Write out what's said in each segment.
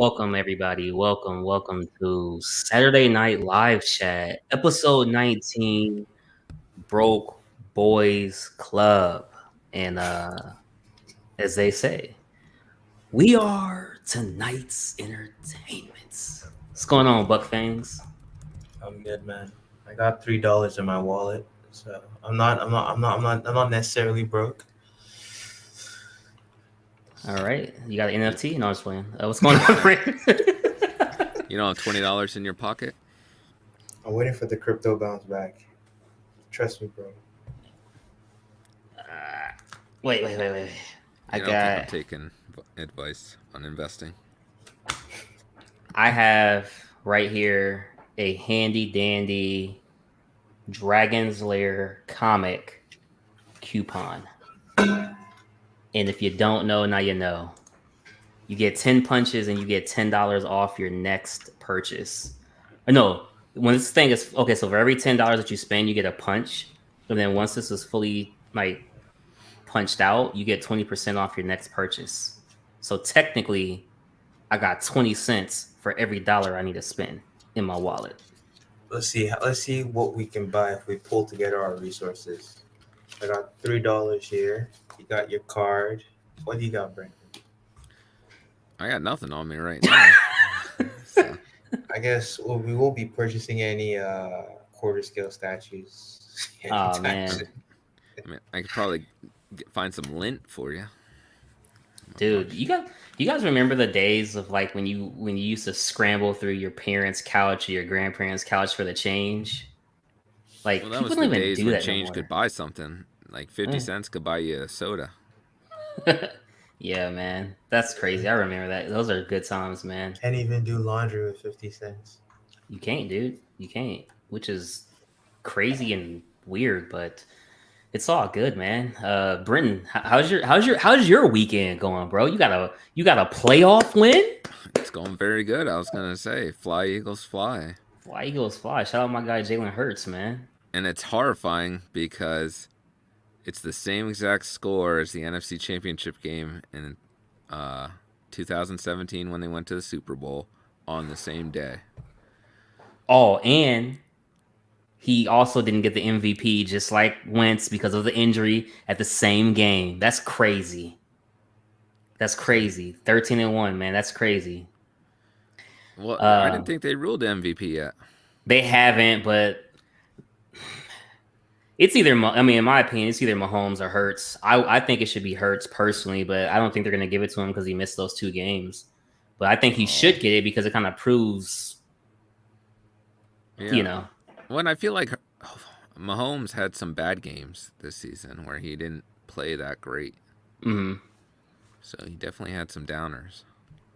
Welcome, everybody. Welcome to Saturday Night Live Chat, episode 19, Broke Boys Club. And as they say, we are tonight's entertainments. What's going on, Buck Fangs? I'm good, man. I got $3 in my wallet, so I'm not necessarily broke. All right. You got an NFT? No, I'm just playing. What's going on, Brandon? You don't have $20 in your pocket? I'm waiting for the crypto bounce back. Trust me, bro. Wait. I don't think I'm taking advice on investing. I have right here a handy dandy Dragon's Lair comic coupon. And if you don't know, now you know. You get 10 punches and you get $10 off your next purchase. Or no, when this thing is okay, so for every $10 that you spend, you get a punch. And then once this is fully punched out, you get 20% off your next purchase. So technically, I got 20 cents for every dollar I need to spend in my wallet. Let's see what we can buy if we pull together our resources. I got $3 here. You got your card. What do you got, Brandon? I got nothing on me right now. So, I guess we won't be purchasing any quarter scale statues. Oh man. I mean, I could probably find some lint for you. Dude, you guys remember the days of when you used to scramble through your parents' couch or your grandparents' couch for the change? Well, that was the days when change could buy something. Like 50 cents could buy you a soda. Yeah, man. That's crazy. I remember that. Those are good times, man. Can't even do laundry with 50 cents. You can't, dude. You can't. Which is crazy and weird, but it's all good, man. Brenton, how's your weekend going, bro? You got a playoff win? It's going very good. I was gonna say, fly Eagles fly. Fly Eagles fly. Shout out my guy Jalen Hurts, man. And it's horrifying because it's the same exact score as the NFC Championship game in 2017 when they went to the Super Bowl on the same day. Oh, and he also didn't get the MVP just like Wentz because of the injury at the same game. That's crazy. 13-1, man. That's crazy. Well, I didn't think they ruled MVP yet. They haven't, but it's either, in my opinion, it's either Mahomes or Hurts. I think it should be Hurts personally, but I don't think they're going to give it to him because he missed those 2 games. But I think he should get it because it kind of proves, you know. Well, and I feel like Mahomes had some bad games this season where he didn't play that great. Mm-hmm. So he definitely had some downers.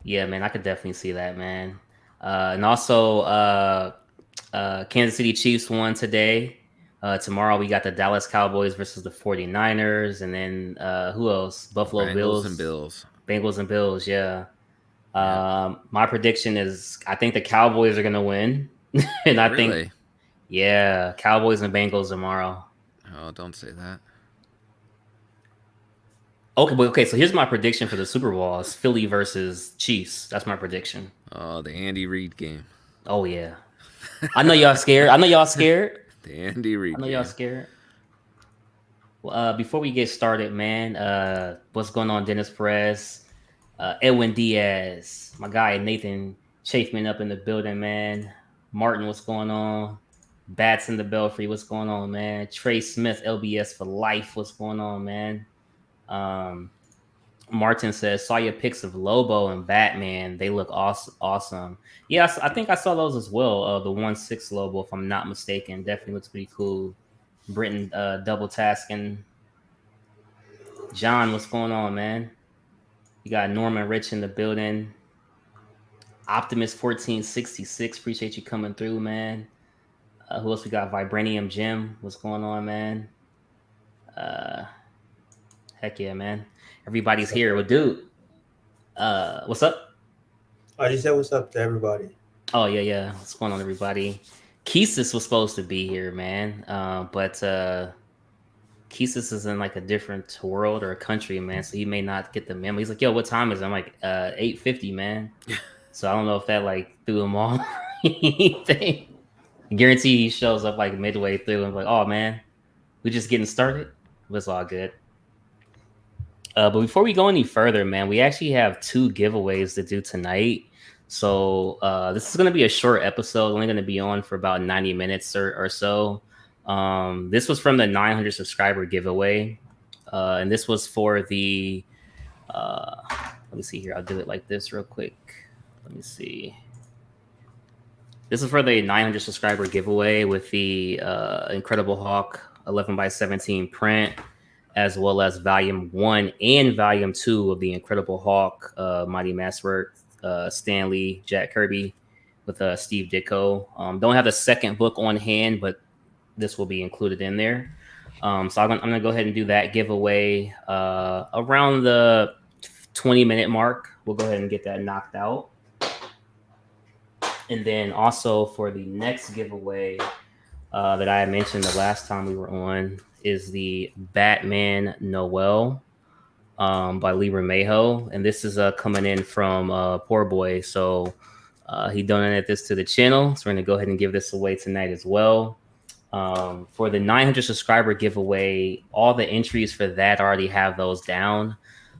Yeah, man, I could definitely see that, man. And also, Kansas City Chiefs won today. Tomorrow we got the Dallas Cowboys versus the 49ers. And then who else? Buffalo Bills. Bengals and Bills, yeah. My prediction is I think the Cowboys are going to win. And I think, yeah, Cowboys and Bengals tomorrow. Oh, don't say that. Okay, so here's my prediction for the Super Bowl. It's Philly versus Chiefs. That's my prediction. Oh, the Andy Reid game. Oh, yeah. I know y'all scared. The Andy Reid game. I know y'all scared. Well, before we get started, man, what's going on, Dennis Perez? Edwin Diaz, my guy Nathan Chafman up in the building, man. Martin, what's going on? Bats in the Belfry, what's going on, man? Trey Smith, LBS for life, what's going on, man? Martin says, saw your pics of Lobo and Batman. They look awesome. Yes, I think I saw those as well. The 1/6 Lobo, if I'm not mistaken. Definitely looks pretty cool. Britton double tasking. John, what's going on, man? You got Norman Rich in the building. Optimus 1466, appreciate you coming through, man. Who else we got? Vibranium Jim, what's going on, man? Heck yeah, man. Everybody's here. Well, dude, what's up? I just said what's up to everybody. Oh, yeah. What's going on, everybody? Keesis was supposed to be here, man. But Keesis is in like a different world or a country, man. So he may not get the memo. He's like, yo, what time is it? I'm like, 8:50, man. So I don't know if that like threw him off or anything. Guarantee he shows up like midway through and like, oh man, we just getting started. But it's all good. But before we go any further, man, we actually have two giveaways to do tonight. So this is going to be a short episode, only going to be on for about 90 minutes or so. This was from the 900 subscriber giveaway. And this was for the, let me see here. I'll do it like this real quick. Let me see. This is for the 900 subscriber giveaway with the Incredible Hulk 11x17 print, as well as Volume 1 and Volume 2 of the Incredible Hulk Mighty Masswork, Stan Lee, Jack Kirby, with Steve Ditko. Don't have the second book on hand, but this will be included in there. So I'm going to go ahead and do that giveaway around the 20-minute mark. We'll go ahead and get that knocked out. And then also for the next giveaway that I mentioned the last time we were on is the Batman Noel by Lee Remejo. And this is coming in from Poor Boy. So he donated this to the channel. So we're going to go ahead and give this away tonight as well. For the 900 subscriber giveaway, all the entries for that already have those down.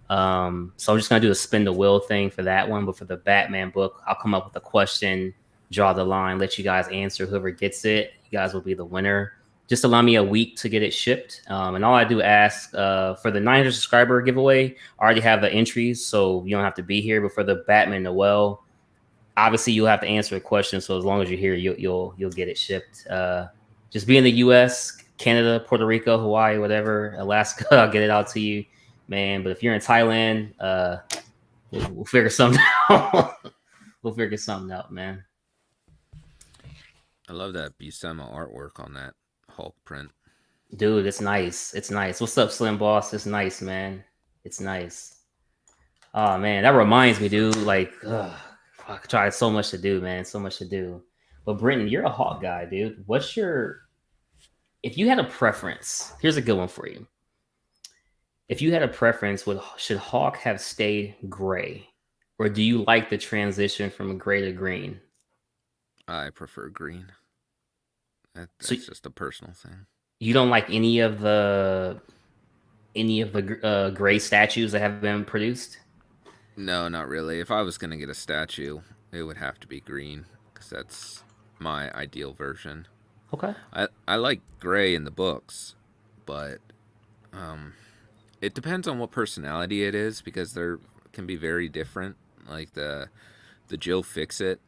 So I'm just going to do a spin the wheel thing for that one. But for the Batman book, I'll come up with a question, draw the line, let you guys answer. Whoever gets it, you guys will be the winner. Just allow me a week to get it shipped. And all I do ask for the 900 subscriber giveaway, I already have the entries, so you don't have to be here. But for the Batman Noel, obviously you'll have to answer a question. So as long as you're here, you'll get it shipped. Just be in the U.S., Canada, Puerto Rico, Hawaii, whatever, Alaska, I'll get it out to you, man. But if you're in Thailand, we'll figure something out. We'll figure something out, man. I love that Buscema artwork on that Hulk print. Dude, it's nice. It's nice. What's up, Slim Boss? It's nice, man. It's nice. Oh, man, that reminds me, dude. Like, I tried so much to do, man. So much to do. But Britton, you're a Hawk guy, dude. If you had a preference, here's a good one for you. If you had a preference, should Hawk have stayed gray? Or do you like the transition from gray to green? I prefer green. That's just a personal thing. You don't like any of the gray statues that have been produced? No, not really. If I was going to get a statue, it would have to be green because that's my ideal version. Okay. I like gray in the books, but it depends on what personality it is because there can be very different. Like the Joe Fixit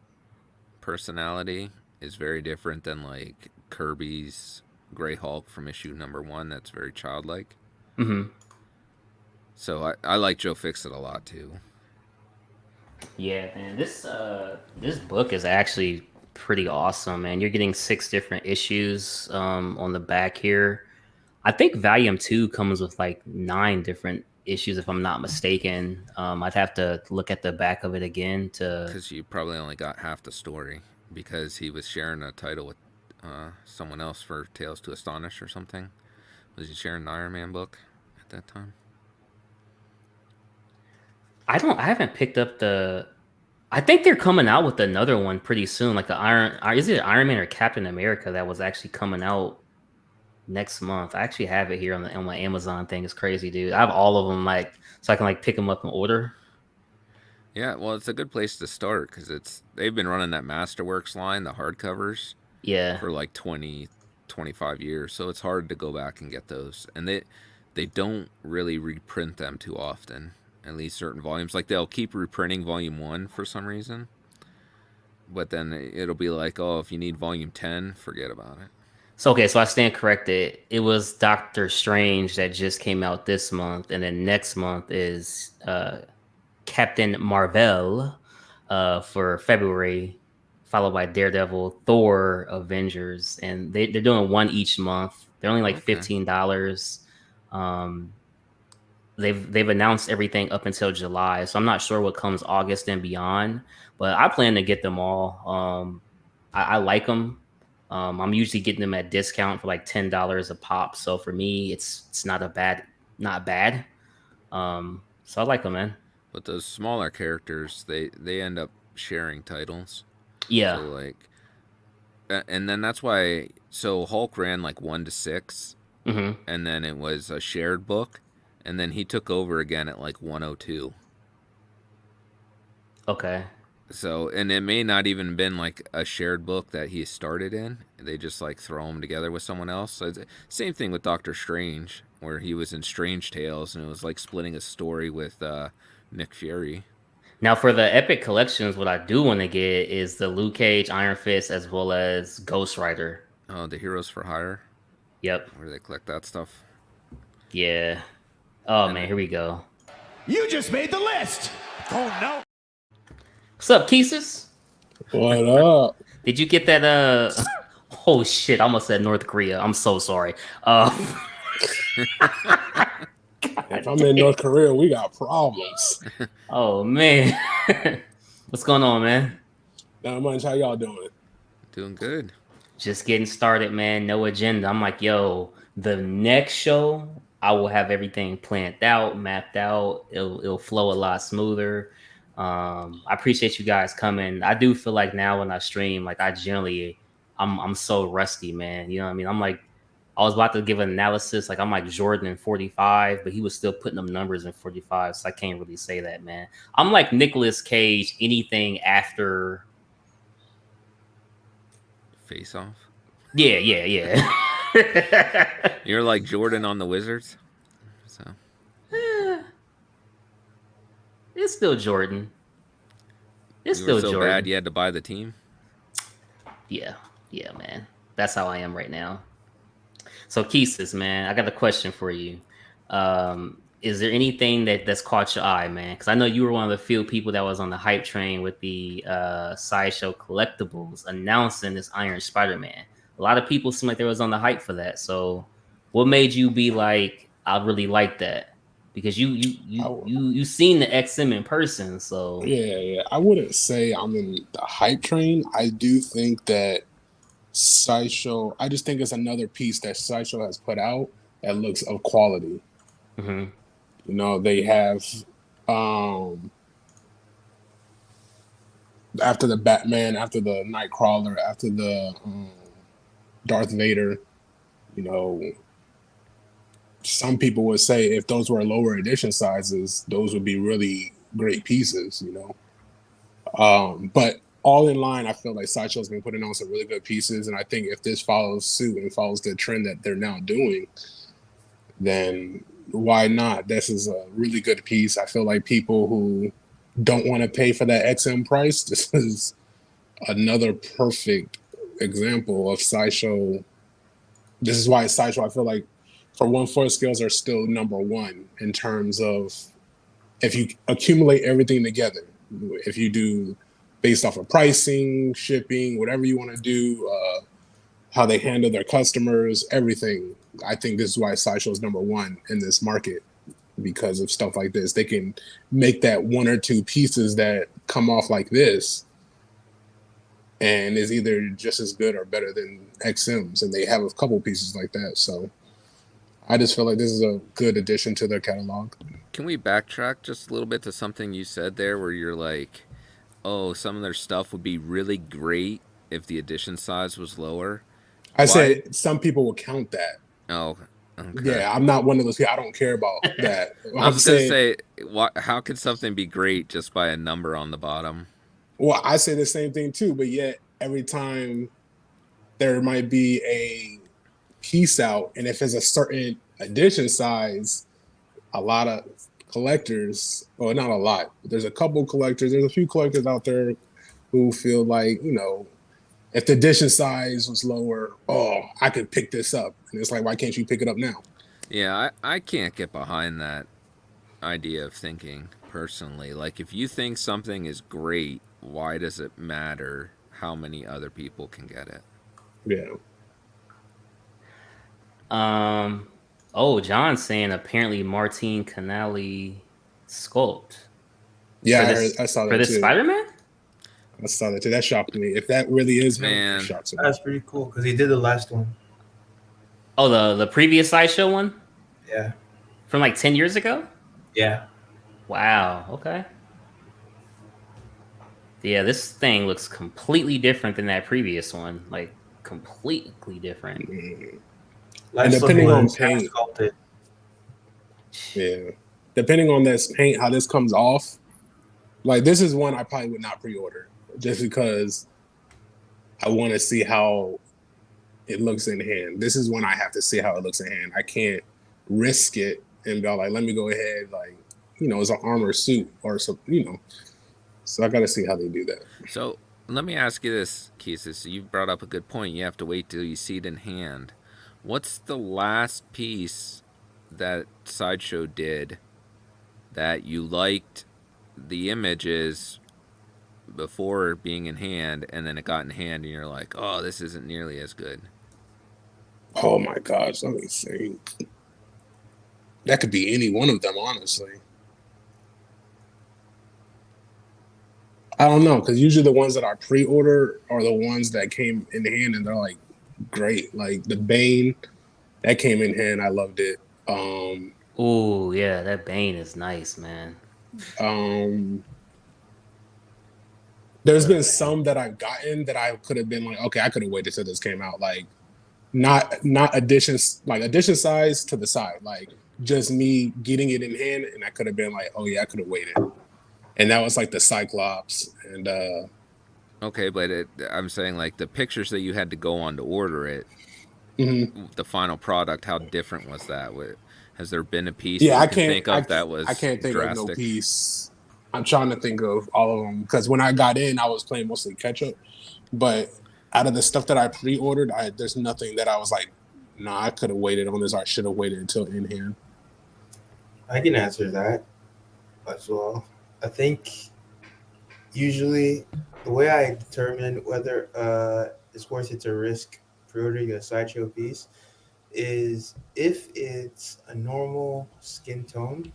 personality is very different than like Kirby's Gray Hulk from issue #1. That's very childlike. Mm-hmm. So I like Joe Fixit a lot too. Yeah, man. This book is actually pretty awesome, man. You're getting 6 different issues on the back here. I think Volume 2 comes with like 9 different issues, if I'm not mistaken. I'd have to look at the back of it again because you probably only got half the story because he was sharing a title with someone else for Tales to Astonish or something. Was he sharing an Iron Man book at that time? I haven't picked up I think they're coming out with another one pretty soon, like is it Iron Man or Captain America that was actually coming out next month? I actually have it here on my Amazon thing. It's crazy, dude. I have all of them, like, so I can like pick them up in order. Yeah, well, it's a good place to start because they've been running that Masterworks line, the hardcovers, for like 20, 25 years. So it's hard to go back and get those, and they don't really reprint them too often. At least certain volumes, like they'll keep reprinting Volume 1 for some reason, but then it'll be like, oh, if you need Volume 10, forget about it. So I stand corrected. It was Doctor Strange that just came out this month, and then next month is Captain Marvel for February, followed by Daredevil, Thor, Avengers, and they're doing one each month. They're only like $15. They've announced everything up until July, so I'm not sure what comes August and beyond. But I plan to get them all. I like them. I'm usually getting them at discount for like $10 a pop. So for me, it's not bad. So I like them, man. But those smaller characters, they end up sharing titles. Yeah. So like, and then that's why. So Hulk ran like 1 to 6, and then it was a shared book, and then he took over again at like 102. Okay. So, and it may not even been like a shared book that he started in. They just like throw them together with someone else. So it's same thing with Doctor Strange, where he was in Strange Tales, and it was like splitting a story with Nick Fury. Now, for the Epic Collections, what I do want to get is the Luke Cage, Iron Fist, as well as Ghost Rider. Oh, the Heroes for Hire. Yep. Where they collect that stuff. Yeah. Oh, man, here we go. You just made the list! Oh, no! What's up, Keesus? What up? Did you get that, Oh, shit, I almost said North Korea. I'm so sorry. If I'm in North Korea, we got problems. Oh, man. What's going on, man? Not much. How y'all doing? Doing good. Just getting started, man. No agenda. I'm like, yo, the next show, I will have everything planned out, mapped out. It'll flow a lot smoother. I appreciate you guys coming. I do feel like now when I stream, like I'm so rusty, man. You know what I mean? I'm like, I was about to give an analysis. Like I'm like Jordan in 45, but he was still putting them numbers in 45. So I can't really say that, man. I'm like Nicolas Cage, anything after Face Off. Yeah. You're like Jordan on the Wizards. So it's still Jordan. It's you still were so Jordan. bad you had to buy the team. Yeah, man. That's how I am right now. So Keesus, man, I got a question for you. Is there anything that's caught your eye, man? Because I know you were one of the few people that was on the hype train with the Sideshow collectibles announcing this Iron Spider-Man. A lot of people seem like they was on the hype for that. So what made you be like, I really like that? Because you seen the XM in person, so yeah. I wouldn't say I'm in the hype train. I do think that Sideshow. I just think it's another piece that Sideshow has put out that looks of quality. Mm-hmm. You know, they have after the Batman, after the Nightcrawler, after the Darth Vader. You know, some people would say if those were lower edition sizes, those would be really great pieces, you know. But all in line, I feel like Sideshow's been putting on some really good pieces. And I think if this follows suit and follows the trend that they're now doing, then why not? This is a really good piece. I feel like people who don't want to pay for that XM price, this is another perfect example of Sideshow. This is why Sideshow, I feel like, for 1/4 scales are still number one in terms of if you accumulate everything together. If you do based off of pricing, shipping, whatever you want to do, how they handle their customers, everything. I think this is why Sideshow is number one in this market because of stuff like this. They can make that 1 or 2 pieces that come off like this and is either just as good or better than XMs. And they have a couple pieces like that. So I just feel like this is a good addition to their catalog. Can we backtrack just a little bit to something you said there where you're like, oh, some of their stuff would be really great if the edition size was lower? I said some people will count that. Oh, okay. Yeah, I'm not one of those people. I don't care about that. I was going to say, how could something be great just by a number on the bottom? Well, I say the same thing too, but yet every time there might be a piece out, and if it's a certain edition size, a lot of collectors, well, not a lot, but there's a couple collectors, there's a few collectors out there who feel like, you know, if the edition size was lower, oh, I could pick this up. And it's like, why can't you pick it up now? Yeah, I can't get behind that idea of thinking personally. Like, if you think something is great, why does it matter how many other people can get it? Yeah. Oh, John's saying apparently Martine Canali sculpt. Yeah, I saw that for this too. Spider-Man. I saw that too. That shocked me. If that really is man, that's pretty cool because he did the last one. Oh, the previous Sideshow one. Yeah. From like 10 years ago. Yeah. Wow. Okay. Yeah, this thing looks completely different than that previous one. Like completely different. And Limestone depending on was hand paint, sculpted. yeah, depending on this paint, how this comes off, like this is one I probably would not pre-order just because I want to see how it looks in hand. This is one I have to see how it looks in hand. I can't risk it and go like, let me go ahead, like, you know, it's an armor suit or some, you know. So I got to see how they do that. So let me ask you this, Keesis. So you brought up a good point. You have to wait till you see it in hand. What's the last piece that Sideshow did that you liked the images before being in hand, and then it got in hand, and you're like, oh, this isn't nearly as good? Oh my gosh, let me think. That could be any one of them, honestly. I don't know, because usually the ones that I pre-order are the ones that came in hand and they're like great. Like the Bane, that came in hand. I loved it. Oh yeah, that Bane is nice, man. There's been some that I've gotten that I could have been like, okay, I could have waited till this came out. Like not additions, like addition size to the side, like just me getting it in hand, and I could have been like, oh yeah, I could have waited. And that was like the Cyclops and okay, but I'm saying like the pictures that you had to go on to order it, the final product, how different was that? Has there been a piece that you can think of that was I can't think drastic? of no piece. I'm trying to think of all of them because when I got in, I was playing mostly catch up. But out of the stuff that I pre-ordered, there's nothing that I was like, nah, I could have waited on this. Or I should have waited until in hand. I can answer that as well. I think usually the way I determine whether it's worth it to risk pre-ordering a Sideshow piece is if it's a normal skin tone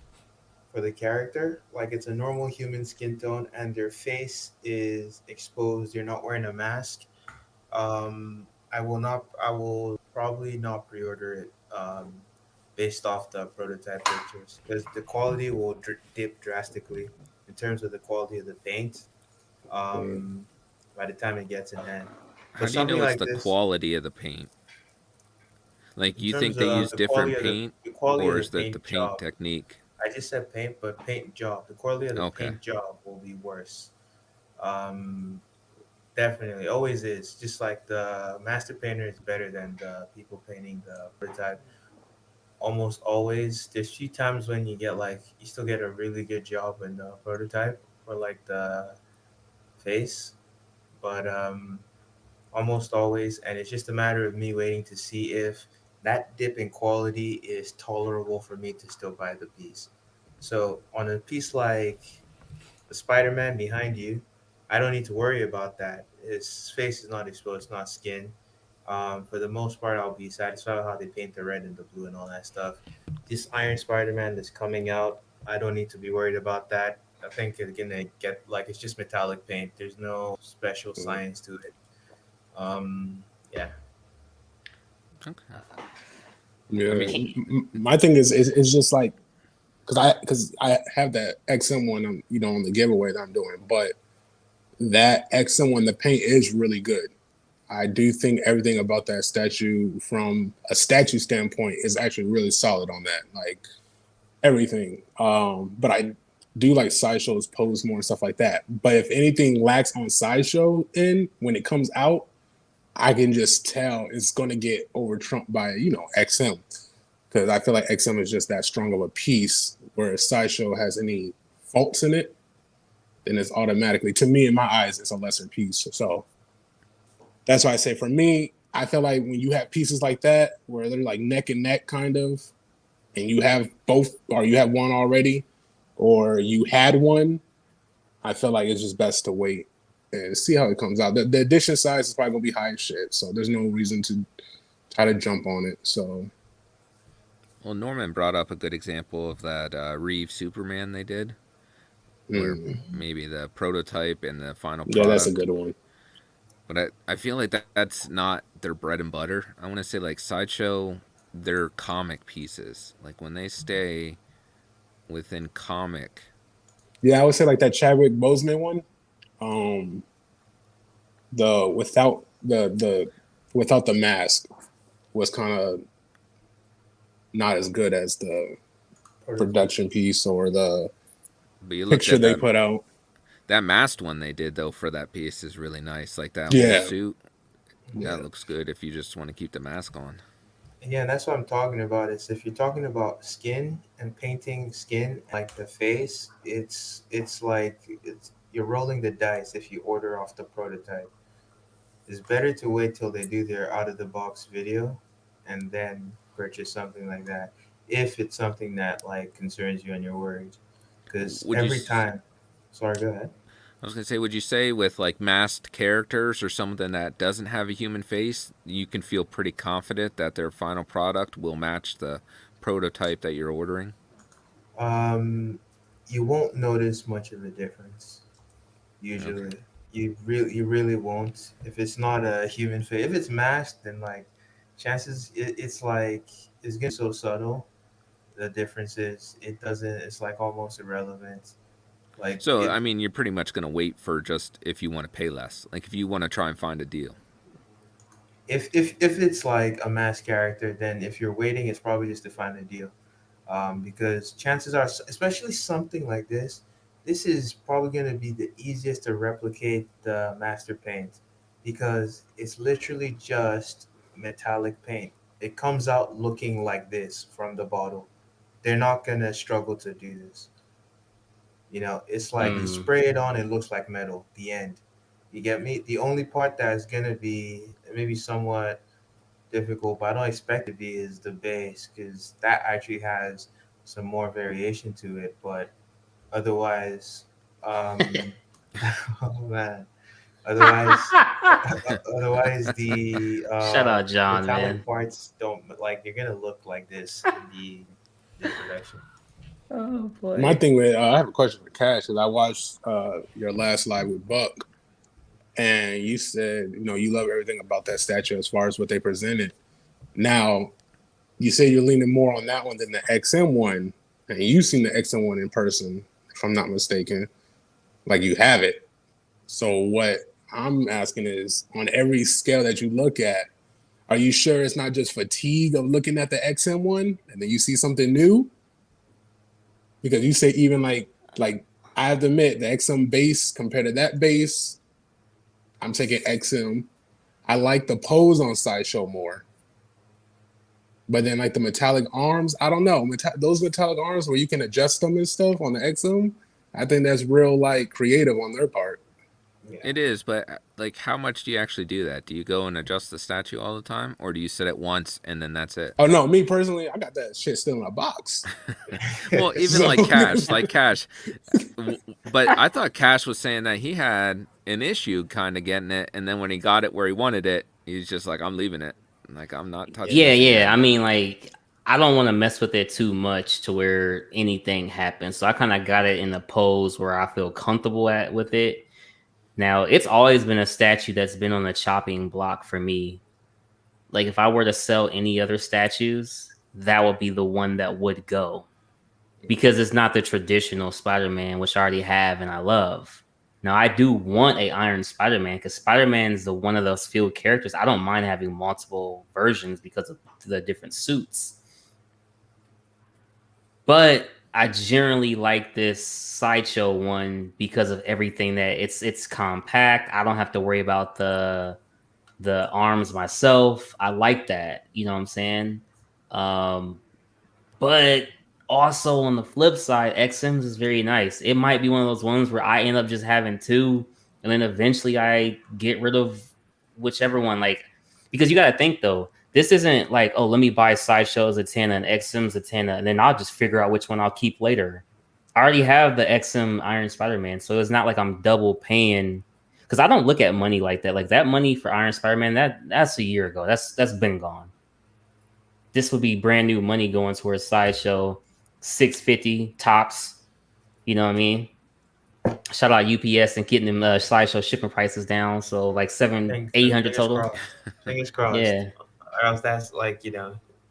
for the character, like it's a normal human skin tone and their face is exposed, you're not wearing a mask. I will probably not pre-order it based off the prototype pictures because the quality will dip drastically in terms of the quality of the paint by the time it gets in hand. How do you know it's the quality of the paint? Like, you think they use different paint, or is that the paint technique? I just said paint, but paint job. The quality of the paint job will be worse. Definitely, always is. Just like the master painter is better than the people painting the prototype. Almost always. There's few times when you get like you still get a really good job in the prototype for like the face, but almost always, and it's just a matter of me waiting to see if that dip in quality is tolerable for me to still buy the piece. So on a piece like the Spider-Man behind you, I don't need to worry about that. His face is not exposed, not skin. For the most part, I'll be satisfied with how they paint the red and the blue and all that stuff. This Iron Spider-Man that's coming out, I don't need to be worried about that. I think it's gonna get like it's just metallic paint. There's no special science to it. Yeah. Okay. Yeah. I mean, my thing is just like because I have that XM one, on the giveaway that I'm doing, but that XM one, the paint is really good. I do think everything about that statue from a statue standpoint is actually really solid on that, like everything. But I do like Sideshow's pose more and stuff like that. But if anything lacks on Sideshow when it comes out, I can just tell it's going to get over trumped by, XM. Because I feel like XM is just that strong of a piece, whereas Sideshow has any faults in it, then it's automatically, to me, in my eyes, it's a lesser piece. So that's why I say for me, I feel like when you have pieces like that, where they're like neck and neck kind of, and you have both, or you have one already, or you had one, I feel like it's just best to wait and see how it comes out. The edition size is probably gonna be high as shit, so there's no reason to try to jump on it. So, well, Norman brought up a good example of that Reeve Superman they did, where maybe the prototype and the final product. Yeah, that's a good one. But I feel like that's not their bread and butter. I want to say like Sideshow, their comic pieces, like when they stay within comic. Yeah, I would say like that Chadwick Boseman one. the without the mask was kind of not as good as the production piece or the picture they put out. That masked one they did though for that piece is really nice. Like that whole suit, that looks good if you just want to keep the mask on. Yeah, that's what I'm talking about. Is if you're talking about skin and painting skin like the face, it's like you're rolling the dice if you order off the prototype. It's better to wait till they do their out of the box video and then purchase something like that if it's something that like concerns you and you're worried. Because every time, sorry, go ahead. I was gonna say, would you say with like masked characters or something that doesn't have a human face, you can feel pretty confident that their final product will match the prototype that you're ordering? You won't notice much of a difference. Usually, okay. You really won't. If it's not a human face, if it's masked, then like chances it's like it's getting so subtle. The difference is it doesn't. It's like almost irrelevant. Like so, I mean, you're pretty much going to wait for just if you want to pay less. Like if you want to try and find a deal. If it's like a mass character, then if you're waiting, it's probably just to find a deal, because chances are, especially something like this is probably going to be the easiest to replicate the master paint, because it's literally just metallic paint. It comes out looking like this from the bottle. They're not going to struggle to do this. You know, it's like you spray it on, it looks like metal. The end. You get me? The only part that's gonna be maybe somewhat difficult, but I don't expect it to be, is the base, because that actually has some more variation to it. But otherwise, oh man, otherwise, the shout out John, metallic man. parts don't like. You're gonna look like this in the production. Oh boy. My thing with I have a question for Cash, because I watched your last live with Buck, and you said you love everything about that statue as far as what they presented. Now, you say you're leaning more on that one than the XM one, and you've seen the XM one in person, if I'm not mistaken. Like you have it. So what I'm asking is, on every scale that you look at, are you sure it's not just fatigue of looking at the XM one and then you see something new? Because you say even like I have to admit, the XM base compared to that base, I'm taking XM. I like the pose on Sideshow more. But then like the metallic arms, I don't know. Those metallic arms where you can adjust them and stuff on the XM, I think that's real like creative on their part. Yeah. It is, but like how much do you actually do that? Do you go and adjust the statue all the time, or do you set it once and then that's it? Oh no, me personally, I got that shit still in a box. Well, even so, like Cash. But I thought Cash was saying that he had an issue kind of getting it, and then when he got it where he wanted it, he's just like, I'm leaving it. Like, I'm not touching it. Yeah. I mean, like, I don't want to mess with it too much to where anything happens. So I kind of got it in a pose where I feel comfortable with it. Now, it's always been a statue that's been on the chopping block for me. Like, if I were to sell any other statues, that would be the one that would go. Because it's not the traditional Spider-Man, which I already have and I love. Now, I do want a Iron Spider-Man, because Spider-Man is one of those field characters. I don't mind having multiple versions because of the different suits. But I generally like this Sideshow one because of everything that it's compact. I don't have to worry about the arms myself. I like that. You know what I'm saying? But also on the flip side, XM's is very nice. It might be one of those ones where I end up just having two, and then eventually I get rid of whichever one. Like, because you got to think though, this isn't like, oh, let me buy Sideshow's a 10 and XM's a 10, and then I'll just figure out which one I'll keep later. I already have the XM Iron Spider-Man, so it's not like I'm double paying. Because I don't look at money like that. Like that money for Iron Spider-Man, that's a year ago. That's been gone. This would be brand new money going towards Sideshow, $650 tops. You know what I mean? Shout out UPS and getting them Sideshow shipping prices down. So like $800 total. Fingers crossed. Yeah. Or else that's like,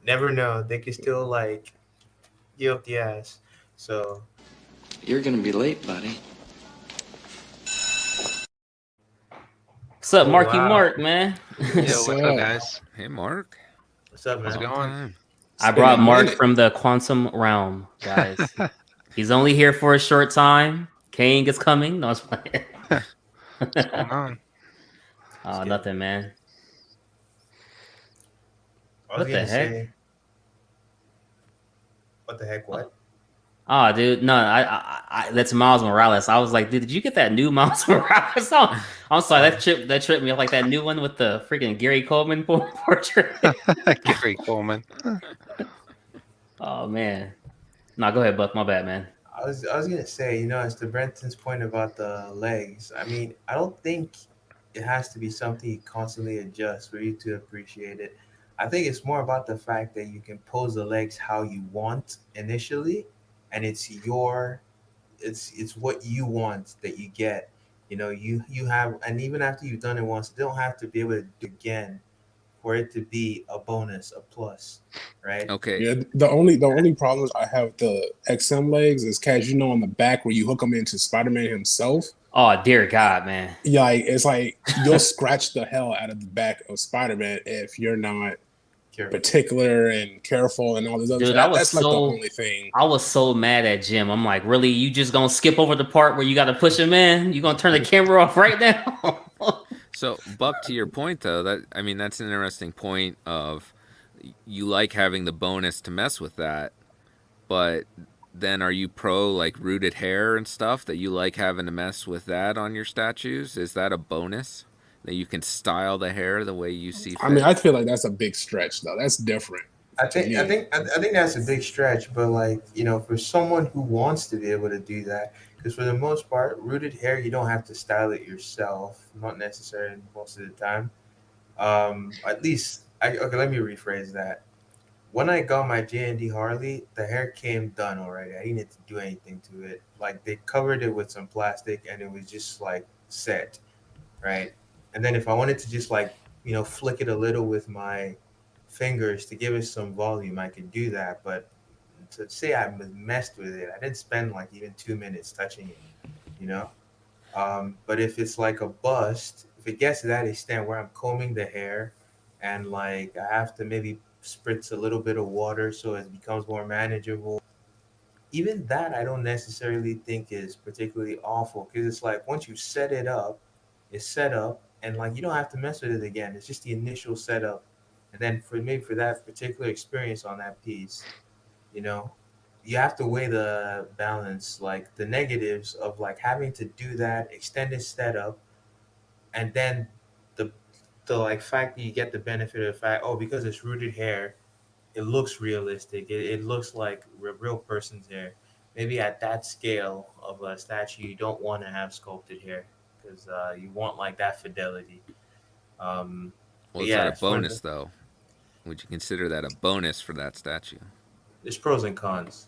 never know. They could still like give up the ass. So you're gonna be late, buddy. What's up, Oh, Marky wow. Mark, man? Yo, what's up, guys? Hey, Mark. What's up, How's man? it going? I been brought a Mark minute. from the quantum realm, guys. He's only here for a short time. Kang is coming. No, I was playing. What's going on? Oh, nothing, man. I was What the gonna heck? say, what the heck? What? Oh, dude, no, that's Miles Morales. I was like, dude, did you get that new Miles Morales? Oh, I'm sorry, that tripped me off, like that new one with the freaking Gary Coleman portrait. Gary Coleman. Oh man, no, go ahead, Buck. My bad, man. I was gonna say, as to Brenton's point about the legs. I mean, I don't think it has to be something you constantly adjust for you to appreciate it. I think it's more about the fact that you can pose the legs how you want initially, and it's what you want that you get. You have, and even after you've done it once, you don't have to be able to do it again for it to be a bonus, a plus, right? Okay. Yeah, the only problems I have with the XM legs is, Cash, on the back where you hook them into Spider-Man himself. Oh dear God, man! Yeah, it's like you'll scratch the hell out of the back of Spider-Man if you're not particular and careful and all this other Dude, shit. That's like the only thing. I was so mad at Jim. I'm like, really? You just gonna skip over the part where you got to push him in? You gonna turn the camera off right now? So, Buck, to your point though, that's an interesting point of you like having the bonus to mess with that, but then are you pro like rooted hair and stuff that you like having to mess with that on your statues? Is that a bonus that you can style the hair the way you see fit? I mean, I feel like that's a big stretch though. That's different. I think that's a big stretch, but like, for someone who wants to be able to do that, because for the most part, rooted hair, you don't have to style it yourself, not necessarily most of the time. At least, okay, let me rephrase that. When I got my J&D Harley, the hair came done already. I didn't need to do anything to it. Like, they covered it with some plastic and it was just like set, right? And then if I wanted to just like, flick it a little with my fingers to give it some volume, I could do that. But to say I messed with it, I didn't spend like even 2 minutes touching it. But if it's like a bust, if it gets to that extent where I'm combing the hair and like I have to maybe spritz a little bit of water so it becomes more manageable, even that I don't necessarily think is particularly awful, because it's like once you set it up, it's set up, and like you don't have to mess with it again. It's just the initial setup, and then for that particular experience on that piece, you have to weigh the balance, like the negatives of like having to do that extended setup, and then the the like fact that you get the benefit of the fact, oh, because it's rooted hair, it looks realistic. It looks like a real person's hair. Maybe at that scale of a statue, you don't want to have sculpted hair because you want like that fidelity. Well, is that a bonus though? Would you consider that a bonus for that statue? There's pros and cons.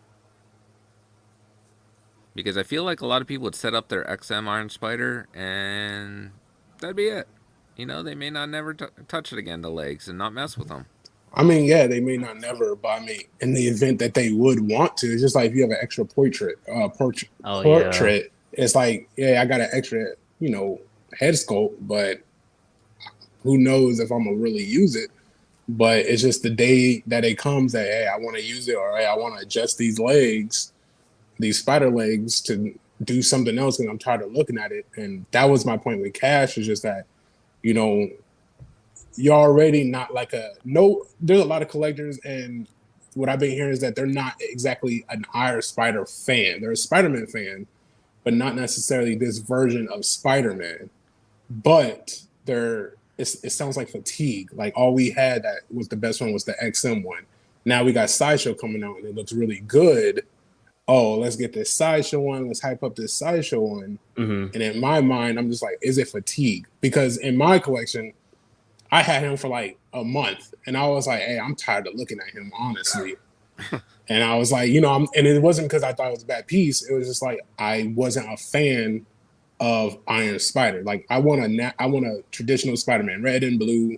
Because I feel like a lot of people would set up their XM Iron Spider and that'd be it. They may not never touch it again, the legs, and not mess with them. I mean, yeah, they may not never, but I mean, in the event that they would want to, it's just like if you have an extra portrait, it's like, yeah, I got an extra, head sculpt, but who knows if I'm gonna really use it. But it's just the day that it comes that, hey, I want to use it, or hey, I want to adjust these legs, these spider legs, to do something else, and I'm tired of looking at it. And that was my point with Cash, is just that, you're already not like there's a lot of collectors, and what I've been hearing is that they're not exactly an Iron Spider fan. They're a Spider-Man fan, but not necessarily this version of Spider-Man. But it sounds like fatigue. Like all we had that was the best one was the XM one. Now we got Sideshow coming out and it looks really good. Oh, let's get this Sideshow one. Let's hype up this Sideshow one. Mm-hmm. And in my mind, I'm just like, is it fatigue? Because in my collection, I had him for like a month, and I was like, hey, I'm tired of looking at him, honestly. And I was like, and it wasn't because I thought it was a bad piece. It was just like I wasn't a fan of Iron Spider. Like I want a traditional Spider-Man, red and blue,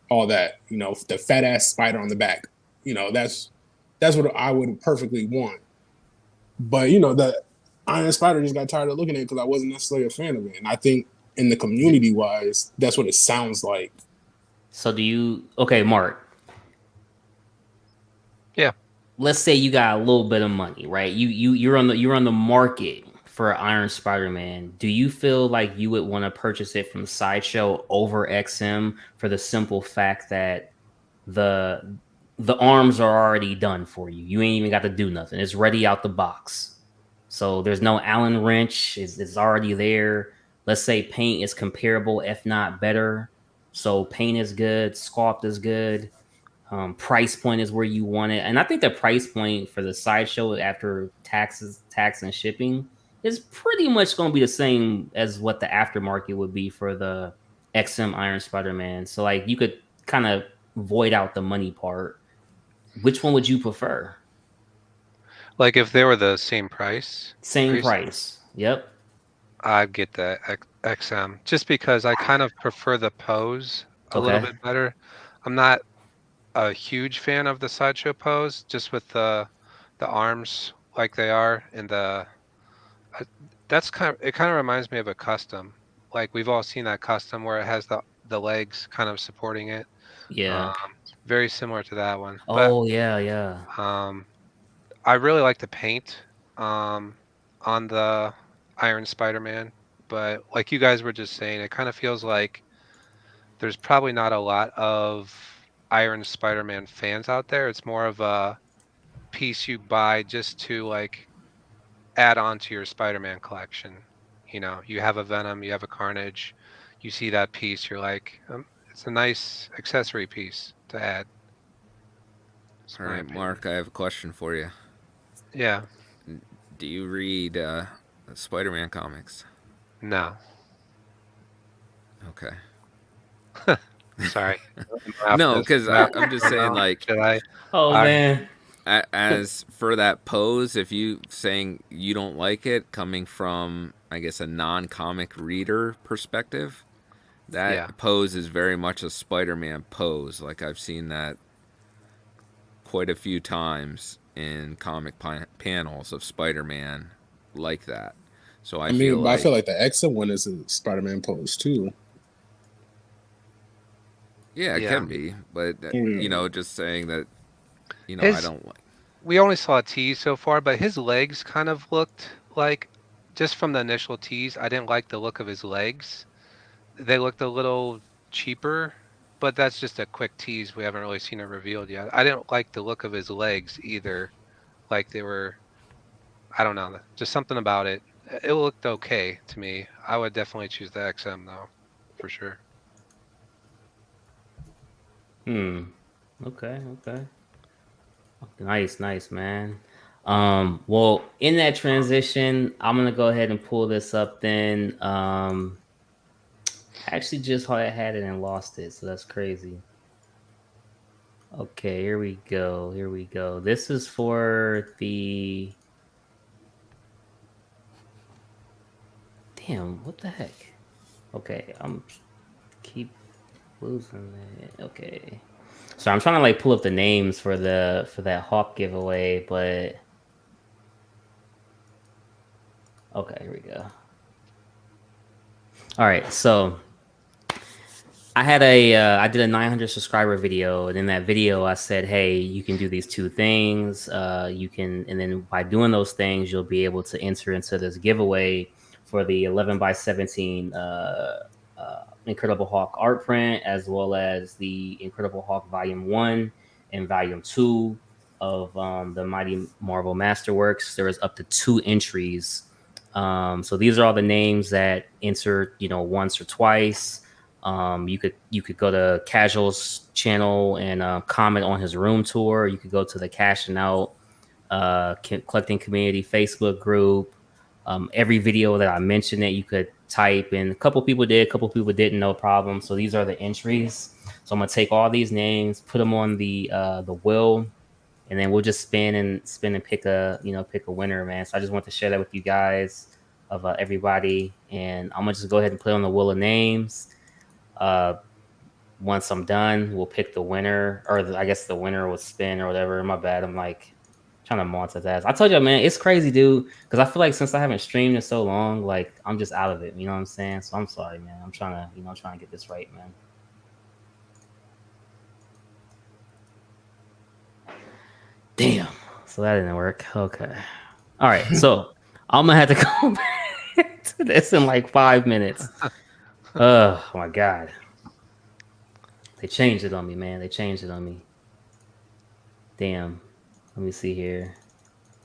all that. The fat ass spider on the back. That's what I would perfectly want. But the Iron Spider just got tired of looking at it because I wasn't necessarily a fan of it. And I think in the community wise, that's what it sounds like. So do you? Okay, Mark. Yeah. Let's say you got a little bit of money, right? You're on the market for Iron Spider-Man. Do you feel like you would want to purchase it from Sideshow over XM for the simple fact that the the arms are already done for you? You ain't even got to do nothing. It's ready out the box. So there's no Allen wrench. It's already there. Let's say paint is comparable, if not better. So paint is good, sculpt is good. Price point is where you want it, and I think the price point for the Sideshow after tax and shipping is pretty much going to be the same as what the aftermarket would be for the XM Iron Spider-Man. So like you could kind of void out the money part. Which one would you prefer? Like if they were the same price. Same price. Yep. I'd get the XM just because I kind of prefer the pose a little bit better. I'm not a huge fan of the Sideshow pose, just with the arms like they are, and that's it kind of reminds me of a custom. Like we've all seen that custom where it has the legs kind of supporting it. Yeah. Very similar to that one. Oh, yeah. I really like the paint on the Iron Spider-Man, but like you guys were just saying, it kind of feels like there's probably not a lot of Iron Spider-Man fans out there. It's more of a piece you buy just to like add on to your Spider-Man collection. You know, you have a Venom, you have a Carnage, you see that piece, you're like, it's a nice accessory piece to add. All right, Mark, I have a question for you. Yeah. Do you read Spider-Man comics? No. Okay. Sorry. No, because I'm just saying, like, man. As for that pose, if you saying you don't like it, coming from, I guess, a non-comic reader perspective, that pose is very much a Spider-Man pose. Like I've seen that quite a few times in comic panels of Spider-Man like that. So I feel like the XM one is a Spider-Man pose too. Yeah, it can be, but you know, just saying that, you know, I don't like. We only saw a tease so far, but his legs kind of looked like, just from the initial tease, I didn't like the look of his legs. They looked a little cheaper, but that's just a quick tease. We haven't really seen it revealed yet. I didn't like the look of his legs either. Like they were, I don't know, just something about it. It looked okay to me. I would definitely choose the XM though, for sure. Okay. Nice, man. Well, in that transition, I'm gonna go ahead and pull this up then. I actually just had it and lost it, so that's crazy. Okay, here we go. This is for the... Damn, what the heck? Okay, I'm keep losing it. Okay. So I'm trying to like pull up the names for that Hawk giveaway, but okay, here we go. All right, so I had I did a 900 subscriber video, and in that video I said, hey, you can do these two things. You can, and then by doing those things, you'll be able to enter into this giveaway for the 11x17 Incredible Hulk art print, as well as the Incredible Hulk Volume 1 and Volume 2 of the Mighty Marvel Masterworks. There is up to 2 entries. So these are all the names that entered, you know, once or twice. You could go to Casual's channel and comment on his room tour. You could go to the Cashing Out Collecting Community Facebook group. Every video that I mentioned that you could type, and a couple people did, a couple people didn't, no problem. So these are the entries. So I'm gonna take all these names, put them on the wheel, and then we'll just spin and pick a winner, man. So I just want to share that with you guys of everybody, and I'm gonna just go ahead and play on the wheel of names. Once I'm done, we'll pick the winner, or I guess the winner will spin or whatever. My bad. I'm like Trying to multitask. I told you, man, it's crazy, dude. Because I feel like since I haven't streamed in so long, like I'm just out of it. You know what I'm saying? So I'm sorry, man. I'm trying to, trying to get this right, man. Damn. So that didn't work. Okay. All right. So I'm gonna have to go back to this in like 5 minutes. Oh my god. They changed it on me, man. They changed it on me. Damn. Let me see here.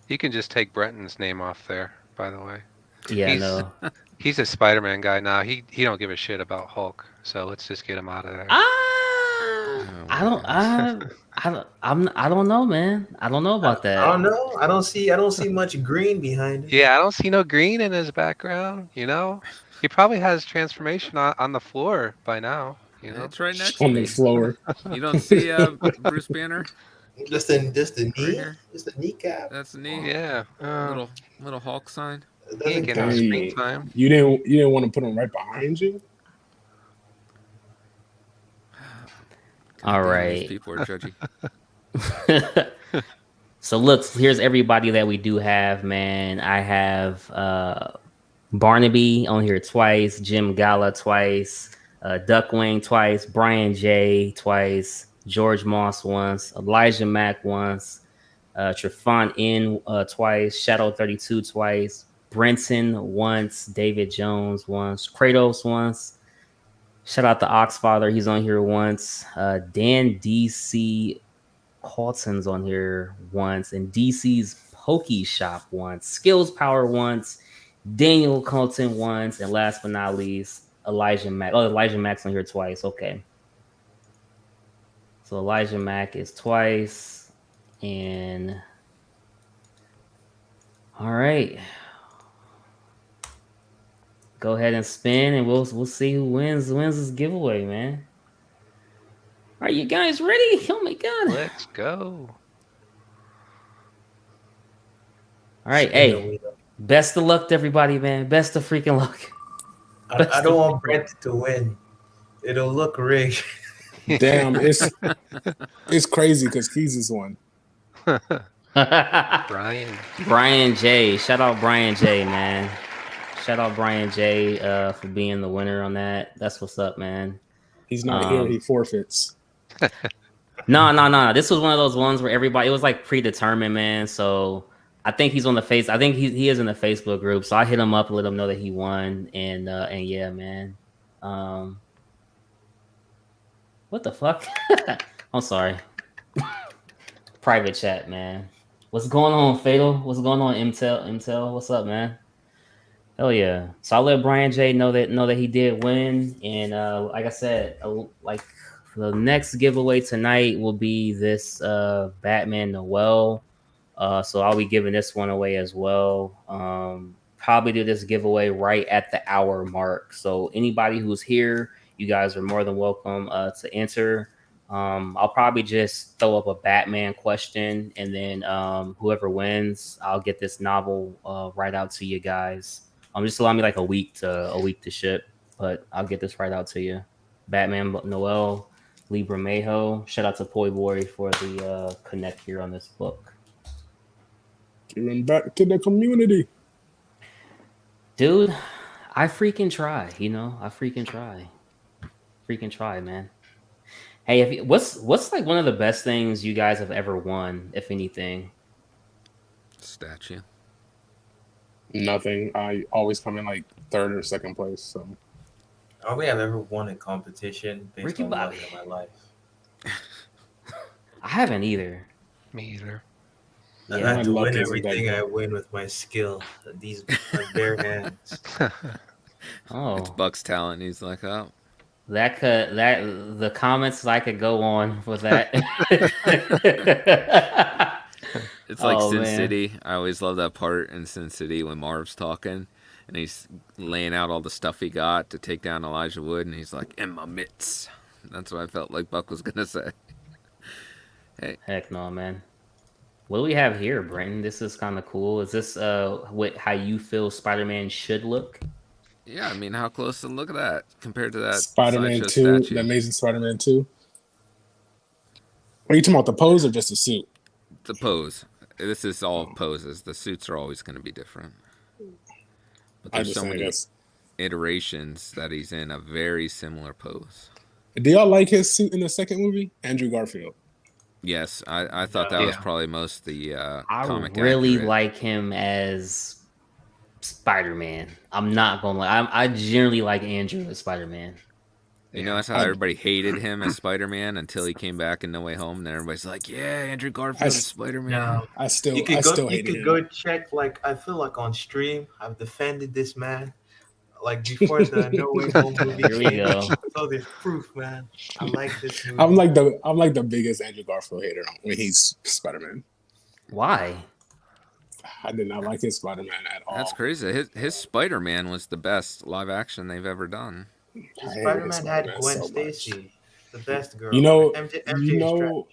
You can just take Brenton's name off there, by the way. Yeah, no. He's a Spider-Man guy now. He don't give a shit about Hulk. So let's just get him out of there. I don't know, man. I don't know about that. I don't know. I don't see much green behind it. Yeah, I don't see no green in his background. You know, he probably has transformation on the floor by now. You know, it's right next to On me. the floor. You don't see Bruce Banner? Just the knee, here? just the kneecap. That's the knee. yeah. Little Hulk sign. He ain't getting no screen time. You didn't want to put him right behind you? All right. These people are judgy. So look, here's everybody that we do have, man. I have Barnaby on here twice, Jim Gala twice, Duckwing twice, Brian J twice, George Moss once, Elijah Mack once, Trefont N twice, Shadow 32 twice, Brenton once, David Jones once, Kratos once. Shout out to Oxfather, he's on here once. Dan DC Colton's on here once, and DC's Pokey Shop once, Skills Power once, Daniel Colton once, and last but not least, Elijah Mack. Oh, Elijah Mack's on here twice. Okay. So Elijah Mack is twice. And all right. Go ahead and spin, and we'll see who wins this giveaway, man. Are you guys ready? Oh my god. Let's go. All right, hey. Best of luck to everybody, man. Best of freaking luck. I don't want Brent to win. It'll look rigged. Damn, it's crazy because Keys is one. Brian J. Shout out Brian J, man. Shout out Brian J for being the winner on that. That's what's up, man. He's not here. He forfeits. No. This was one of those ones where everybody, it was like predetermined, man. So I think he's on the face. I think he is in the Facebook group. So I hit him up and let him know that he won. And yeah, man. What the fuck? I'm sorry. Private chat, man. What's going on, Fatal? What's going on, Intel? What's up, man? Hell yeah. So I'll let Brian J know that he did win. And like I said, like the next giveaway tonight will be this Batman Noel. So I'll be giving this one away as well. Probably do this giveaway right at the hour mark. So anybody who's here, you guys are more than welcome to enter. I'll probably just throw up a Batman question, and then whoever wins, I'll get this novel right out to you guys. Just allow me like a week to ship, but I'll get this right out to you. Batman Noel, Libra Mayho. Shout out to Poi Boy for the connect here on this book. Giving back to the community. Dude, I freaking try, I freaking try, man. Hey, what's like one of the best things you guys have ever won, if anything? Statue. Nothing. I always come in like third or second place. So I don't think I've ever won a competition based Ricky on Bobby. luck in my life. I haven't either. Me either. I Yeah, have to luck win isn't everything that I good. win with my skill. These my bare hands. Oh, It's Buck's talent. He's like, oh, the comments I could go on with that. it's like Oh, Sin man. City. I always love that part in Sin City when Marv's talking and he's laying out all the stuff he got to take down Elijah Wood, and he's like, "In my mitts." That's what I felt like Buck was gonna say. Hey, Heck no, man. What do we have here, Brenton? This is kind of cool. Is this how you feel Spider-Man should look? yeah, I mean, how close? And look at that compared to that Spider-Man Sideshow 2, statue. the Amazing Spider-Man 2. Are you talking about the pose or just the suit? The pose. this is all poses. The suits are always going to be different. But I there's so many guess. iterations that he's in a very similar pose. Do y'all like his suit in the second movie? Andrew Garfield. Yes, I thought that was probably most the comic I really accurate. like him as Spider-Man. I'm not gonna lie. I generally like Andrew as Spider-Man. You know, that's how everybody hated him as Spider-Man until he came back in No Way Home, and then everybody's like, "Yeah, Andrew Garfield is Spider-Man." No, I still you hate could him. go check. Like I feel like on stream, I've defended this man. Like before the No Way Home movie Here we came, go. so there's proof, man. I like this movie. I'm like the biggest Andrew Garfield hater when he's Spider-Man. Why? I did not like his Spider-Man at all. That's crazy. His Spider-Man was the best live action they've ever done. Spider-Man had Gwen Stacy, the best girl. You know, MJ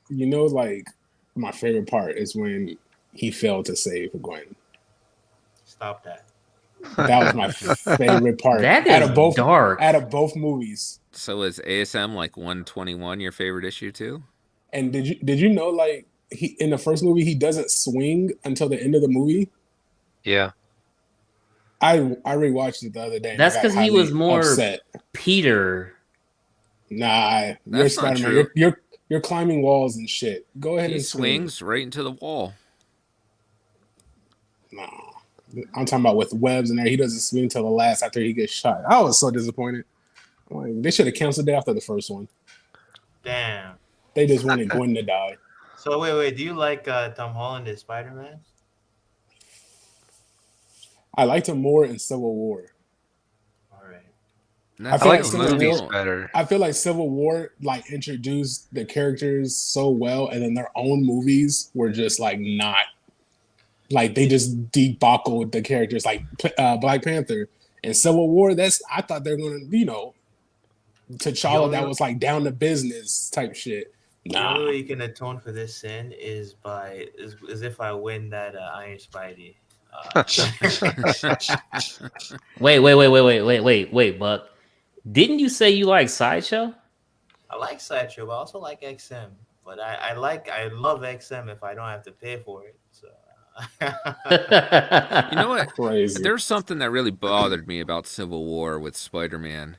you know, like my favorite part is when he failed to save Gwen. Stop that. That was my favorite part. That is dark. Out of both movies. So is ASM like 121 your favorite issue too? And did you know like he in the first movie he doesn't swing until the end of the movie? Yeah. I rewatched it the other day. That's because he was more upset. Peter. Nah, you're Spider-Man. You're climbing walls and shit. Go ahead and swings right into the wall. No. I'm talking about with webs in there. He doesn't swing till the last after he gets shot. I was so disappointed. Like, they should have canceled it after the first one. Damn. They just wanted Gwen to die. So wait. Do you like Tom Holland as Spider-Man? I liked him more in Civil War. All right. I feel like like the Civil movies War, better. I feel like Civil War like introduced the characters so well, and then their own movies were just like not. Like they just debacled the characters, like Black Panther and Civil War. I thought they were gonna, T'Challa that was like down to business type shit. Nah. The only way you can atone for this sin is if I win that Iron Spidey. Wait, Buck. Didn't you say you like Sideshow? I like Sideshow, but I also like XM. But I love XM if I don't have to pay for it. So. You know what? Crazy. There's something that really bothered me about Civil War with Spider-Man.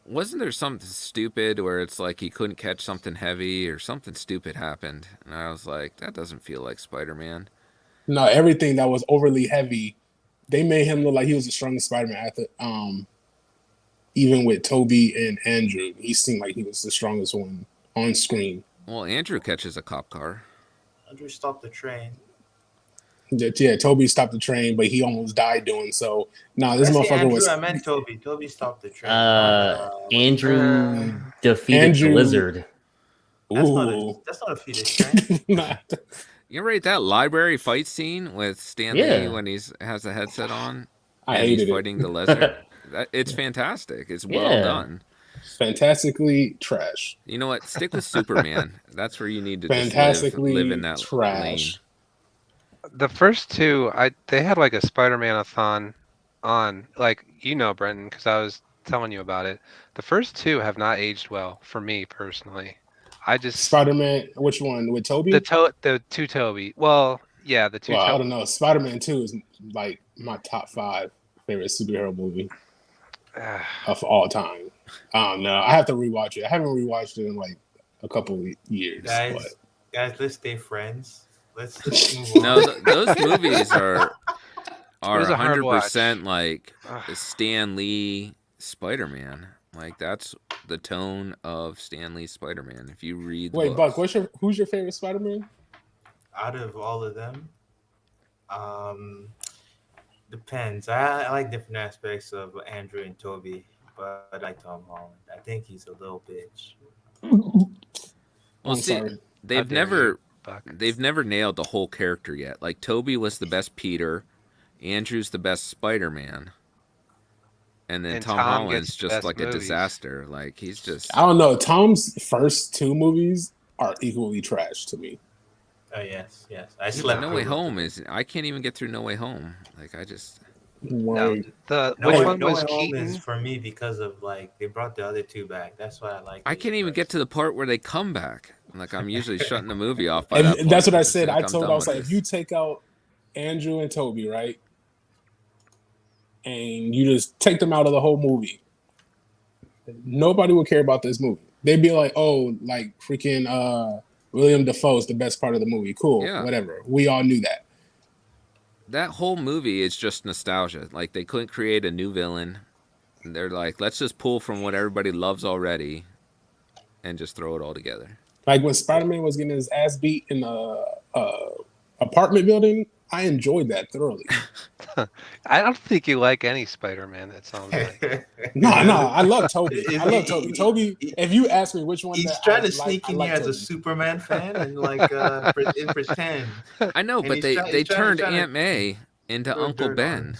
Wasn't there something stupid where it's like he couldn't catch something heavy or something stupid happened? And I was like, that doesn't feel like Spider-Man. No, everything that was overly heavy, they made him look like he was the strongest Spider-Man. Even with Toby and Andrew, he seemed like he was the strongest one on screen. Well, Andrew catches a cop car. Andrew stopped the train. Yeah, Toby stopped the train, but he almost died doing so. No, this motherfucker was. I meant Toby. Toby stopped the train. Andrew defeated the lizard. That's not a fetus train. You rate that library fight scene with Stan Lee when has the headset on and he's fighting the lizard? It's fantastic. It's well done. Fantastically trash. You know what? Stick with Superman. That's where you need to fantastically just live in that trash. lane. The first two, they had like a Spider-Man-a-thon on, like, Brenton, because I was telling you about it. The first two have not aged well for me personally. Spider-Man, which one with Toby? The two Toby. Well, yeah, the two. Well, I don't know. Spider-Man 2 is like my top 5 favorite superhero movie of all time. No, I have to rewatch it. I haven't rewatched it in like a couple of years. Guys, let's stay friends. Let's move on. No, those movies are 100% like Stan Lee Spider-Man. Like that's the tone of Stan Lee's Spider-Man. If you read, Buck, who's your favorite Spider-Man? Out of all of them, depends. I like different aspects of Andrew and Toby, but I like Tom Holland. I think he's a little bitch. Well, see, they've never nailed the whole character yet. Like Toby was the best Peter, Andrew's the best Spider-Man. And then Tom Holland's just like a disaster. Like he's just. I don't know. Tom's first 2 movies are equally trash to me. Oh yes. I slept. No Way Home is. I can't even get through No Way Home. Like I just. Which one was Keaton? Is for me because of like they brought the other 2 back. That's why I like. I can't even get to the part where they come back. Like I'm usually shutting the movie off by that point. And that's what I Just said. I was like, this. if you take out Andrew and Toby, right, and you just take them out of the whole movie, nobody would care about this movie. They'd be like, oh, like freaking William Dafoe's the best part of the movie. Cool, whatever. We all knew that. That whole movie is just nostalgia. Like they couldn't create a new villain. They're like, let's just pull from what everybody loves already and just throw it all together. Like when Spider-Man was getting his ass beat in the apartment building, I enjoyed that thoroughly. I don't think you like any Spider-Man, that sounds like. No, I love Toby. I love Toby. Toby, if you ask me which one, he's trying to sneak in here as a Superman fan and like pretend. I know, but they turned Aunt May into Uncle Ben.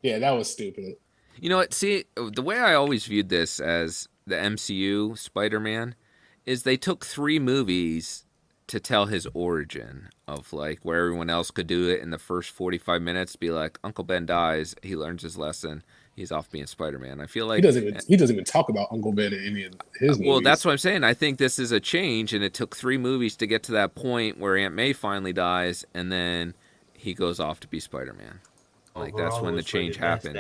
Yeah, that was stupid. You know what? See, the way I always viewed this as the MCU Spider-Man is they took 3 movies to tell his origin of like where everyone else could do it in the first 45 minutes. Be like, Uncle Ben dies, he learns his lesson, he's off being Spider-Man. I feel like he doesn't even talk about Uncle Ben in any of his movies. Well, that's what I'm saying. I think this is a change, and it took 3 movies to get to that point where Aunt May finally dies, and then he goes off to be Spider-Man. Like Overall, that's when the change happens.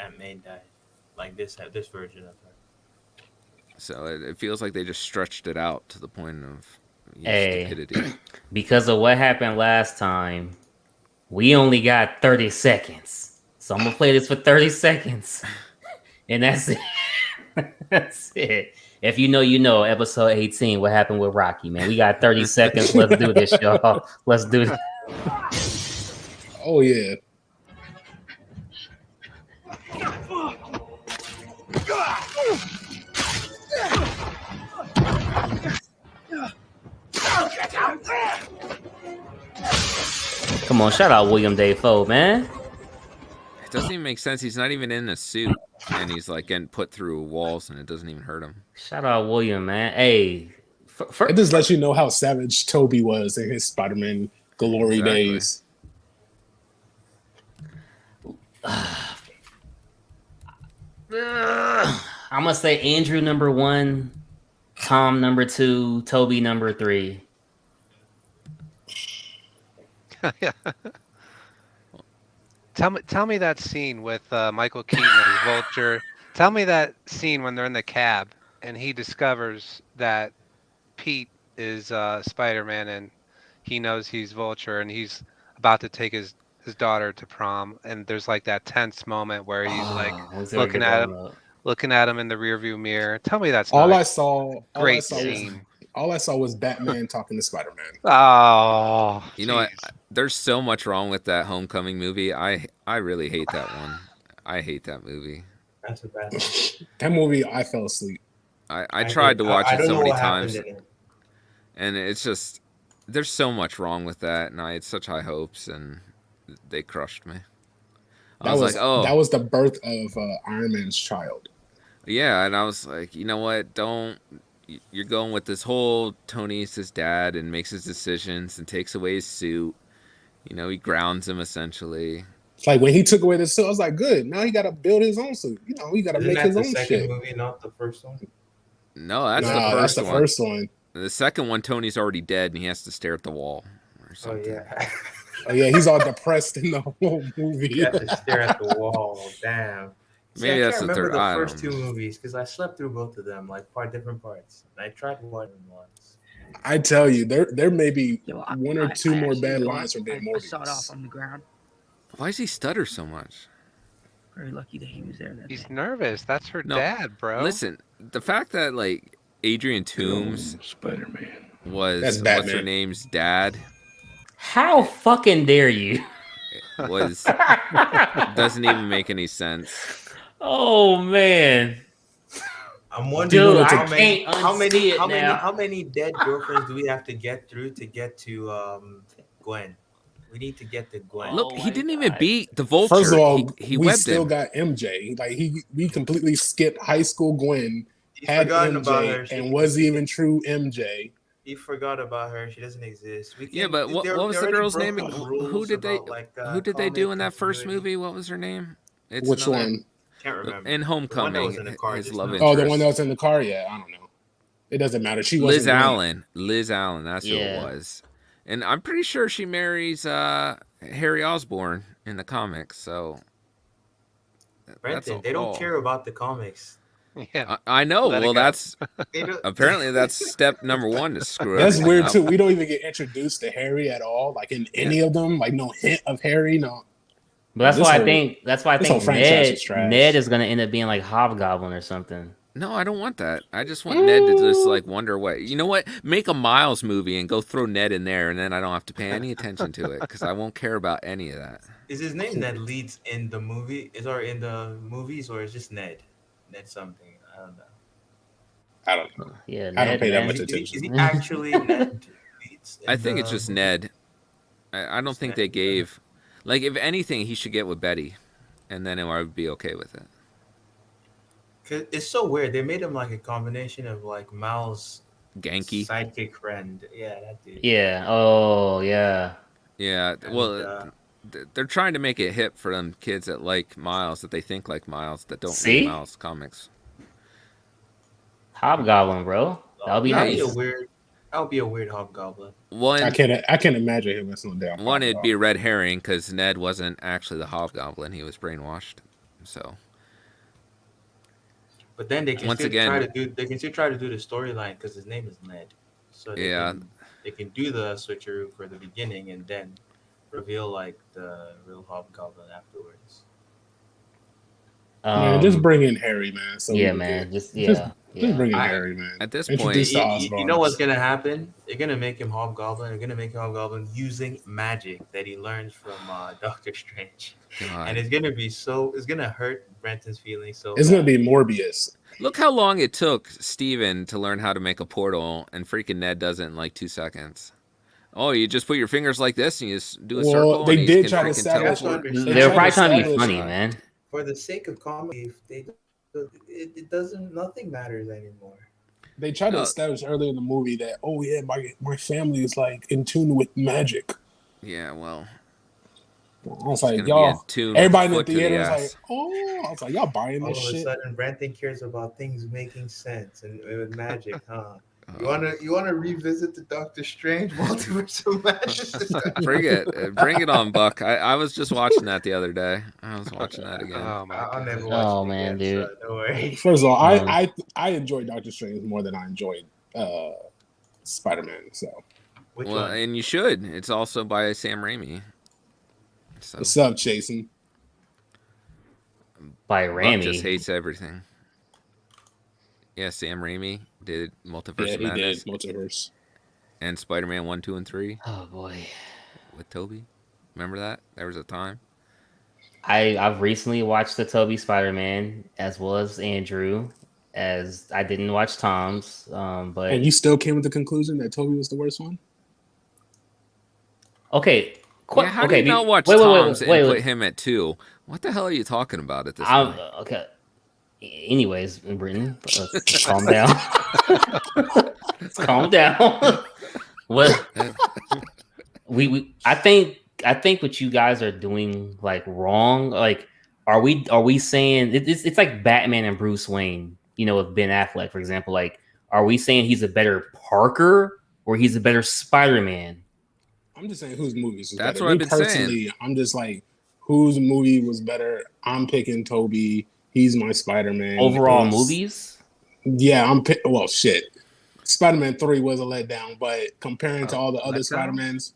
Aunt May died, like this version of her. So it feels like they just stretched it out to the point of stupidity. Because of what happened last time, we only got 30 seconds. So I'm gonna play this for 30 seconds, and that's it. That's it. If you know, you know. Episode 18. What happened with Rocky? Man, we got 30 seconds. Let's do this, y'all. Let's do this. Oh yeah. Come on, shout out William Dafoe, man. It doesn't even make sense. He's not even in a suit, and he's like getting put through walls, and it doesn't even hurt him. Shout out William, man. Hey, it just lets you know how savage Toby was in his Spider-Man glory days. I'm gonna say Andrew number 1, Tom number 2, Toby number 3. Tell me that scene with Michael Keaton as Vulture. Tell me that scene when they're in the cab and he discovers that Pete is Spider-Man and he knows he's Vulture and he's about to take his daughter to prom, and there's like that tense moment where he's looking at him in the rearview mirror. Tell me that's all I saw. Great scene. All I saw was Batman talking to Spider-Man. Oh, you know what? There's so much wrong with that Homecoming movie. I really hate that one. I hate that movie. That's a bad one. That movie, I fell asleep. I tried to watch it so many times, and it's just there's so much wrong with that, and I had such high hopes, and they crushed me. That was the birth of Iron Man's child. Yeah, and I was like, you know what? You're going with this whole Tony's his dad and makes his decisions and takes away his suit. You know, he grounds him essentially. It's like when he took away the suit, I was like, good. Now he got to build his own suit. You know, he got to make his own shit. Isn't that the second movie, not the first one? No, that's the first one. That's the first one. The second one, Tony's already dead and he has to stare at the wall or something. Oh yeah, he's all depressed in the whole movie. You have to stare at the wall. Damn. Maybe that's the third. I remember the first 2 movies because I slept through both of them, like different parts. And I tried to watch them once. I tell you, there may be 1 or 2 more bad lines from Dan Morgan. I saw it off on the ground. Why does he stutter so much? Very lucky that he was there. He's nervous. That's her dad, bro. Listen, the fact that like Adrian Toomes Spider-Man was what's her name's dad. How fucking dare you? Doesn't even make any sense. Oh man. I'm wondering how Dude, many dead girlfriends do we have to get through to get to Gwen? We need to get to Gwen. Look, he didn't even beat the Vulture. First of all, he we still got MJ. Like we completely skipped high school Gwen, had MJ, and was even true MJ. He forgot about her. She doesn't exist. But what was the girl's name? Who did they do in that first movie? What was her name? Which one? Can't remember. In Homecoming, his love interest. Oh, the one that was in the car. Yeah, I don't know. It doesn't matter. She Liz wasn't great. Allen. Liz Allen. That's who it was. And I'm pretty sure she marries Harry Osborn in the comics. So Brenton, they don't care about the comics. Yeah, I know. Well, that's apparently that's step number one to screw. That's weird up. too. We don't even get introduced to Harry at all. Like in any of them, like no hint of Harry. No. But that's why I think Ned is gonna end up being like Hobgoblin or something. No, I don't want that. I just want Ned to just like wonder what. You know what? Make a Miles movie and go throw Ned in there, and then I don't have to pay any attention to it because I won't care about any of that. Is his name Ned Leeds in the movie? Or in the movies, or is just Ned? Ned something. I don't know. I don't know. Yeah, I don't pay that much attention. Is he actually Ned Leeds? I think it's just Ned. I don't think they gave. Like, if anything, he should get with Betty, and then I would be okay with it. Cause it's so weird. They made him like a combination of like Miles' Genki sidekick friend. Yeah, that dude. Yeah. Oh, yeah. Yeah. Well, they're trying to make it hip for them kids that like Miles, that they think like Miles, that don't read Miles comics. Hobgoblin, bro. That'll be nice. That would be a weird Hobgoblin. I can't imagine him messing down. One, it'd be a red herring because Ned wasn't actually the Hobgoblin; he was brainwashed. So, but then they can still try to do the storyline because his name is Ned. So they can do the switcheroo for the beginning and then reveal like the real Hobgoblin afterwards. Man, just bring in Harry, man. So man. Just bring in Harry, man. At this point, you know what's gonna happen? They're gonna make him Hobgoblin. They're gonna make him Hobgoblin using magic that he learns from Doctor Strange, and it's gonna hurt Brenton's feelings. So it's gonna be Morbius. Look how long it took Steven to learn how to make a portal, and freaking Ned does it in like 2 seconds. Oh, you just put your fingers like this and you just do a circle. They did try to establish. They were probably trying to be funny, man. For the sake of comedy, it doesn't. Nothing matters anymore. They tried to establish earlier in the movie that my family is like in tune with magic. Yeah, well, I was like, y'all, everybody in the theater was like, I was like, y'all buying this shit. All of a sudden, Brenton cares about things making sense and with magic, huh? You wanna revisit the Doctor Strange multiverse of madness? Bring it on, Buck. I was just watching that the other day. I was watching that again. I'll never watch it again, dude. So don't worry. First of all, I enjoyed Doctor Strange more than I enjoyed Spider-Man. So, and you should. It's also by Sam Raimi. So. What's up, Jason? By Raimi. Buck just hates everything. Yeah, Sam Raimi did Multiverse of Madness. He did Multiverse. And Spider-Man 1, 2, and 3. Oh, boy. With Tobey. Remember that? There was a time. I've recently watched the Tobey Spider-Man as well as Andrew, as I didn't watch Tom's. But and you still came to the conclusion that Tobey was the worst one? Okay. How do you not watch Tom's and put him at 2? What the hell are you talking about at this point? Okay. Anyways, in Britain, calm down. Calm down. What I think what you guys are doing like wrong. Like, are we saying it's like Batman and Bruce Wayne? You know, with Ben Affleck, for example. Like, are we saying he's a better Parker or he's a better Spider-Man? I'm just saying whose movies was That's better. what I've been saying. I'm just like, whose movie was better? I'm picking Tobey. He's my Spider-Man. Overall movies? Yeah, shit. Spider-Man 3 was a letdown, but comparing to all the other Spider-Mans...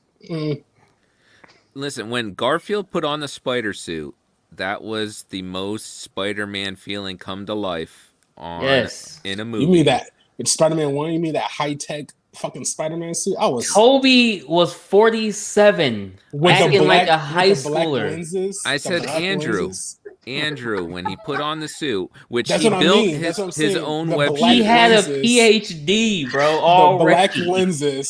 Listen, when Garfield put on the spider suit, that was the most Spider-Man feeling come to life in a movie. You mean that with Spider-Man 1, you mean that high-tech fucking Spider-Man suit? Tobey was 47, acting like a high schooler. I said Andrew, when he put on the suit, which he built his own web. He had a PhD, bro. The black lenses,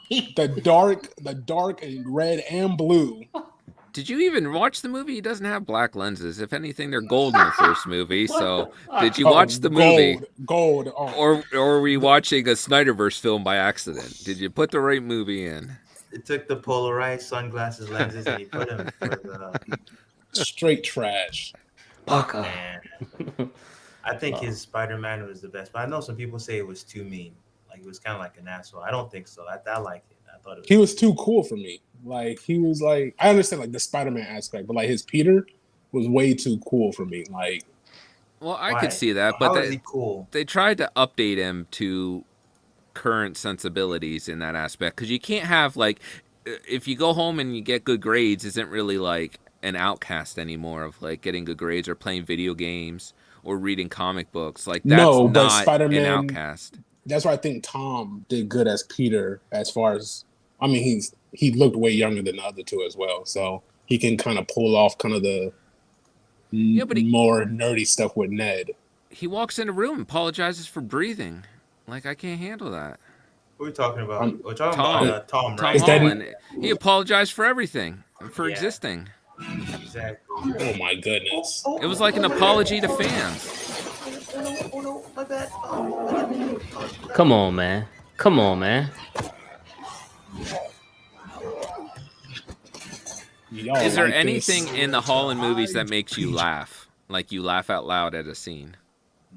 the dark and red and blue. Did you even watch the movie? He doesn't have black lenses. If anything, they're gold in the first movie. So, did you watch the movie? Gold. Or were we watching a Snyderverse film by accident? Did you put the right movie in? It took the polarized sunglasses lenses and he put them for the straight trash. Man. I think his Spider-Man was the best, but I know some people say it was too mean. he was kind of like an asshole. I don't think so. I like it. I thought he was too cool for me. Like he was like, I understand like the Spider-Man aspect, but like his Peter was way too cool for me. Like, well, I could see that, but they tried to update him to current sensibilities in that aspect, because you can't have like, if you go home and you get good grades, isn't really like an outcast anymore of like getting good grades or playing video games or reading comic books. Like that's not Spider-Man, an outcast. That's why I think Tom did good as Peter. As far as, I mean, he looked way younger than the other two as well, so he can kind of pull off kind of the more nerdy stuff with Ned. He walks in a room, apologizes for breathing. Like, I can't handle that. What are we talking about? We're talking about Tom, right? Tom Holland. He apologized for everything, for existing. Exactly. Oh my goodness! It was like an apology to fans. Oh no, my bad. Come on, man. Come on, man. Is there anything in the Holland movies that makes you laugh? Like you laugh out loud at a scene?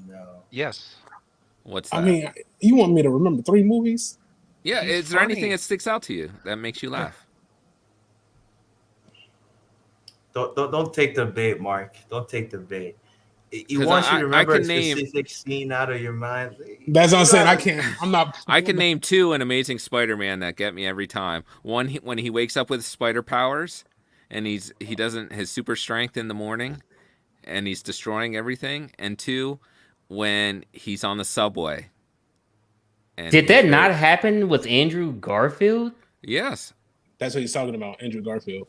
No. Yes. What's that? I mean, you want me to remember 3 movies? Yeah, is there anything that sticks out to you that makes you laugh? Don't take the bait, Mark. Don't take the bait. He wants you to remember a specific scene out of your mind. That's what I'm saying. I can't. I'm not. I can name 2 in Amazing Spider-Man that get me every time. One, when he wakes up with spider powers, and he doesn't his super strength in the morning, and he's destroying everything. And 2, when he's on the subway. And did that not happen with Andrew Garfield? Yes. That's what he's talking about, Andrew Garfield.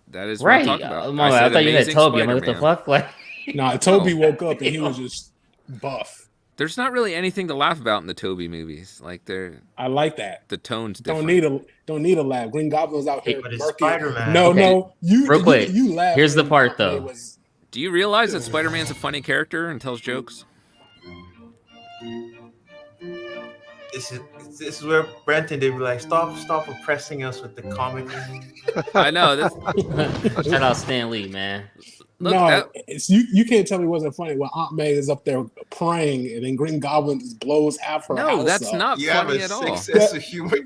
That is what I'm talking about. I thought you had Toby. I'm like, what the fuck? Like, nah, Toby woke up and he was just buff. There's not really anything to laugh about in the Toby movies. Like I like that. The tone's different. Don't need a laugh. Green Goblin's out here. But it's Spider-Man. No. Real quick. You laugh. Here's the part though. Do you realize that Spider-Man's a funny character and tells jokes? This is where Brenton did be like, stop oppressing us with the comic. I know. Shout out Stan Lee, man. Look, you can't tell me it wasn't funny when Aunt May is up there praying and then Green Goblin just blows half her house. No, that's not funny at all. Sense of humor.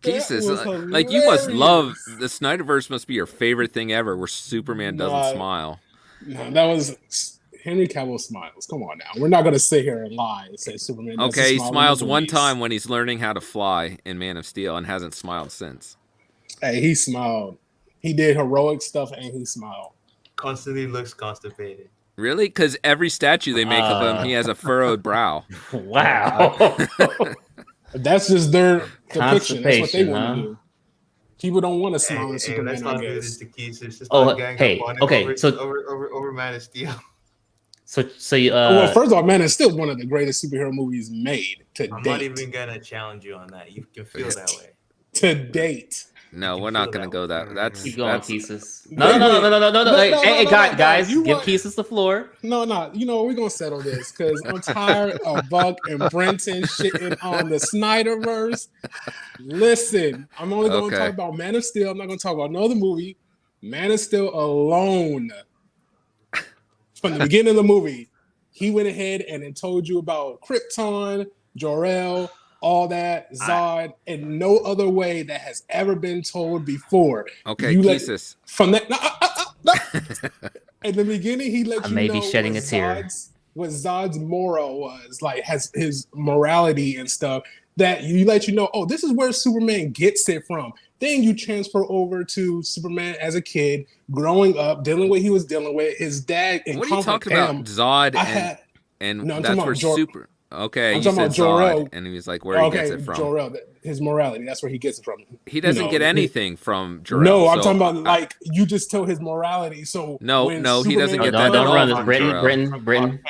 Jesus, like you must love the Snyderverse. Must be your favorite thing ever, where Superman doesn't smile. No, that was Henry Cavill smiles. Come on now, we're not gonna sit here and lie and say Superman. Okay, he smiles one time when he's learning how to fly in Man of Steel and hasn't smiled since. Hey, he smiled. He did heroic stuff and he smiled. Constantly looks constipated. Really? Because every statue they make of him, he has a furrowed brow. Wow. That's just their depiction. That's what they want to do. People don't want to smile in Superman. Let's not do this to Keith. Over Man of Steel. So you, well, first of all, Man is still one of the greatest superhero movies made to date. I'm not even gonna challenge you on that. You can feel that way. To date. No, we're not gonna go that. That's keep going, pieces. No. Hey, guys, give pieces the floor. No. You know we're gonna settle this because I'm tired of Buck and Brenton shitting on the Snyderverse. Listen, I'm only gonna talk about Man of Steel. I'm not gonna talk about no other movie. Man of Steel alone. From the beginning of the movie, he went ahead and then told you about Krypton, Jor-El, all that, Zod, and no other way that has ever been told before. Okay, Jesus. From that, in the beginning, he let you know be shedding a tear. What Zod's moral was, like, has his morality and stuff. That you let you know, oh, this is where Superman gets it from. Then you transfer over to Superman as a kid, growing up, dealing with what he was dealing with. His dad. What are you talking about? Zod and that's where Super. Okay, I'm talking about Jor-El, and he was like, where he gets it from. Jor-El, his morality, that's where he gets it from. He doesn't get anything from Jor-El. No, I'm talking about like you just tell his morality. So no, he doesn't get that. Don't run this, Britain.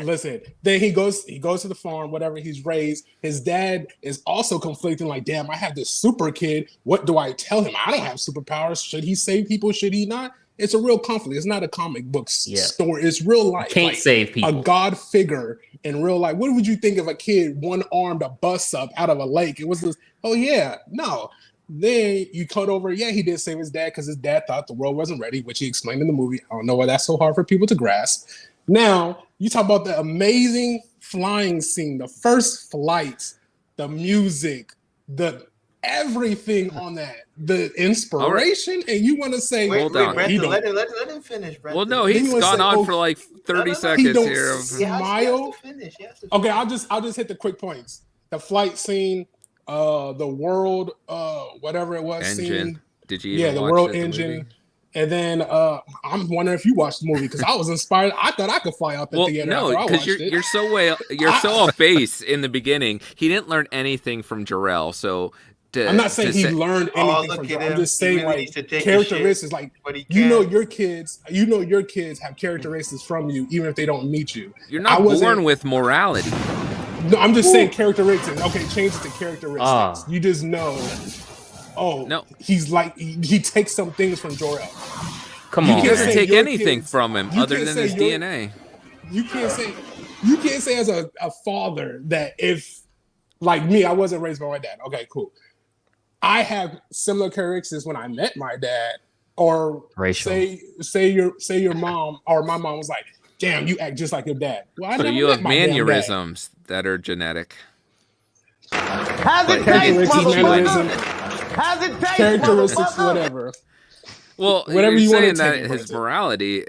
Listen, then he goes to the farm, whatever he's raised. His dad is also conflicting, like, damn, I have this super kid. What do I tell him? I don't have superpowers. Should he save people? Should he not? It's a real conflict. It's not a comic book story. It's real life. Can't save people. A god figure in real life. What would you think if a kid one-armed a bus up out of a lake? It was this, oh yeah, no. Then you cut over, yeah, he did save his dad because his dad thought the world wasn't ready, which he explained in the movie. I don't know why that's so hard for people to grasp. Now, you talk about the amazing flying scene, the first flights, the music, the everything on that, the inspiration, and you want to say, Wait, Hold on. Brenton, let him finish, Brenton. Well, no, he's gone on for like 30 seconds he don't here. Smile. He has to finish. Okay, I'll just hit the quick points. The flight scene, the world, whatever it was, engine. scene. Did you? Even the watch world the engine. movie? And then I'm wondering if you watched the movie because I was inspired. I thought I could fly out the theater. No, because you're so off base in the beginning. He didn't learn anything from Jarrell, so. I'm not saying he learned anything from Jarrell. I'm just saying like characteristics. Like your kids have characteristics from you, even if they don't meet you. You're not born with morality. No, I'm just saying characteristics. Okay, change it to characteristics. You just know. Oh, no. He's like he takes some things from Jor-El. Come on, he doesn't take anything from him other than his DNA. You can't say as a father that if like me, I wasn't raised by my dad. Okay, cool. I have similar characteristics when I met my dad, or say your mom or my mom was like, "Damn, you act just like your dad." Well, so you have mannerisms that are genetic. How's it taste, motherfucker? How's it taste, characteristics, whatever. Well, whatever you're you saying want to that his morality,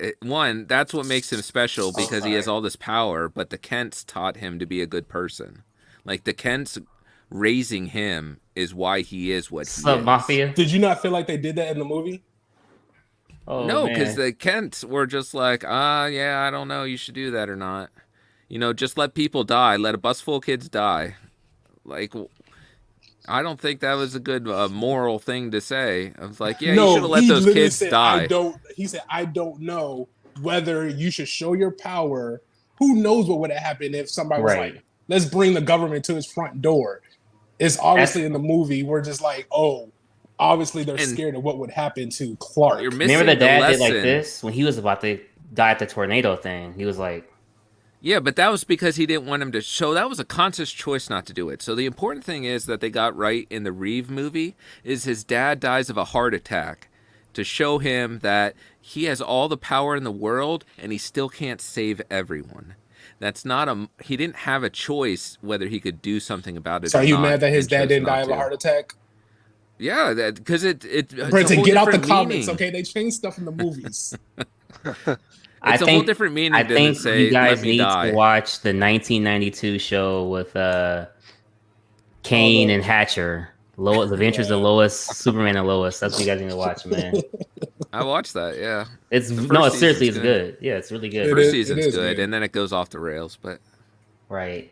that's what makes him special because he has all this power. But the Kents taught him to be a good person. Like the Kents raising him is why he is what he is. Mafia. Did you not feel like they did that in the movie? Oh, no, because the Kents were just like, yeah, I don't know, you should do that or not. Just let people die. Let a bus full of kids die. Like, I don't think that was a good moral thing to say. I was like, yeah, you should have let those kids die. He said, I don't know whether you should show your power. Who knows what would have happened if somebody was like, let's bring the government to his front door. It's obviously in the movie, we're just like, oh, obviously they're scared of what would happen to Clark. Remember the dad did like this when he was about to die at the tornado thing? He was like... Yeah, but that was because he didn't want him to show. That was a conscious choice not to do it. So the important thing is that they got right in the Reeve movie is his dad dies of a heart attack to show him that he has all the power in the world and he still can't save everyone. That's not he didn't have a choice whether he could do something about it. So are you mad that his dad didn't die of a heart attack? Yeah, because Brenton, get out the comments, okay? They changed stuff in the movies. It's a whole different meaning. I think say, you guys need to watch the 1992 show with Kane and Hatcher. The Adventures of Lois, Superman and Lois. That's what you guys need to watch, man. I watched that. Yeah, it's good. Yeah, it's really good. First season's good, and then it goes off the rails. But right.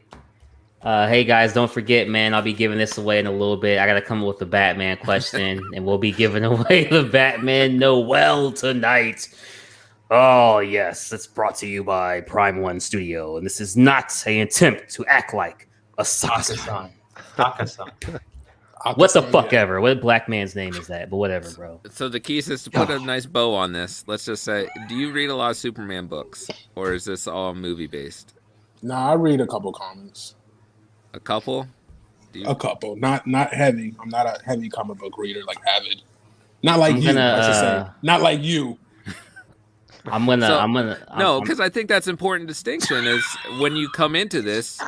Hey guys, don't forget, man. I'll be giving this away in a little bit. I gotta come up with the Batman question, and we'll be giving away the Batman Noel tonight. Oh yes, it's brought to you by Prime One Studio, and this is not an attempt to act like a Sakasan. What the fuck ever? What black man's name is that? But whatever, bro. So the key is to put a nice bow on this. Let's just say, do you read a lot of Superman books, or is this all movie based? Nah, I read a couple comics. A couple? A couple, not heavy. I'm not a heavy comic book reader like avid. Not like you. I should say. Not like you. I'm gonna. No, because I think that's important distinction is when you come into this,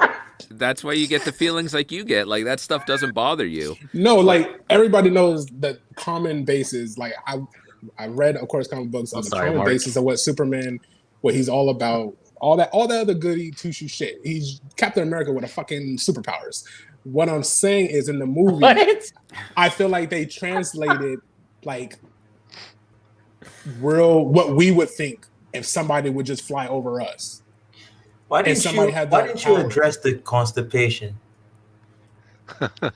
that's why you get the feelings like you get. Like that stuff doesn't bother you. No, like everybody knows that common basis. Like I read, of course, comic books on the common basis of what Superman, what he's all about. All that other goody two-shoe shit. He's Captain America with a fucking superpowers. What I'm saying is in the movie, I feel like they translated like what we would think if somebody would just fly over us. Why didn't you address the constipation?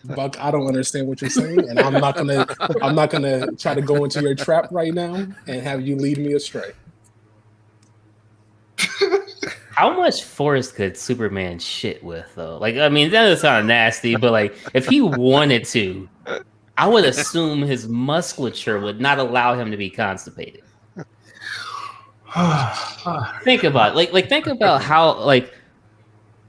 Buck, I don't understand what you're saying, and I'm not gonna try to go into your trap right now and have you lead me astray. How much force could Superman shit with, though? Like, I mean, that is kind of nasty, but like, if he wanted to, I would assume his musculature would not allow him to be constipated. Think about it. Think about how, like,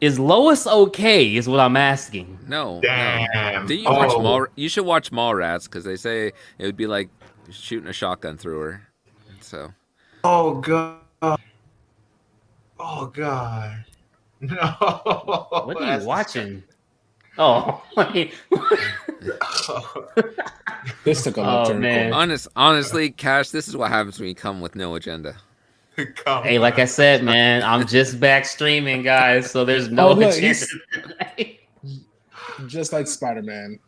is Lois okay? Is what I'm asking. No. Damn. Do you watch you should watch Mallrats because they say it would be like shooting a shotgun through her. So. Oh god. Oh god. No. What are you watching? Oh, This took a left turn. Man. Honestly, Cash, this is what happens when you come with no agenda. Hey, like I said, man, I'm just back streaming, guys, so there's no agenda. Just like Spider-Man.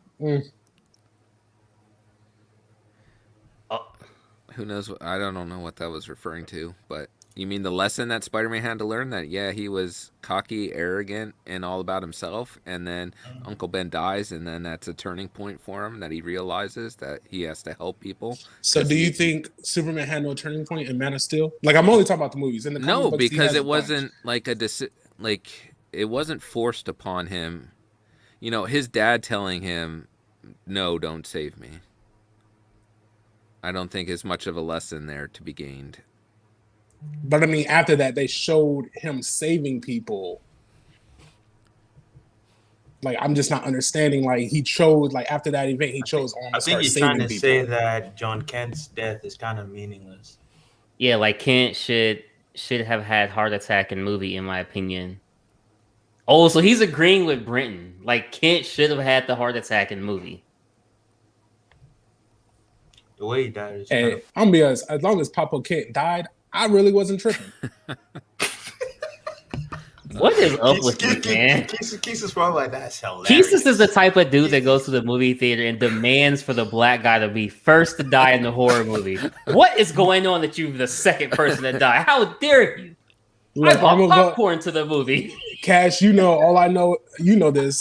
Who knows? I don't know what that was referring to, but you mean the lesson that Spider-Man had to learn, that he was cocky, arrogant, and all about himself, and then Uncle Ben dies, and then that's a turning point for him, that he realizes that he has to help people. So do you think Superman had no turning point in Man of Steel? Like, I'm only talking about the movies. In the comic books, because it wasn't like it wasn't forced upon him. You know, his dad telling him, "No, don't save me." I don't think is much of a lesson there to be gained. But I mean, after that, they showed him saving people. Like, I'm just not understanding. Like, he chose, like, after that event, he chose on to start saving people. I think you're trying to say that John Kent's death is kind of meaningless. Yeah, like Kent should have had heart attack in movie, in my opinion. Oh, so he's agreeing with Brenton. Like, Kent should have had the heart attack in movie. The way he died is I'm gonna be honest, as long as Papa Kent died, I really wasn't tripping. What is up with you, man? Keesus probably like, that's hilarious. Keesus is the type of dude that goes to the movie theater and demands for the black guy to be first to die in the horror movie. What is going on that you're the second person to die? How dare you? Look, I bought popcorn to the movie. Cash, you know, all I know, you know this.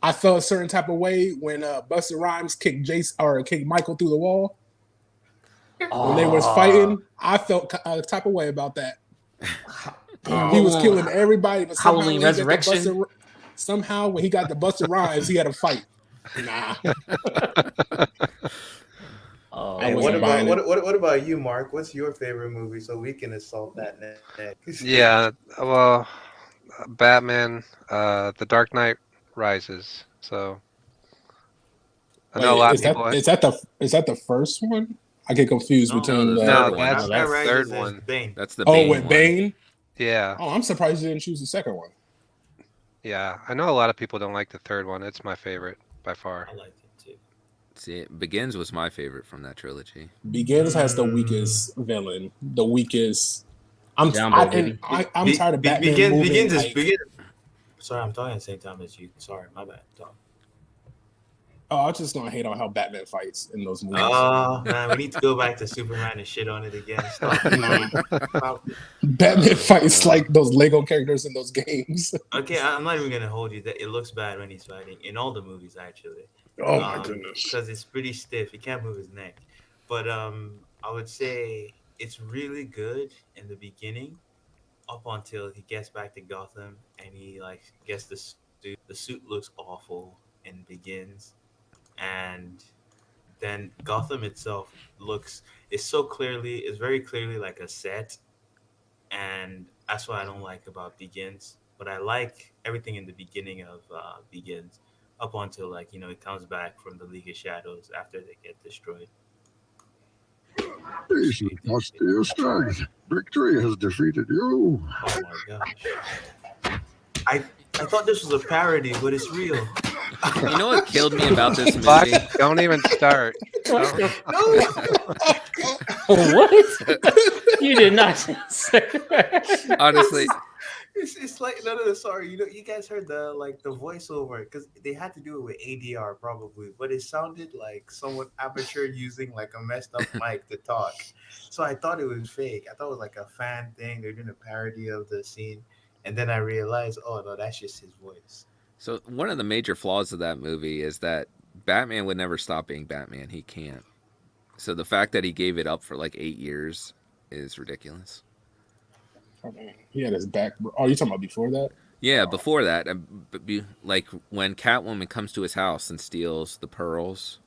I felt a certain type of way when Busta Rhymes kicked Michael through the wall. When they was fighting, I felt a type of way about that. He was killing everybody, but Halloween Resurrection. Somehow, when he got the Busta Rhymes, he had a fight. Nah. Hey, what about you, Mark? What's your favorite movie so we can assault that next? Yeah, well, Batman, The Dark Knight Rises. So I know a lot of people. Is that the first one? I get confused between the. No, that's the third one. Bane. That's the Bane with Bane. Yeah. Oh, I'm surprised you didn't choose the second one. Yeah, I know a lot of people don't like the third one. It's my favorite by far. I like it too. See, Begins was my favorite from that trilogy. Begins has the weakest villain, the weakest. I'm tired of Batman. Begins. Sorry, I'm talking at the same time as you. Sorry, my bad. Oh, I just don't hate on how Batman fights in those movies. Oh, man, we need to go back to Superman and shit on it again. Stop. Batman fights like those Lego characters in those games. Okay, I'm not even going to hold you that it looks bad when he's fighting. In all the movies, actually. Oh, my goodness. Because it's pretty stiff. He can't move his neck. But I would say it's really good in the beginning up until he gets back to Gotham and he, like, gets the suit. The suit looks awful and Begins. And then Gotham itself is very clearly like a set, and that's what I don't like about Begins. But I like everything in the beginning of Begins, up until it comes back from the League of Shadows after they get destroyed. Victory has defeated you. Oh my gosh! I thought this was a parody, but it's real. You know what killed me about this movie? Fuck, don't even start. No. What? You did not say that. Honestly. It's like no. Sorry, you guys heard the voiceover because they had to do it with ADR probably, but it sounded like someone amateur using like a messed up mic to talk. So I thought it was fake. I thought it was like a fan thing. They're doing a parody of the scene, and then I realized, oh no, that's just his voice. So one of the major flaws of that movie is that Batman would never stop being Batman. He can't. So the fact that he gave it up for like 8 years is ridiculous. Oh, man. He had his back. Oh, you talking about before that? Yeah, before that. Like when Catwoman comes to his house and steals the pearls.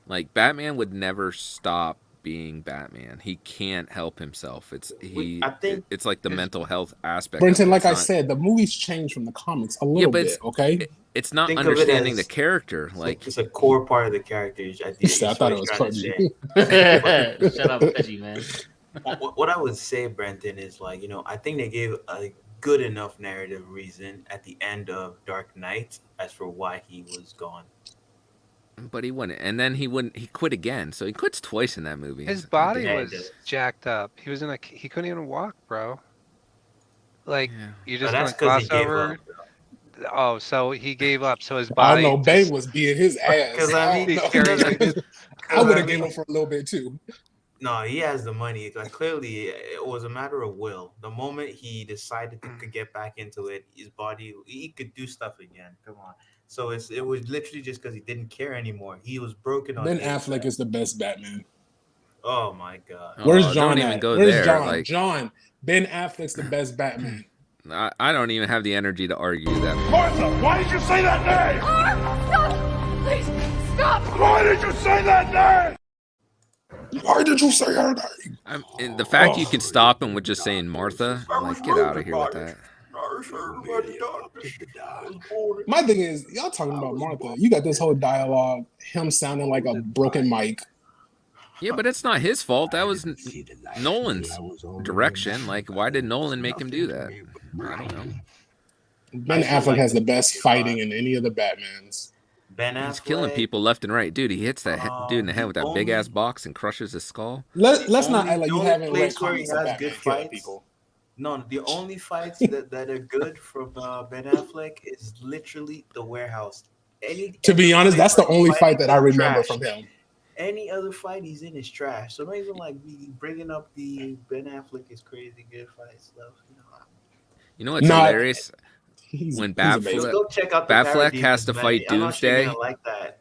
Like Batman would never stop being Batman. He can't help himself. It's like the mental health aspect. Brenton, like I said, the movies change from the comics a little bit. Okay, it's not understanding the character. Like it's a core part of the character. I thought it was Pudgy. Shut up, Pudgy, man. What I would say, Brenton, is I think they gave good enough narrative reason at the end of Dark Knight as for why he was gone. But he wouldn't, and then he wouldn't. He quit again, so he quits twice in that movie. His body was jacked up. He was in a. He couldn't even walk, bro. Like you just gonna gloss over. Oh, so he gave up. So his body. I know Bane was being his ass. Because I mean, I would have gave him for a little bit too. No, he has the money. Like clearly, it was a matter of will. The moment he decided to get back into it, his body, he could do stuff again. Come on. So it was literally just because he didn't care anymore. He was broken on. Ben Affleck is the best Batman. Oh my God. Where's John? Don't even go Where's there. John? Like, John. Ben Affleck's the best Batman. I don't even have the energy to argue that. Martha, why did you say that name? Stop! Please, stop! Why did you say that name? Why did you say her name? And the fact you can stop him with just saying Martha, like, get out of here with that. My thing is, y'all talking about Martha. You got this whole dialogue, him sounding like a broken mic. Yeah, but it's not his fault. That was Nolan's direction. Like, why did Nolan make him do that? I don't know. Ben Affleck has the best fighting in any of the Batmans. Ben Affleck. He's killing people left and right. Dude, he hits that dude in the head with that big-ass box and crushes his skull. Let's not act like you haven't read where he comics of has Batman good killing fights. people. No, the only fights that are good from Ben Affleck is literally the warehouse. To be honest, that's the only fight that I remember from him. Any other fight he's in is trash. So not even like bringing up the Ben Affleck is crazy good fight stuff. You know what's hilarious? When Batfleck has to fight Doomsday. Like that.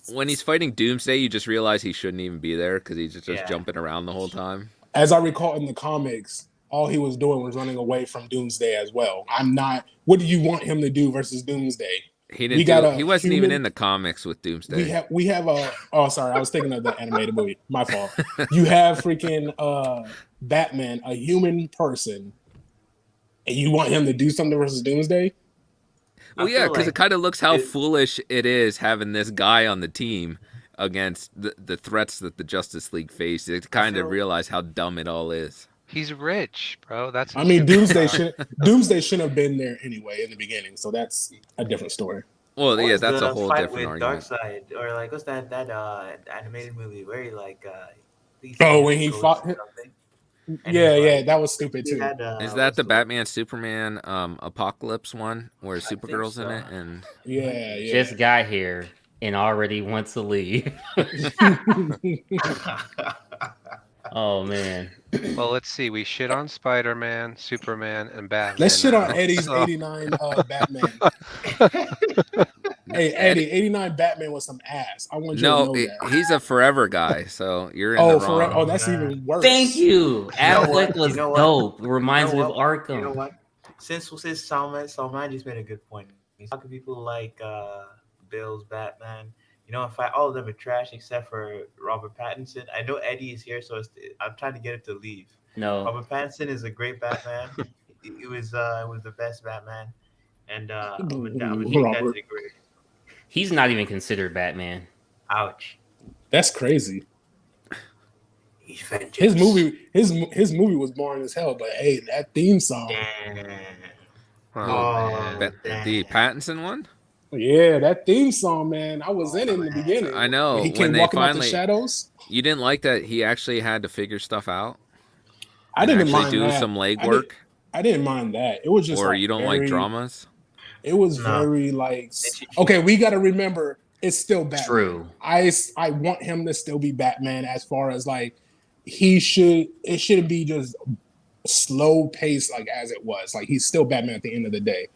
When he's fighting Doomsday, you just realize he shouldn't even be there because he's just jumping around the whole time. As I recall in the comics, all he was doing was running away from Doomsday as well. What do you want him to do versus Doomsday? He wasn't even in the comics with Doomsday. We have a. Oh, sorry, I was thinking of the animated movie. My fault. You have freaking Batman, a human person, and you want him to do something versus Doomsday? Well, yeah, because it kind of looks how foolish it is having this guy on the team against the threats that the Justice League face. To kind of realize how dumb it all is. He's rich, bro. I mean, Doomsday shouldn't have been there anyway in the beginning, so that's a different story. Well, yeah, that's a whole different argument. Darkseid, or like what's that animated movie where he like when he fought him. Yeah, that was stupid too. Is that the Batman Superman Apocalypse one where Supergirl's in it? And just got here and already wants to leave. Oh man. Well, let's see. We shit on Spider-Man, Superman, and Batman. Let's shit on Eddie's 89 Batman. Hey, Eddie, 89 Batman was some ass. I want you to know that. He's a forever guy, so you're in the wrong. Forever. Oh, that's even worse. Thank you. Affleck was dope. Reminds me of Arkham. You know what? Since Salman just made a good point. He's talking to people like Bill's Batman. You know, in fact, all of them are trash except for Robert Pattinson. I know Eddie is here, so I'm trying to get him to leave. No, Robert Pattinson is a great Batman. It was the best Batman, and Robert. He's not even considered Batman. Ouch. That's crazy. He's vengeance. His movie was boring as hell, but hey, that theme song. The Pattinson one. Yeah, that theme song, man. I was in the beginning. I know. He came walking out the shadows. You didn't like that he actually had to figure stuff out? I didn't mind do that. some legwork? I didn't mind that. It was just or you don't like dramas? It was very like... Okay, we got to remember, it's still Batman. True. I want him to still be Batman as far as like, it shouldn't be just slow pace like as it was. Like, he's still Batman at the end of the day.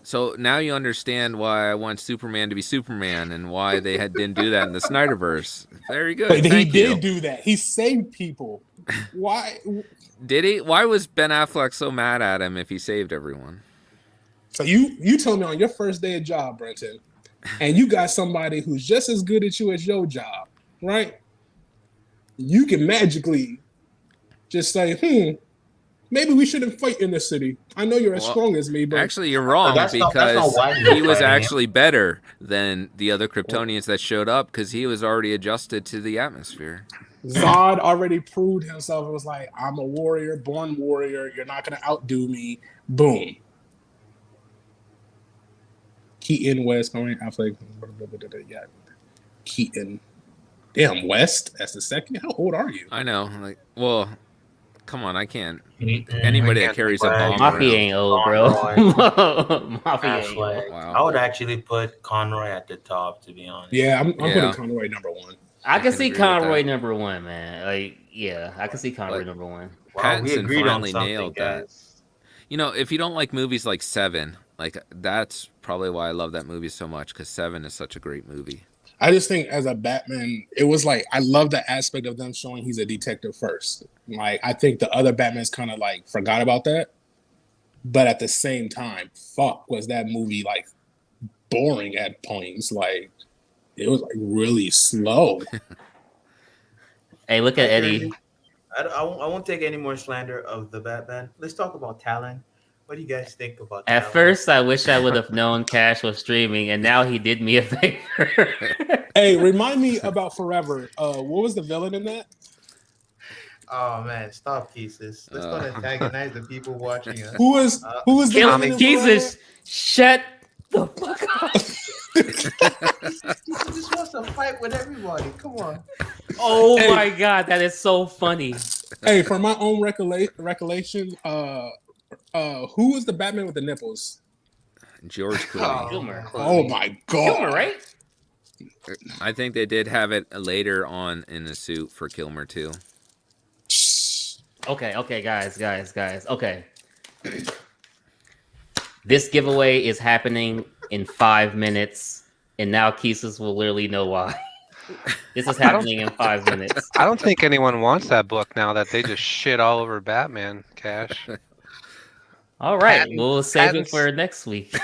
So now you understand why I want Superman to be Superman and why they didn't do that in the Snyderverse. Very good. But he did do that. He saved people. Why? Did he? Why was Ben Affleck so mad at him if he saved everyone? So you told me on your first day of job, Brenton, and you got somebody who's just as good at you as your job, right? You can magically just say, maybe we shouldn't fight in this city. I know you're as strong as me, but... Actually, you're wrong because he was actually better than the other Kryptonians that showed up because he was already adjusted to the atmosphere. Zod already proved himself. It was like, I'm a warrior, born warrior. You're not going to outdo me. Boom. Keaton, West, Cohen, Affleck. Yeah. Keaton. Damn, West? That's the second? How old are you? I know. Like, well, come on. I can't. Keaton, Anybody that carries a bomb Mafia around. ain't old, bro. Mafia ain't old. Affleck. Wow. I would actually put Conroy at the top, to be honest. Yeah, I'm putting Conroy number 1. I can see agree with Conroy that. number 1, man. Like, yeah, I can see Conroy Like, number 1. Wow, we Pattinson agreed on finally something, nailed guys. that. You know, if you don't like movies like Seven, like that's probably why I love that movie so much, because Seven is such a great movie. I just think as a Batman, it was like, I love the aspect of them showing he's a detective first. Like, I think the other Batmans kind of like forgot about that. But at the same time, fuck, was that movie like boring at points. Like, it was like really slow. Hey, look at Eddie. I won't take any more slander of the Batman. Let's talk about talent. What do you guys think about At talent? first, I wish I would have known Cash was streaming, and now he did me a favor. Hey, remind me about Forever. What was the villain in that? Oh man, stop, Keesus. Let's not antagonize the people watching us. Who was the villain in Forever? Jesus, shut the fuck up. Keesus just wants to fight with everybody. Come on. Oh my god, that is so funny. Hey, from my own recollection, who was the Batman with the nipples? George Clooney. Kilmer. Oh my god. Kilmer, right? I think they did have it later on in the suit for Kilmer too. Okay, guys. Okay. This giveaway is happening in 5 minutes, and now Keesus will literally know why. This is happening in 5 minutes. I don't think anyone wants that book now that they just shit all over Batman, Cash. All right, we'll save it for next week.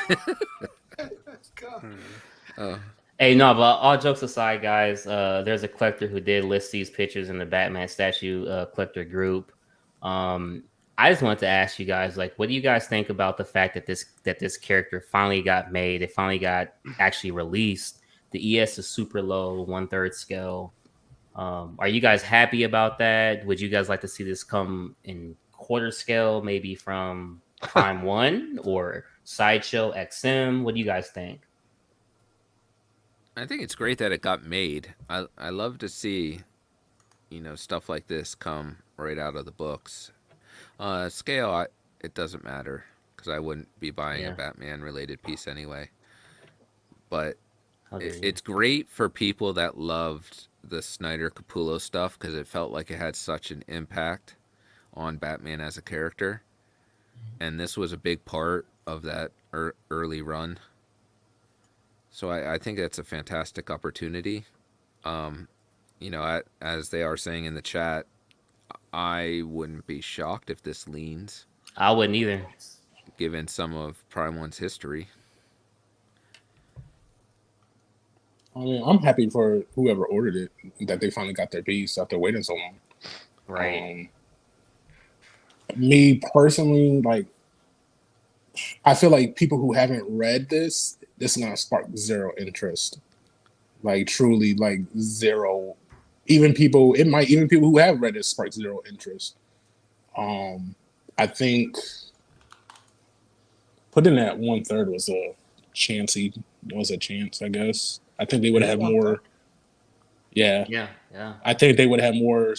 Hey, no, but all jokes aside, guys, there's a collector who did list these pictures in the Batman statue collector group. I just wanted to ask you guys, like, what do you guys think about the fact that this character finally got made? It finally got actually released. The ES is super low, 1/3 scale. Are you guys happy about that? Would you guys like to see this come in quarter scale, maybe from Prime 1 or Sideshow XM? What do you guys think? I think it's great that it got made. I love to see, stuff like this come right out of the books. Scale, it doesn't matter because I wouldn't be buying a Batman related piece anyway. But it's great for people that loved the Snyder Capullo stuff because it felt like it had such an impact on Batman as a character. And this was a big part of that early run. So I think that's a fantastic opportunity. As they are saying in the chat, I wouldn't be shocked if this leans. I wouldn't either. Given some of Prime 1's history. I mean, I'm happy for whoever ordered it that they finally got their piece after waiting so long. Right. Me personally, like, I feel like people who haven't read this is gonna spark zero interest. Like, truly, like, zero. Even people who have read it spark zero interest. I think putting that 1/3 was a chance, I guess. I think they would have more. Yeah. I think they would have more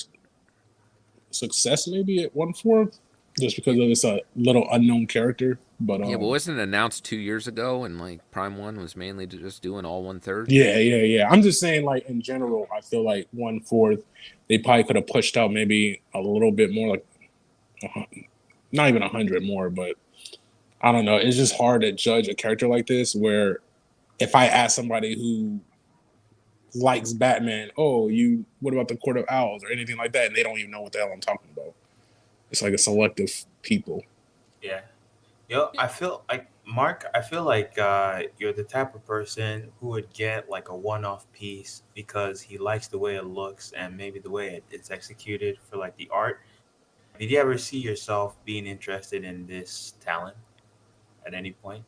success maybe at 1/4, just because of it's a little unknown character. But but wasn't it announced 2 years ago, and like Prime 1 was mainly just doing all 1/3? Yeah. I'm just saying, like, in general, I feel like 1/4 they probably could have pushed out maybe a little bit more, like not even 100 more, but I don't know. It's just hard to judge a character like this. Where if I ask somebody who likes Batman, what about the Court of Owls or anything like that, and they don't even know what the hell I'm talking about. It's like a selective people. Yeah. I feel like Mark. I feel like you're the type of person who would get like a one-off piece because he likes the way it looks and maybe the way it's executed for like the art. Did you ever see yourself being interested in this talent at any point?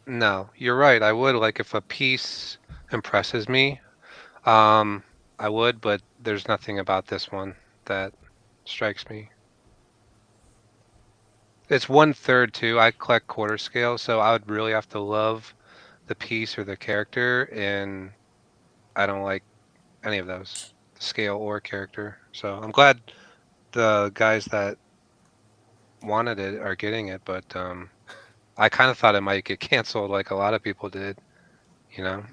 No, you're right. I would, like, if a piece impresses me. I would, but there's nothing about this one that strikes me. It's 1/3 too. I collect quarter scale, so I would really have to love the piece or the character, and I don't like any of those, the scale or character. So I'm glad the guys that wanted it are getting it, but I kind of thought it might get canceled like a lot of people did, you know?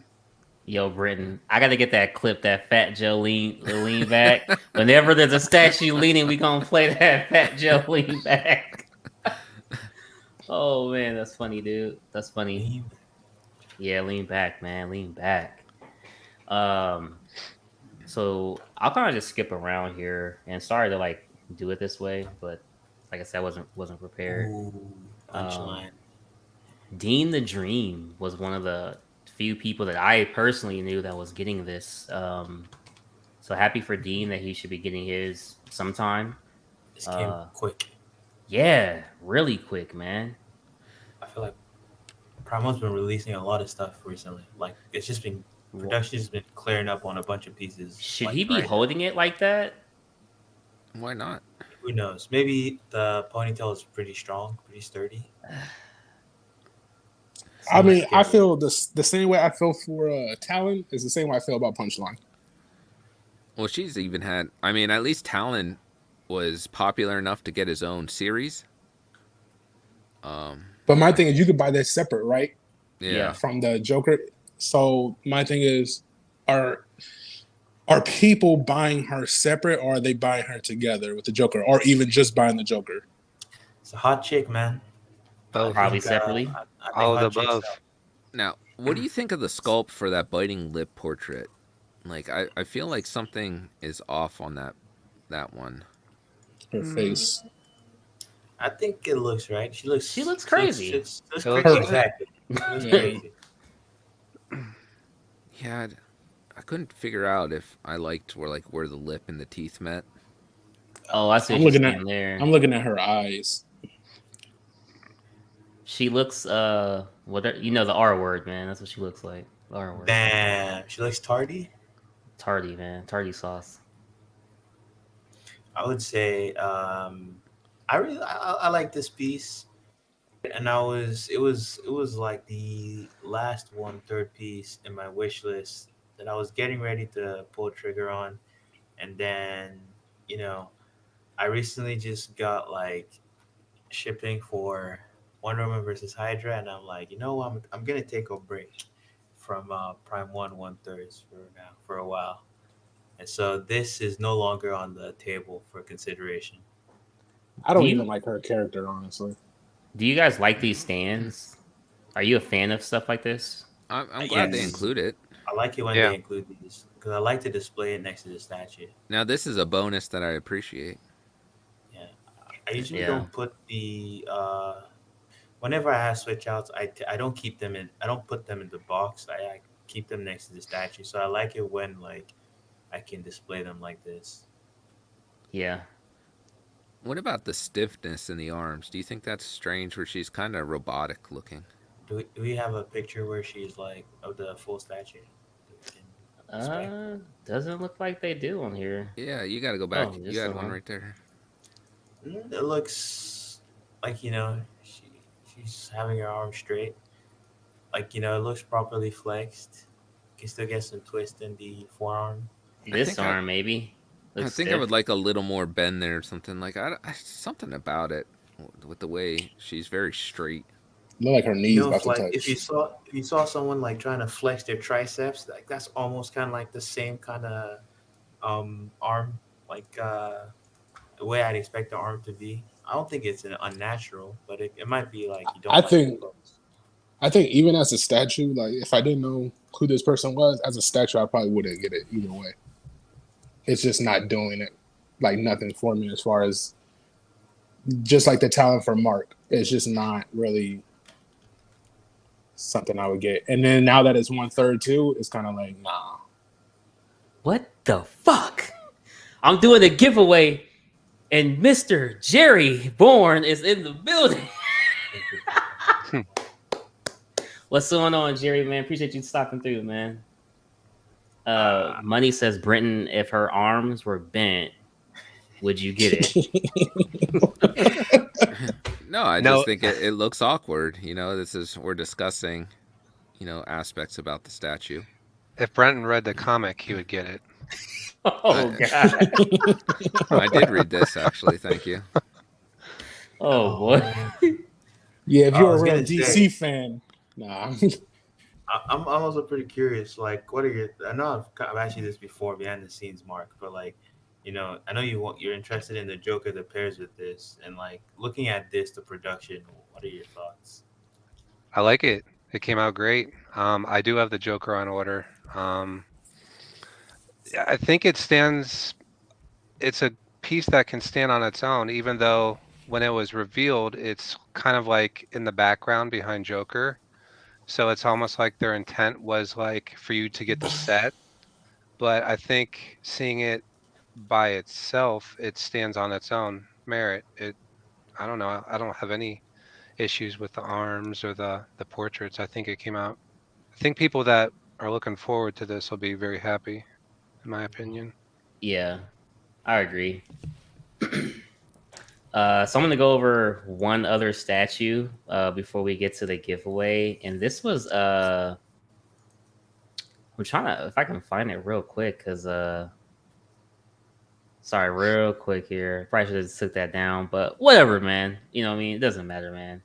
Yo, Britton, I gotta get that clip, that Fat Joe lean back. Whenever there's a statue leaning, we gonna play that Fat Joe lean back. Oh man, that's funny, dude. That's funny. Yeah, lean back, man. Lean back. So I'll kind of just skip around here, and sorry to like do it this way, but like I said, I wasn't prepared. Punchline. Dean the Dream was one of the few people that I personally knew that was getting this. So happy for Dean that he should be getting his sometime. This came quick. Yeah, really quick, man. I feel like Primal's been releasing a lot of stuff recently. Like it's just been production's been clearing up on a bunch of pieces. Should like, he be holding it like that? Why not? Who knows? Maybe the ponytail is pretty strong, pretty sturdy. I mean, I feel the same way I feel for Talon is the same way I feel about Punchline. Well, she's even had. I mean, at least Talon was popular enough to get his own series. But my thing is, you could buy this separate, right? Yeah. From the Joker. So my thing is, are people buying her separate, or are they buying her together with the Joker, or even just buying the Joker? It's a hot chick, man. Probably separately. All of the above. Now, what do you think of the sculpt for that biting lip portrait? Like, I feel like something is off on that one. Her face. I think it looks right. She looks crazy. Looks exactly. Looks crazy. Yeah, I couldn't figure out if I liked where the lip and the teeth met. Oh, I see. I'm looking at her eyes. She looks the R word, man. That's what she looks like. The R word. Damn, she looks tardy. Tardy, man. Tardy sauce. I would say I like this piece, and it was like the last 1/3 piece in my wish list that I was getting ready to pull trigger on, and then I recently just got like shipping for Wonder Woman versus Hydra, and I'm like, I'm gonna take a break from Prime 1/3 for a while. And so this is no longer on the table for consideration. I don't even like her character, honestly. Do you guys like these stands? Are you a fan of stuff like this? I'm glad they include it. I like it when they include these because I like to display it next to the statue. Now this is a bonus that I appreciate. Yeah, I usually don't put the whenever I have switch outs, I don't keep them in. I don't put them in the box. I keep them next to the statue. So I like it when like I can display them like this. Yeah. What about the stiffness in the arms? Do you think that's strange where she's kind of robotic looking? Do we have a picture where she's like of the full statue? Doesn't look like they do on here. Yeah, you got to go back. You got one right there. It looks like she's having her arm straight. Like it looks properly flexed. You can still get some twist in the forearm. This arm maybe. I think I would like a little more bend there or something. Like something about it with the way she's very straight. Look like her knees about to touch. If you saw someone like trying to flex their triceps, like that's almost kind of like the same kind of arm, like the way I'd expect the arm to be. I don't think it's unnatural, but it might be like you don't. I think even as a statue, like if I didn't know who this person was as a statue, I probably wouldn't get it either way. It's just not doing it, like nothing for me as far as just like the talent for Mark. It's just not really something I would get. And then now that it's 1/3 too, it's kind of like, nah. What the fuck? I'm doing a giveaway, and Mr. Jerry Bourne is in the building. What's going on, Jerry, man? Appreciate you stopping through, man. Money says, Brenton, if her arms were bent, would you get it? No, I just think it looks awkward. You know, we're discussing, you know, aspects about the statue. If Brenton read the comic, he would get it. Oh God! I did read this actually. Thank you. Oh boy. Yeah, if you're a real DC fan, nah. I'm also pretty curious. Like, what are your? I know I've asked you this before behind the scenes, Mark, but like, you know, I know you're interested in the Joker that pairs with this, and like looking at this, the production. What are your thoughts? I like it. It came out great. I do have the Joker on order. I think it stands. It's a piece that can stand on its own, even though when it was revealed, it's kind of like in the background behind Joker. So it's almost like their intent was like for you to get the set. But I think seeing it by itself, it stands on its own merit. I don't know. I don't have any issues with the arms or the portraits. I think it came out. I think people that are looking forward to this will be very happy, in my opinion. Yeah, I agree. So I'm gonna go over one other statue before we get to the giveaway, and this was I'm trying to, if I can find it real quick, because sorry, real quick here. Probably should have took that down, but whatever, man. You know what I mean? It doesn't matter, man.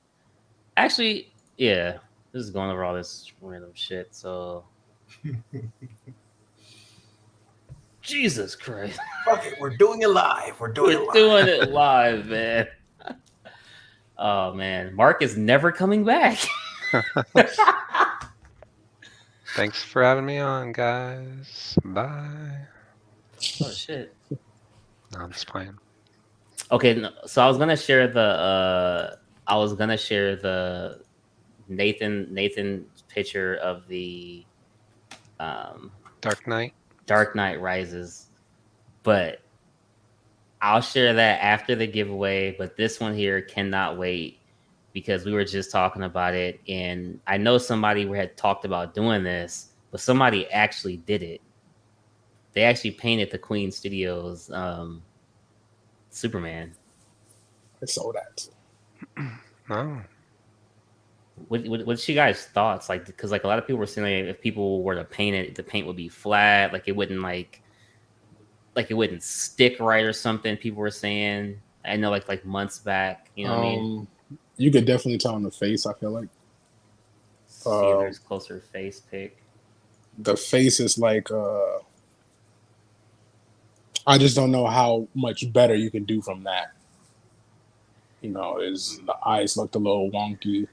Actually, yeah, this is going over all this random shit. So, Jesus Christ! Fuck it, we're doing it live. We're doing it live, man. Oh man, Mark is never coming back. Thanks for having me on, guys. Bye. Oh shit. No, I'm just playing. Okay, so I was gonna share the Nathan picture of the Dark Knight Rises, but I'll share that after the giveaway. But this one here cannot wait because we were just talking about it, and I know somebody had talked about doing this, but somebody actually did it. They actually painted the Queen Studios Superman. I saw that. Oh. What's you guys' thoughts? Like, because like a lot of people were saying if people were to paint it, the paint would be flat, like it wouldn't it wouldn't stick right or something. People were saying. I know, like months back. You know what I mean? You could definitely tell on the face. I feel like. See, there's closer face pic. The face is like. I just don't know how much better you can do from that. You know, the eyes looked a little wonky.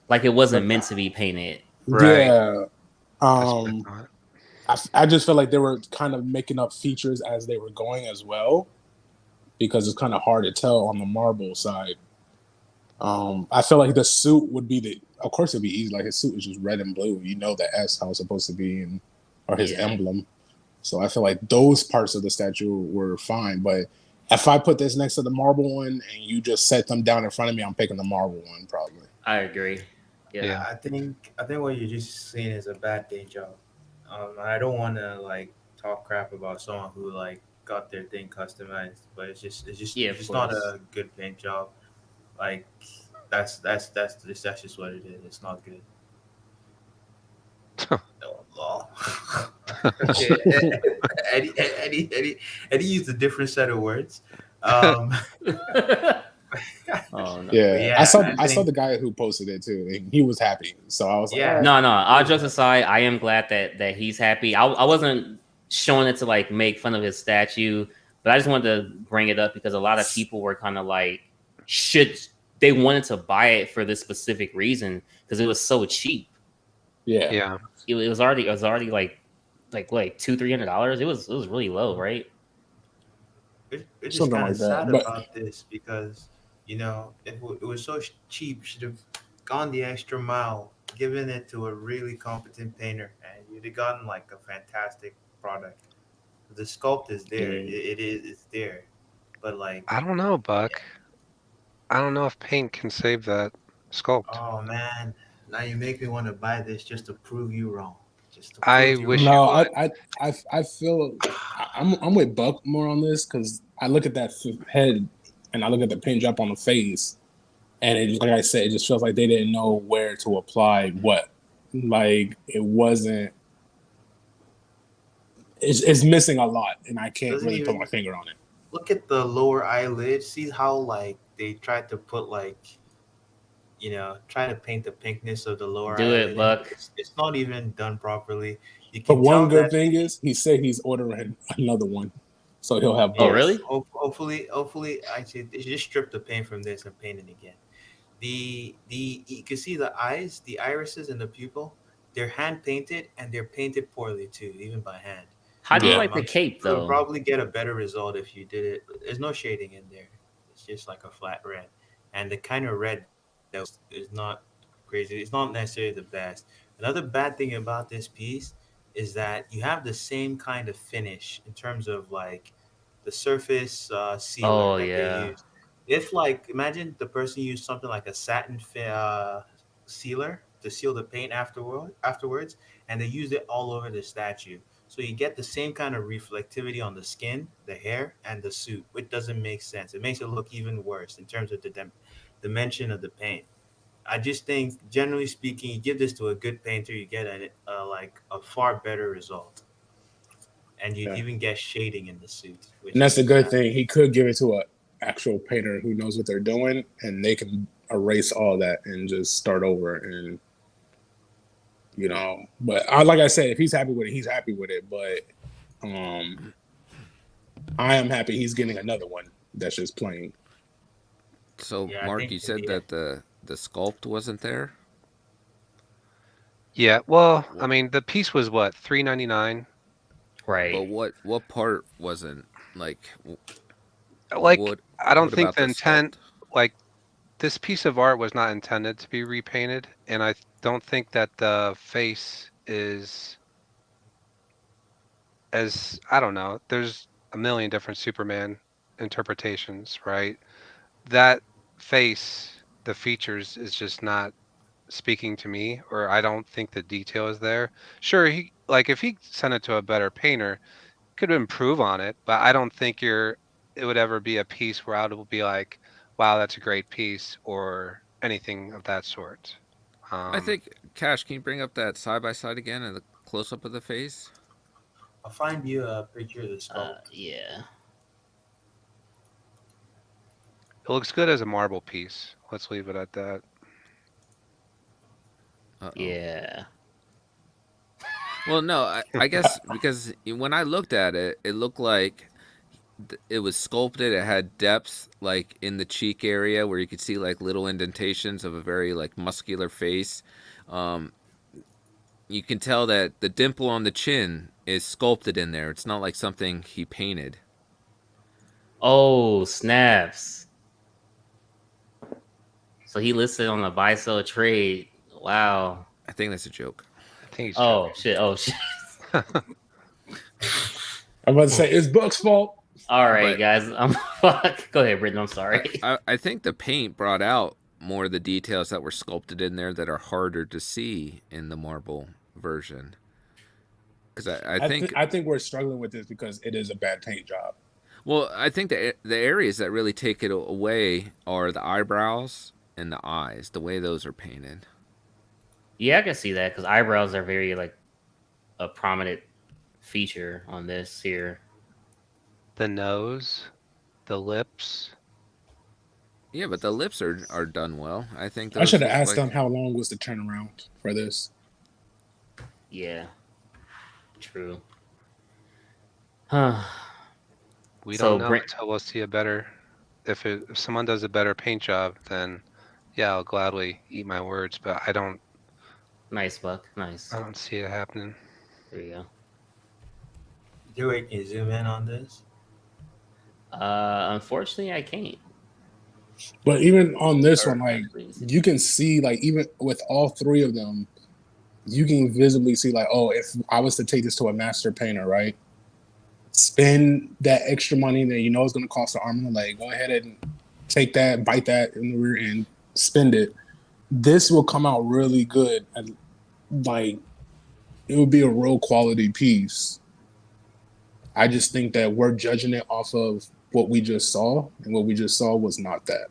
Like it wasn't meant to be painted. Right. Yeah. I just feel like they were kind of making up features as they were going as well, because it's kind of hard to tell on the marble side. I feel like the suit would be of course it'd be easy. Like his suit is just red and blue. You know the S how it's supposed to be, or his emblem. So I feel like those parts of the statue were fine. But if I put this next to the marble one and you just set them down in front of me, I'm picking the marble one probably. I agree. Yeah. I think what you're just seeing is a bad day job. I don't want to like talk crap about someone who like got their thing customized, but it's just not a good paint job. Like that's just what it is. It's not good. Eddie used a different set of words. Oh no! Yeah, I saw the guy who posted it too. He was happy, so I was like, no. All jokes aside, I am glad that he's happy. I wasn't showing it to like make fun of his statue, but I just wanted to bring it up because a lot of people were kind of like, they wanted to buy it for this specific reason because it was so cheap. Yeah. It was already like $200-$300. It was really low, right? It's just kind of sad about this because, you know, if it was so cheap, should have gone the extra mile, given it to a really competent painter, and you'd have gotten like a fantastic product. The sculpt is there. It's there. But like, I don't know, Buck. I don't know if paint can save that sculpt. Oh man, now you make me want to buy this just to prove you wrong. Just to I prove you wish wrong. you would. I feel I'm with Buck more on this because I look at that head and I look at the paint job on the face, and it, like I said, it just feels like they didn't know where to apply what. Like it wasn't. It's missing a lot, and I can't Doesn't really put my even finger on it. look at the lower eyelid. See how like they tried to put like try to paint the pinkness of the lower Do it, eyelid. Buck. It's not even done properly. You But can one tell good that. thing is he said he's ordering another one, so he'll have both. Oh, really? Hopefully, actually, they should just strip the paint from this and paint it again. The you can see the eyes, the irises, and the pupil. They're hand painted and they're painted poorly too, even by hand. How do you like I'm the sure cape you would though? probably get a better result if you did it. There's no shading in there. It's just like a flat red, and the kind of red that is not crazy. It's not necessarily the best. Another bad thing about this piece is that you have the same kind of finish in terms of like the surface sealer Oh that they yeah. use. If like imagine the person used something like a satin sealer to seal the paint afterwards, and they used it all over the statue. So you get the same kind of reflectivity on the skin, the hair, and the suit, which doesn't make sense. It makes it look even worse in terms of the dimension of the paint. I just think, generally speaking, you give this to a good painter, you get like a far better result, and you'd Yeah. even get shading in the suit. Which And that's is a good thing. He could give it to an actual painter who knows what they're doing, and they can erase all that and just start over. And but like I said, if he's happy with it, he's happy with it. But I am happy he's getting another one that's just plain. So, Yeah, Mark, you said that the sculpt wasn't there. Yeah, well, I mean, the piece was what, $3.99? Right. But what part wasn't like? Like, I don't what think about the the intent, sculpt? like, this piece of art was not intended to be repainted, and I don't think that the face is as, I don't know, there's a million different Superman interpretations, right? That face, the features is just not speaking to me, or I don't think the detail is there. Sure, if he sent it to a better painter, could improve on it, but I don't think it would ever be a piece where I would be like, wow, that's a great piece, or anything of that sort. I think, Cash, can you bring up that side by side again and the close up of the face? I'll find you a picture of the sculpt. Yeah. It looks good as a marble piece. Let's leave it at that. Uh-oh. Yeah. Well, no, I guess because when I looked at it, it looked like it was sculpted. It had depth, like in the cheek area where you could see like little indentations of a very like muscular face. You can tell that the dimple on the chin is sculpted in there. It's not like something he painted. Oh, snaps. So he listed on the buy sell trade. Wow. I think that's a joke. I think he's Oh shit. Oh shit. I'm about to say it's Buck's fault. All right, guys. Go ahead, Britton. I'm sorry. I think the paint brought out more of the details that were sculpted in there that are harder to see in the marble version. Because I think we're struggling with this because it is a bad paint job. Well, I think the areas that really take it away are the eyebrows and the eyes, the way those are painted. Yeah, I can see that because eyebrows are very like a prominent feature on this here. The nose, the lips. Yeah, but the lips are done well. I think I should have asked them how long was the turnaround for this. Yeah, true. We don't know until we'll see a better. If someone does a better paint job, then yeah, I'll gladly eat my words. But I don't. Nice, Buck. Nice. I don't see it happening. There you go. Joey, can you zoom in on this? Unfortunately, I can't. But even on this one, like you can see, like even with all three of them, you can visibly see, like, oh, if I was to take this to a master painter, right? Spend that extra money that you know is going to cost an arm and a leg. Go ahead and take that, bite that in the rear end, spend it. This will come out really good. And like it would be a real quality piece. I just think that we're judging it off of what we just saw, and what we just saw was not that.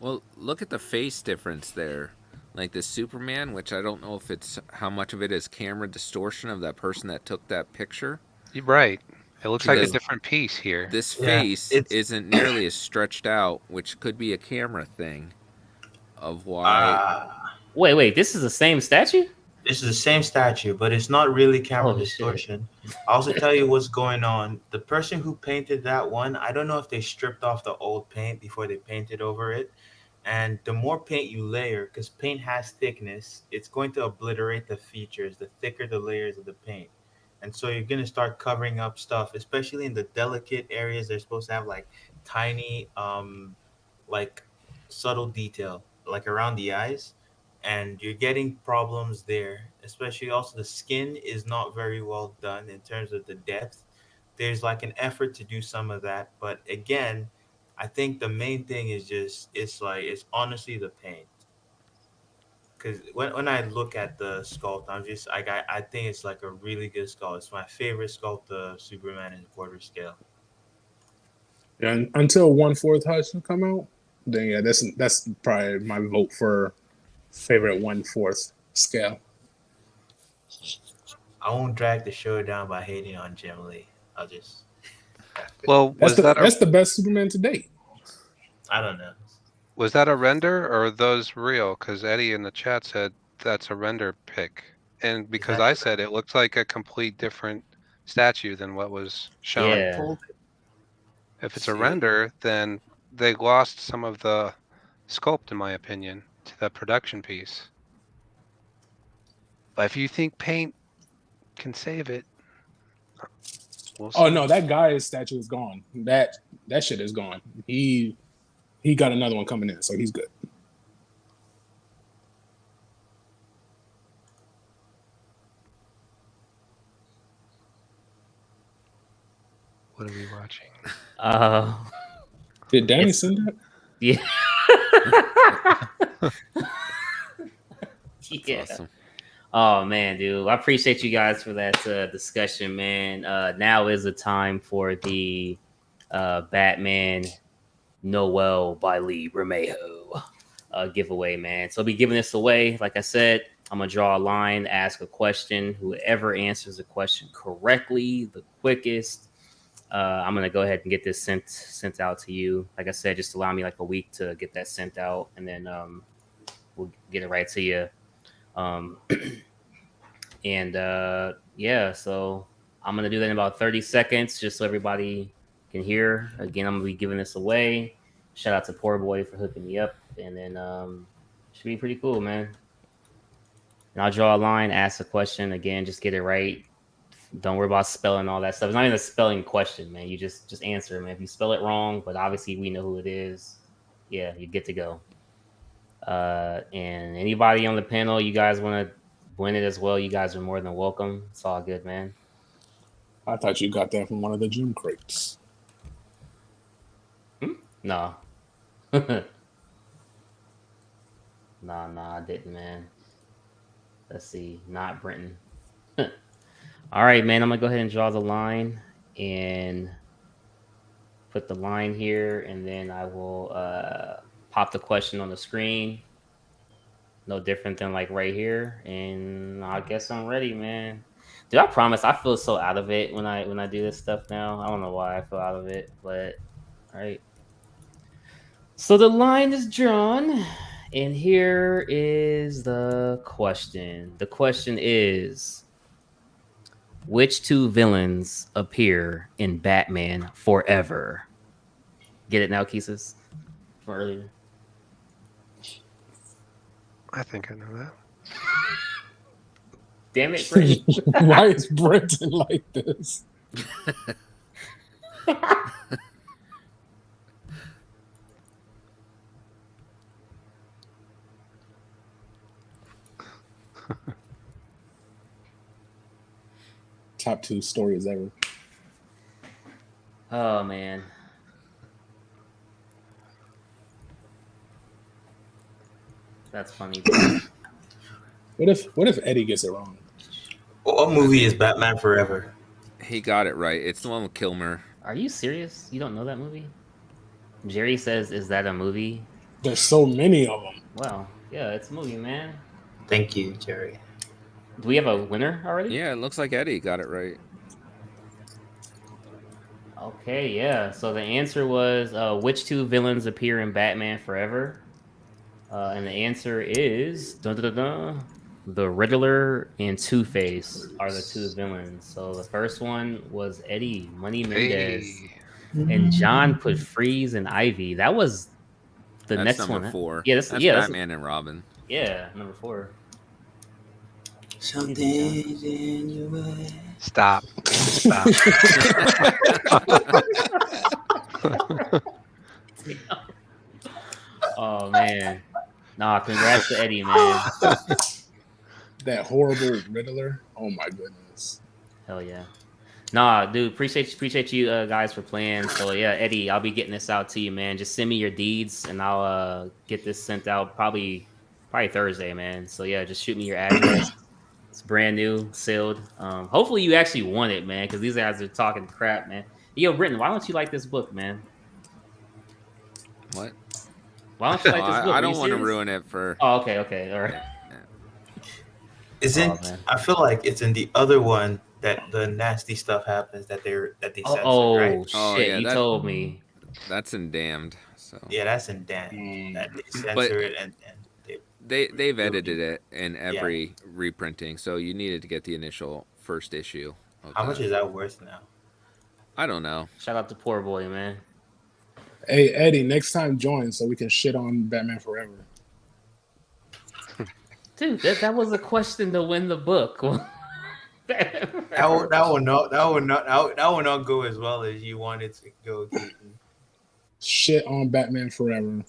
Well, look at the face difference there. Like the Superman, which I don't know if it's how much of it is camera distortion of that person that took that picture. You're right. It looks like a Because different piece here. this Yeah, face it's isn't nearly as stretched out, which could be a camera thing of why. Wait, this is the same statue? this is the same statue, but it's not really camera Holy shit. distortion. I'll also tell you what's going on. The person who painted that one, I don't know if they stripped off the old paint before they painted over it. And the more paint you layer, because paint has thickness, it's going to obliterate the features, the thicker the layers of the paint. And so you're going to start covering up stuff, especially in the delicate areas. They're supposed to have like tiny, like subtle detail, like around the eyes. And you're getting problems there, especially also the skin is not very well done in terms of the depth. There's like an effort to do some of that. But again, I think the main thing is just it's honestly the paint. Because when I look at the sculpt, I'm just like I think it's like a really good sculpt. It's my favorite sculpt of Superman in quarter scale. And until 1/4 Hudson come out, then yeah, that's probably my vote for favorite 1/4 scale. I won't drag the show down by hating on Jim Lee. I'll just Well, That's the best Superman to date. I don't know. was that a render or are those real? Because Eddie in the chat said that's a render pic. And because I said it looks like a complete different statue than what was shown. Yeah. If it's a render, then they lost some of the sculpt, in my opinion, to the production piece. But if you think paint can save it, we'll see. Oh no, that guy's statue is gone. That shit is gone. He got another one coming in, so he's good. What are we watching? Did Danny send that? Yeah. Yeah. Awesome. Oh man, dude, I appreciate you guys for that discussion, man. Now is the time for the Batman Noel by Lee Remejo giveaway, man. So I'll be giving this away. Like I said, I'm gonna draw a line, ask a question. Whoever answers the question correctly, the quickest, I'm gonna go ahead and get this sent out to you. Like I said, just allow me like a week to get that sent out, and then we'll get it right to you. Yeah, so I'm gonna do that in about 30 seconds, just so everybody can hear. Again, I'm gonna be giving this away. Shout out to Poor Boy for hooking me up, and then should be pretty cool, man. And I'll draw a line, ask a question. Again, just get it right. Don't worry about spelling all that stuff. It's not even a spelling question, man. You just answer, man. If you spell it wrong, but obviously we know who it is, yeah, you get to go. And anybody on the panel, you guys want to win it as well, you guys are more than welcome. It's all good, man. I thought you got that from one of the gym crates. No. Nah, I didn't, man. Let's see. Not Brenton. All right, man. I'm going to go ahead and draw the line and put the line here, and then I will pop the question on the screen. No different than like right here. And I guess I'm ready, man. Dude, I promise I feel so out of it when I do this stuff now. I don't know why I feel out of it, but all right. So the line is drawn, and here is the question. The question is, which two villains appear in Batman Forever? Get it now, Keesus? From earlier. I think I know that. Damn it, Brenton. Why is Brenton like this? Top 2 stories ever. Oh man. That's funny. What if Eddie gets it wrong? Oh, What movie is Batman Forever? He got it right. It's the one with Kilmer. Are you serious? You don't know that movie? Jerry says, "Is that a movie?" There's so many of them. Well, yeah, it's a movie, man. Thank you, Jerry. Do we have a winner already? Yeah, it looks like Eddie got it right. Okay, yeah. So the answer was which two villains appear in Batman Forever? And the answer is the Riddler and Two-Face are the two villains. So the first one was Eddie Money Mendez, and John put Freeze and Ivy. That was the next number one. 4. Yeah, that's Batman and Robin. Yeah, number 4. Something in your way. Stop. Oh man. Nah, congrats to Eddie, man. That horrible Riddler. Oh my goodness. Hell yeah. Nah, dude, appreciate you guys for playing. So yeah, Eddie, I'll be getting this out to you, man. Just send me your deeds and I'll get this sent out probably Thursday, man. So yeah, just shoot me your address. It's brand new, sealed. Hopefully you actually want it, man, because these guys are talking crap, man. Yo, Britton, why don't you like this book, man? What? Why don't you like this book? I don't want to ruin it for. Oh, okay, all right. I feel like it's in the other one that the nasty stuff happens that they censored, right? Shit, yeah, you told me. That's in Damned. So yeah, that's in Damned. That they censor it and they've edited it in every reprinting, so you needed to get the initial first issue. How much is that worth now? I don't know. Shout out to Poor Boy, man. Hey Eddie, next time join so we can shit on Batman Forever. Dude, that was a question to win the book. that will not go as well as you wanted to go, Keaton. Shit on Batman Forever.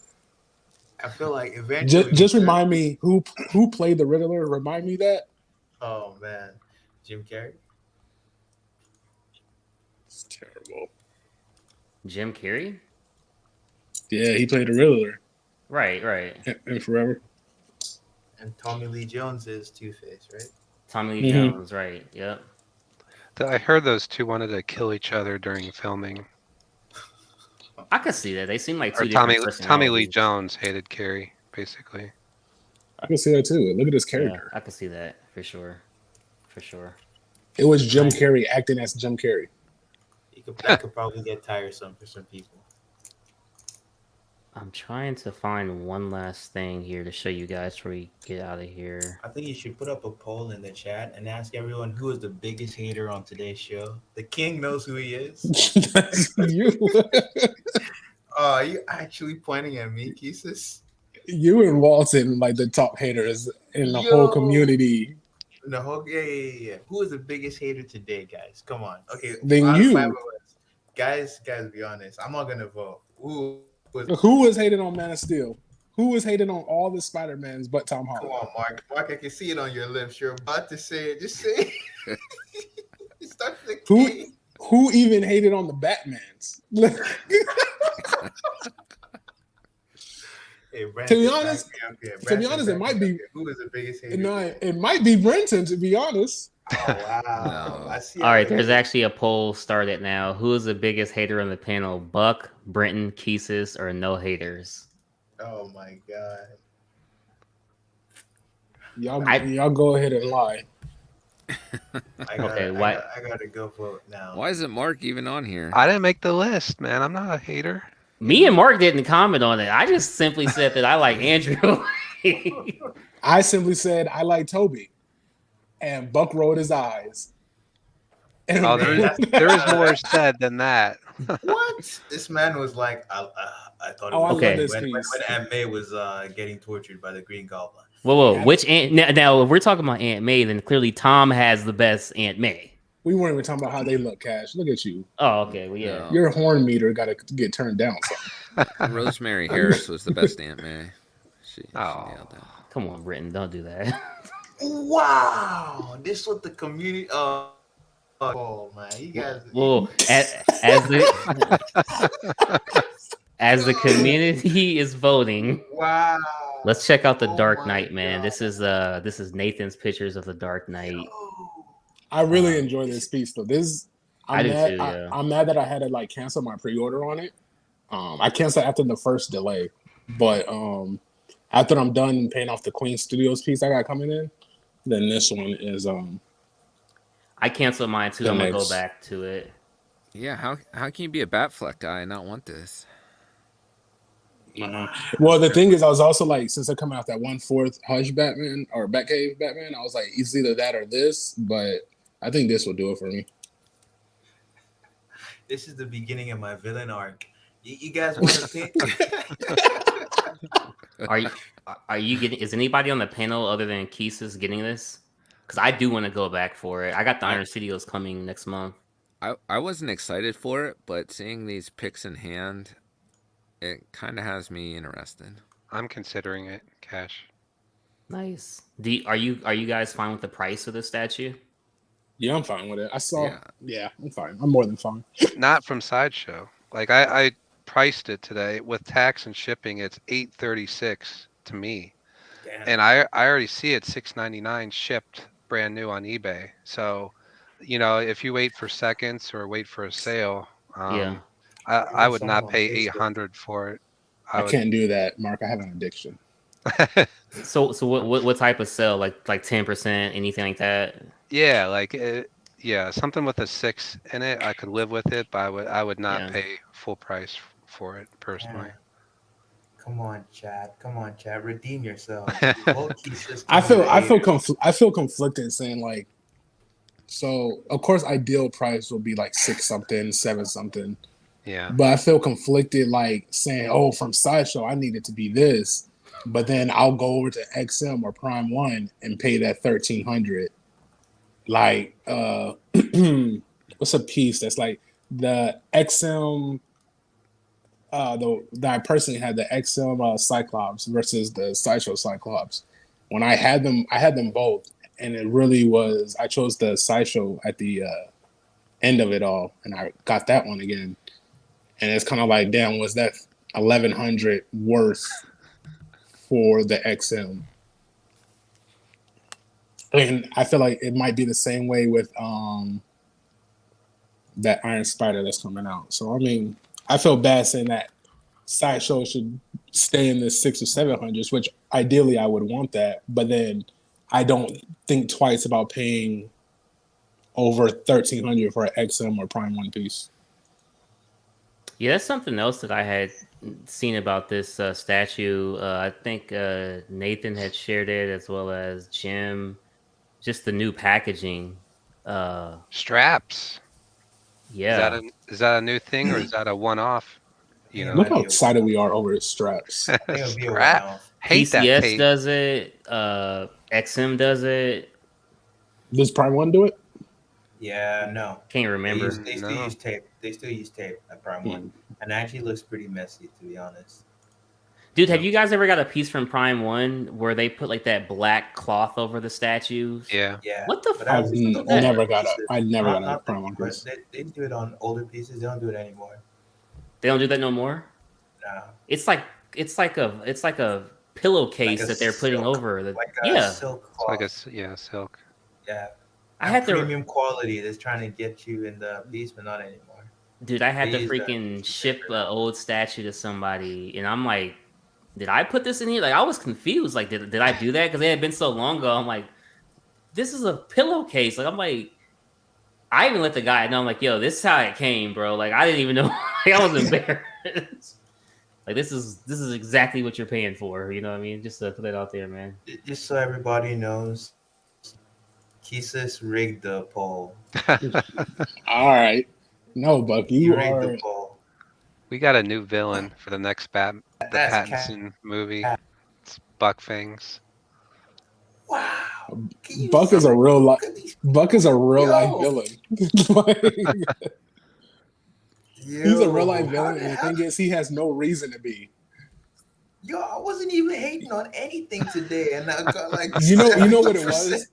I feel like eventually. Just remind me who played the Riddler. Remind me that. Oh man, Jim Carrey. It's terrible. Jim Carrey. Yeah, he played the Riddler. Right. And Forever. And Tommy Lee Jones is Two-Face, right? Tommy Lee Jones, right? Yep. I heard those two wanted to kill each other during filming. I could see that. They seem like two different personalities. Tommy Lee Jones hated Carrey, basically. I can see that too. Look at his character. Yeah, I can see that for sure. It was Jim Carrey acting as Jim Carrey. That could probably get tiresome for some people. I'm trying to find one last thing here to show you guys before we get out of here. I think you should put up a poll in the chat and ask everyone who is the biggest hater on today's show. The king knows who he is. That's you. Are you actually pointing at me, Keesus? You and Walton, like the top haters in the whole community. The whole yeah. Who is the biggest hater today, guys? Come on. Okay. Then you. Guys, be honest. I'm not gonna vote. Who was hating on Man of Steel? Who was hating on all the Spider-Mans but Tom Holland? Come on, Mark. Mark, I can see it on your lips. You're about to say it. Just say it. Start the who even hated on the Batmans? Hey, Brandon, to be honest, it might be. Who is the biggest hater? No, it might be Brenton. To be honest. Oh wow! No. I see. All right, there's actually a poll started now. Who is the biggest hater on the panel? Buck, Brenton, Keesis, or no haters? Oh my god! Y'all go ahead and lie. I gotta go vote now. Why isn't Mark even on here? I didn't make the list, man. I'm not a hater. Me and Mark didn't comment on it. I just simply said that I like Andrew. I simply said I like Toby. And Buck rolled his eyes. And there is more said than that. What? This man was like, I thought it was okay. when Aunt May was getting tortured by the Green Goblin. Whoa. Which Aunt? Now, if we're talking about Aunt May, then clearly Tom has the best Aunt May. We weren't even talking about how they look, Cash. Look at you. Oh, okay. Well, yeah. Your horn meter got to get turned down. Rosemary Harris was the best Aunt May. She nailed that. Come on, Britton. Don't do that. Wow, this was the community. Oh man, you guys. Well, as the community is voting. Wow. Let's check out the Dark Knight, man. God. This is Nathan's pictures of the Dark Knight. I really enjoy this piece though. I do too. Yeah. I'm mad that I had to like cancel my pre-order on it. I canceled after the first delay, but after I'm done paying off the Queen Studios piece I got coming in, then this one is I canceled mine too. I'm gonna go back to it. Yeah, how can you be a Batfleck guy and not want this? Well, the thing is, I was also like, since they're coming out that 1/4 Hush Batman or Batcave Batman, I was like, it's either that or this, but I think this will do it for me. This is the beginning of my villain arc. You guys want to pick? Are you getting? Is anybody on the panel other than Keesus getting this? Because I do want to go back for it. I got the Iron Studios coming next month. I wasn't excited for it, but seeing these picks in hand, it kind of has me interested. I'm considering it, Cash. Nice. Are you guys fine with the price of the statue? Yeah, I'm fine with it. Yeah, I'm fine. I'm more than fine. Not from Sideshow. Like I priced it today with tax and shipping. It's $836 to me, and I already see it $699 shipped brand new on eBay. So, if you wait for seconds or wait for a sale, I would not pay $800 for it. I can't do that, Mark. I have an addiction. So what type of sale? Like 10%, anything like that? Yeah, something with a 6 in it, I could live with it, but I would not pay full price for it personally. Come on, Chad. Redeem yourself. I feel conflicted saying like, so of course ideal price will be like 6 something, 7 something. Yeah. But I feel conflicted like saying, oh, from Sideshow I need it to be this, but then I'll go over to XM or Prime One and pay that $1,300. Like what's a piece that's like the XM that I personally had the XM Cyclops versus the Sideshow Cyclops. When I had them both, and it really was, I chose the Sideshow at the end of it all, and I got that one again. And it's kind of like, damn, was that $1,100 worth for the XM? And I feel like it might be the same way with that Iron Spider that's coming out. So I mean, I feel bad saying that Sideshow should stay in the 600s or 700s, which ideally I would want that, but then I don't think twice about paying over $1,300 for an XM or Prime One piece. Yeah, that's something else that I had seen about this statue. I think Nathan had shared it as well as Jim. Just the new packaging. Straps. Yeah. Is that a new thing or is that a one-off? Look how excited we are over his straps. Hate that PCS tape. does it. XM does it. Does Prime One do it? Yeah, no. Can't remember. They still use tape. They still use tape at Prime One, and it actually looks pretty messy, to be honest. Dude, have you guys ever got a piece from Prime One where they put like that black cloth over the statues? Yeah. What the fuck? I never got a Prime One piece. They do it on older pieces. They don't do it anymore. They don't do that no more? No. It's like a pillowcase that they're putting over the silk It's cloth. like silk. Yeah. I had premium quality that's trying to get you in the piece, but not anymore. Dude, I had to freaking ship an old statue to somebody, and I'm like, did I put this in here? Like, I was confused. Like, did I do that? Because it had been so long ago. I'm like, this is a pillowcase. Like, I'm like, I even let the guy know. I'm like, yo, this is how it came, bro. Like, I didn't even know. Like, I was embarrassed. Like, this is exactly what you're paying for. You know what I mean? Just to put it out there, man. Just so everybody knows, Keesus rigged the poll. All right. No, Buck, you rigged are. the poll. We got a new villain for the next Pattinson movie. It's Buck Fangs. Wow. Buck is a real life villain. He's a real life villain, and the thing is, he has no reason to be. Yo, I wasn't even hating on anything today, and I got like you know what it was.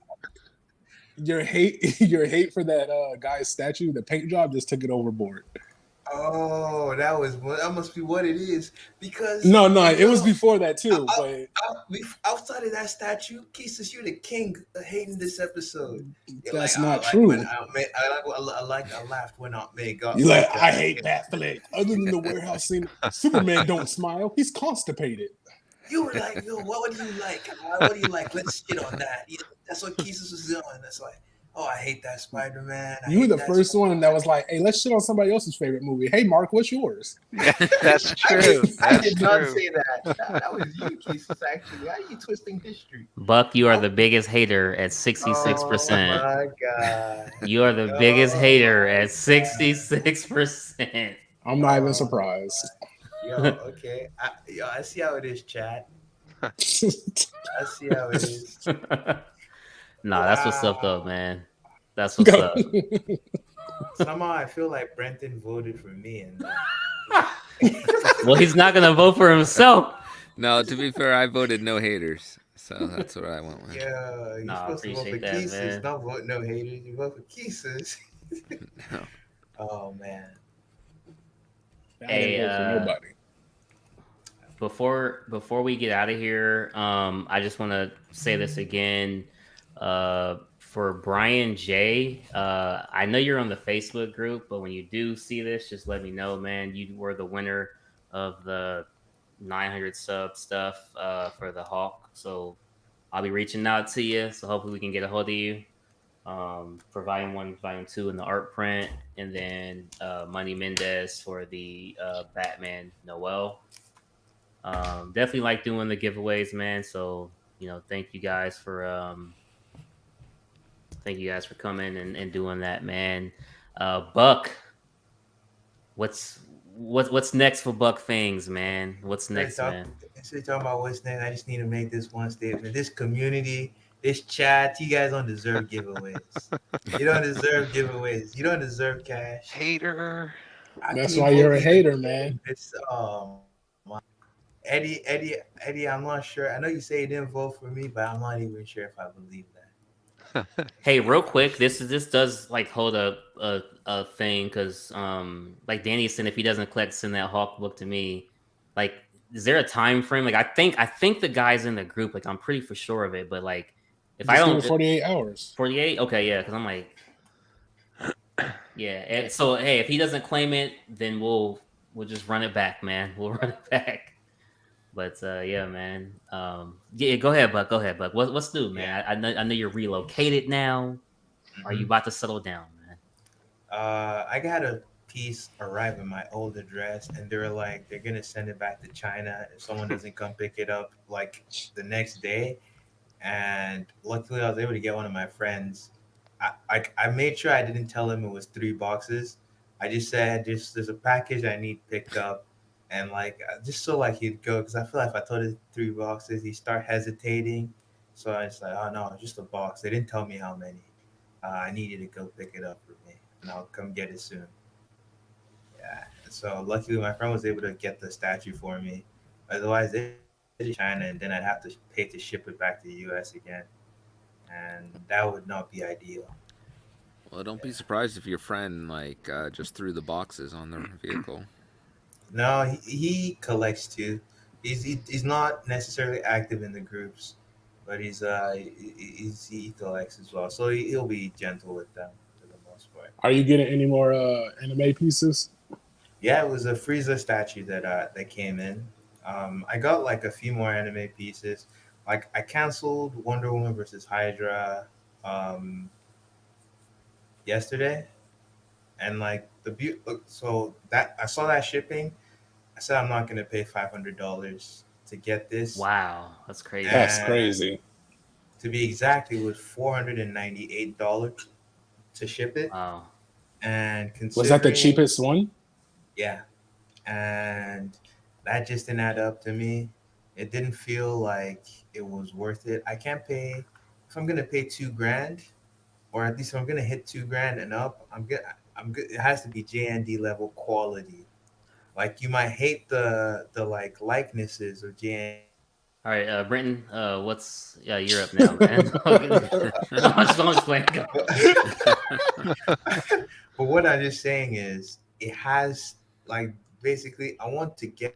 Your hate for that guy's statue, the paint job, just took it overboard. Oh, that must be what it is. Because No, it was before that too. But outside of that statue, Keesus, you're the king of hating this episode. You're that's like, not I true. I laughed when Aunt May got. You like, I hate Batfleck. Other than the warehouse scene, Superman don't smile. He's constipated. You were like, yo, what do you like? What do you like? Let's shit on that. Yeah, that's what Keesus was doing. That's like, oh, I hate that Spider-Man. You were the first one that was like, hey, let's shit on somebody else's favorite movie. Hey, Mark, what's yours? Yeah, that's true. I did not say that. That was you, Keesus, actually. How are you twisting history? Buck, you are the biggest hater at 66%. Oh, my God. You are the biggest hater at 66%. I'm not even surprised. Yo, okay. I see how it is, chat. I see how it is. Nah, that's what's up, though, man. That's what's up. Somehow I feel like Brenton voted for me. And well, he's not going to vote for himself. No, to be fair, I voted no haters. So that's what I went with. Yeah, you're supposed to vote for Keesus. Don't vote no haters. You vote for Keesus. No. Oh, man. Hey, nobody. Before we get out of here, I just want to say this again. For Brian J, I know you're on the Facebook group, but when you do see this, just let me know, man. You were the winner of the 900 sub stuff for the Hawk. So I'll be reaching out to you. So hopefully we can get a hold of you. For Volume 1, Volume 2 in the art print, and then Money Mendez for the Batman Noel. Definitely like doing the giveaways, man. So, thank you guys for coming and doing that, man. Buck, what's next for Buck Things, man? What's next, man? Instead of talking about what's next, I just need to make this one statement. This community, this chat, you guys don't deserve giveaways. You don't deserve giveaways. You don't deserve cash. Hater. That's why you're a hater, man. It's Eddie, I'm not sure. I know you say you didn't vote for me, but I'm not even sure if I believe that. Hey, real quick, this does like hold a thing because like Danny said, if he doesn't collect, send that Hawk book to me. Like, is there a time frame? Like, I think the guys in the group, like, I'm pretty for sure of it, but like, if I don't 48 hours, 48, okay, yeah, because I'm like, yeah. And so hey, if he doesn't claim it, then we'll just run it back, man. We'll run it back. But yeah, man. Yeah, go ahead, Buck. What's new, man? Yeah. I know you're relocated now. Mm-hmm. Are you about to settle down, man? I got a piece arrive in my old address, and they're gonna send it back to China if someone doesn't come pick it up like the next day. And luckily, I was able to get one of my friends. I made sure I didn't tell him it was 3 boxes. I just said there's a package I need picked up. And just so he'd go, because I feel like if I told him 3 boxes, he'd start hesitating. So I was like, oh no, just a box. They didn't tell me how many. I needed to go pick it up for me, and I'll come get it soon. Yeah. So luckily, my friend was able to get the statue for me. Otherwise, it's China, and then I'd have to pay to ship it back to the U.S. again, and that would not be ideal. Well, don't be surprised if your friend just threw the boxes on their vehicle. No, he collects too. He's not necessarily active in the groups, but he collects as well. So he'll be gentle with them for the most part. Are you getting any more anime pieces? Yeah, it was a Frieza statue that came in. I got a few more anime pieces. I canceled Wonder Woman versus Hydra yesterday, and so that I saw that shipping. I said I'm not gonna pay $500 to get this. Wow, that's crazy. That's crazy. To be exact, it was $498 to ship it. Wow. And was that the cheapest one? Yeah, and that just didn't add up to me. It didn't feel like it was worth it. I can't pay if I'm gonna pay $2,000, or at least if I'm gonna hit $2,000 and up. I'm good. It has to be JND level quality. You might hate the likenesses of JND. All right, Brenton, you're up now, man. I'm just playing. But what I'm just saying is, it has like basically I want to get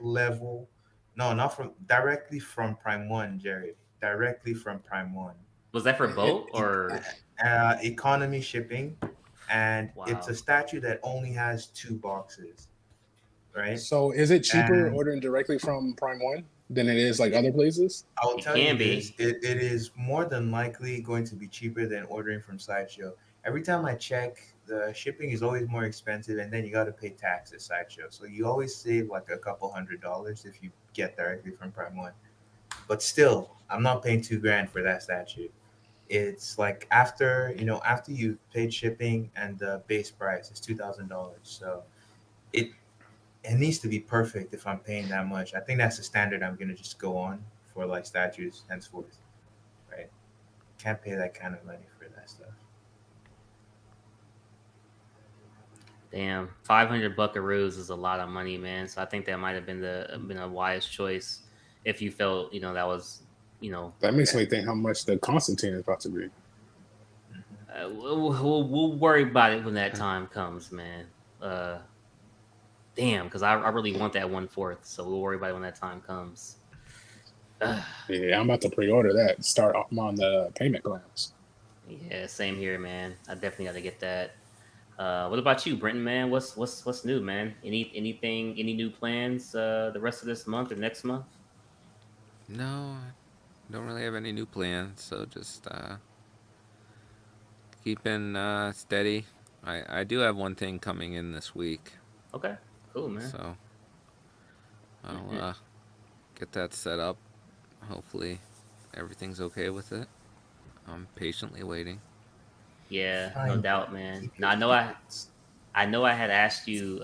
level. No, not from directly from Prime One, Jerry. Directly from Prime One. Was that for both E- or? Economy shipping, and it's a Wow. statue that only has 2 boxes, right? So is it cheaper And ordering directly from Prime One than it is like other places? I'll It tell you can this: be. it is more than likely going to be cheaper than ordering from Sideshow. Every time I check, the shipping is always more expensive, and then you got to pay tax at Sideshow. So you always save like a couple $100 if you get directly from Prime One. But still, I'm not paying 2 grand for that statue. It's like after you paid shipping and the base price is $2,000. So it it needs to be perfect if I'm paying that much. I think that's the standard I'm gonna just go on for like statues henceforth, right? Can't pay that kind of money for that stuff. Damn, 500 buckaroos is a lot of money, man. So I think that might have been a wise choice if you felt that was That makes me think how much the Constantine is about to be. we'll worry about it when that time comes, man. Uh, Damn, because I really want that 1/4, so we'll worry about it when that time comes. Yeah, I'm about to pre-order that. Start off on the payment plans. Yeah, same here, man. I definitely got to get that. What about you, Brenton, man? What's new, man? Any new plans the rest of this month or next month? No, I don't really have any new plans. So just keeping steady. I do have one thing coming in this week. Okay, cool, man. So I'll get that set up. Hopefully everything's okay with it. I'm patiently waiting. Yeah, no Fine. doubt, man. Keep Now your secrets. I know I had asked you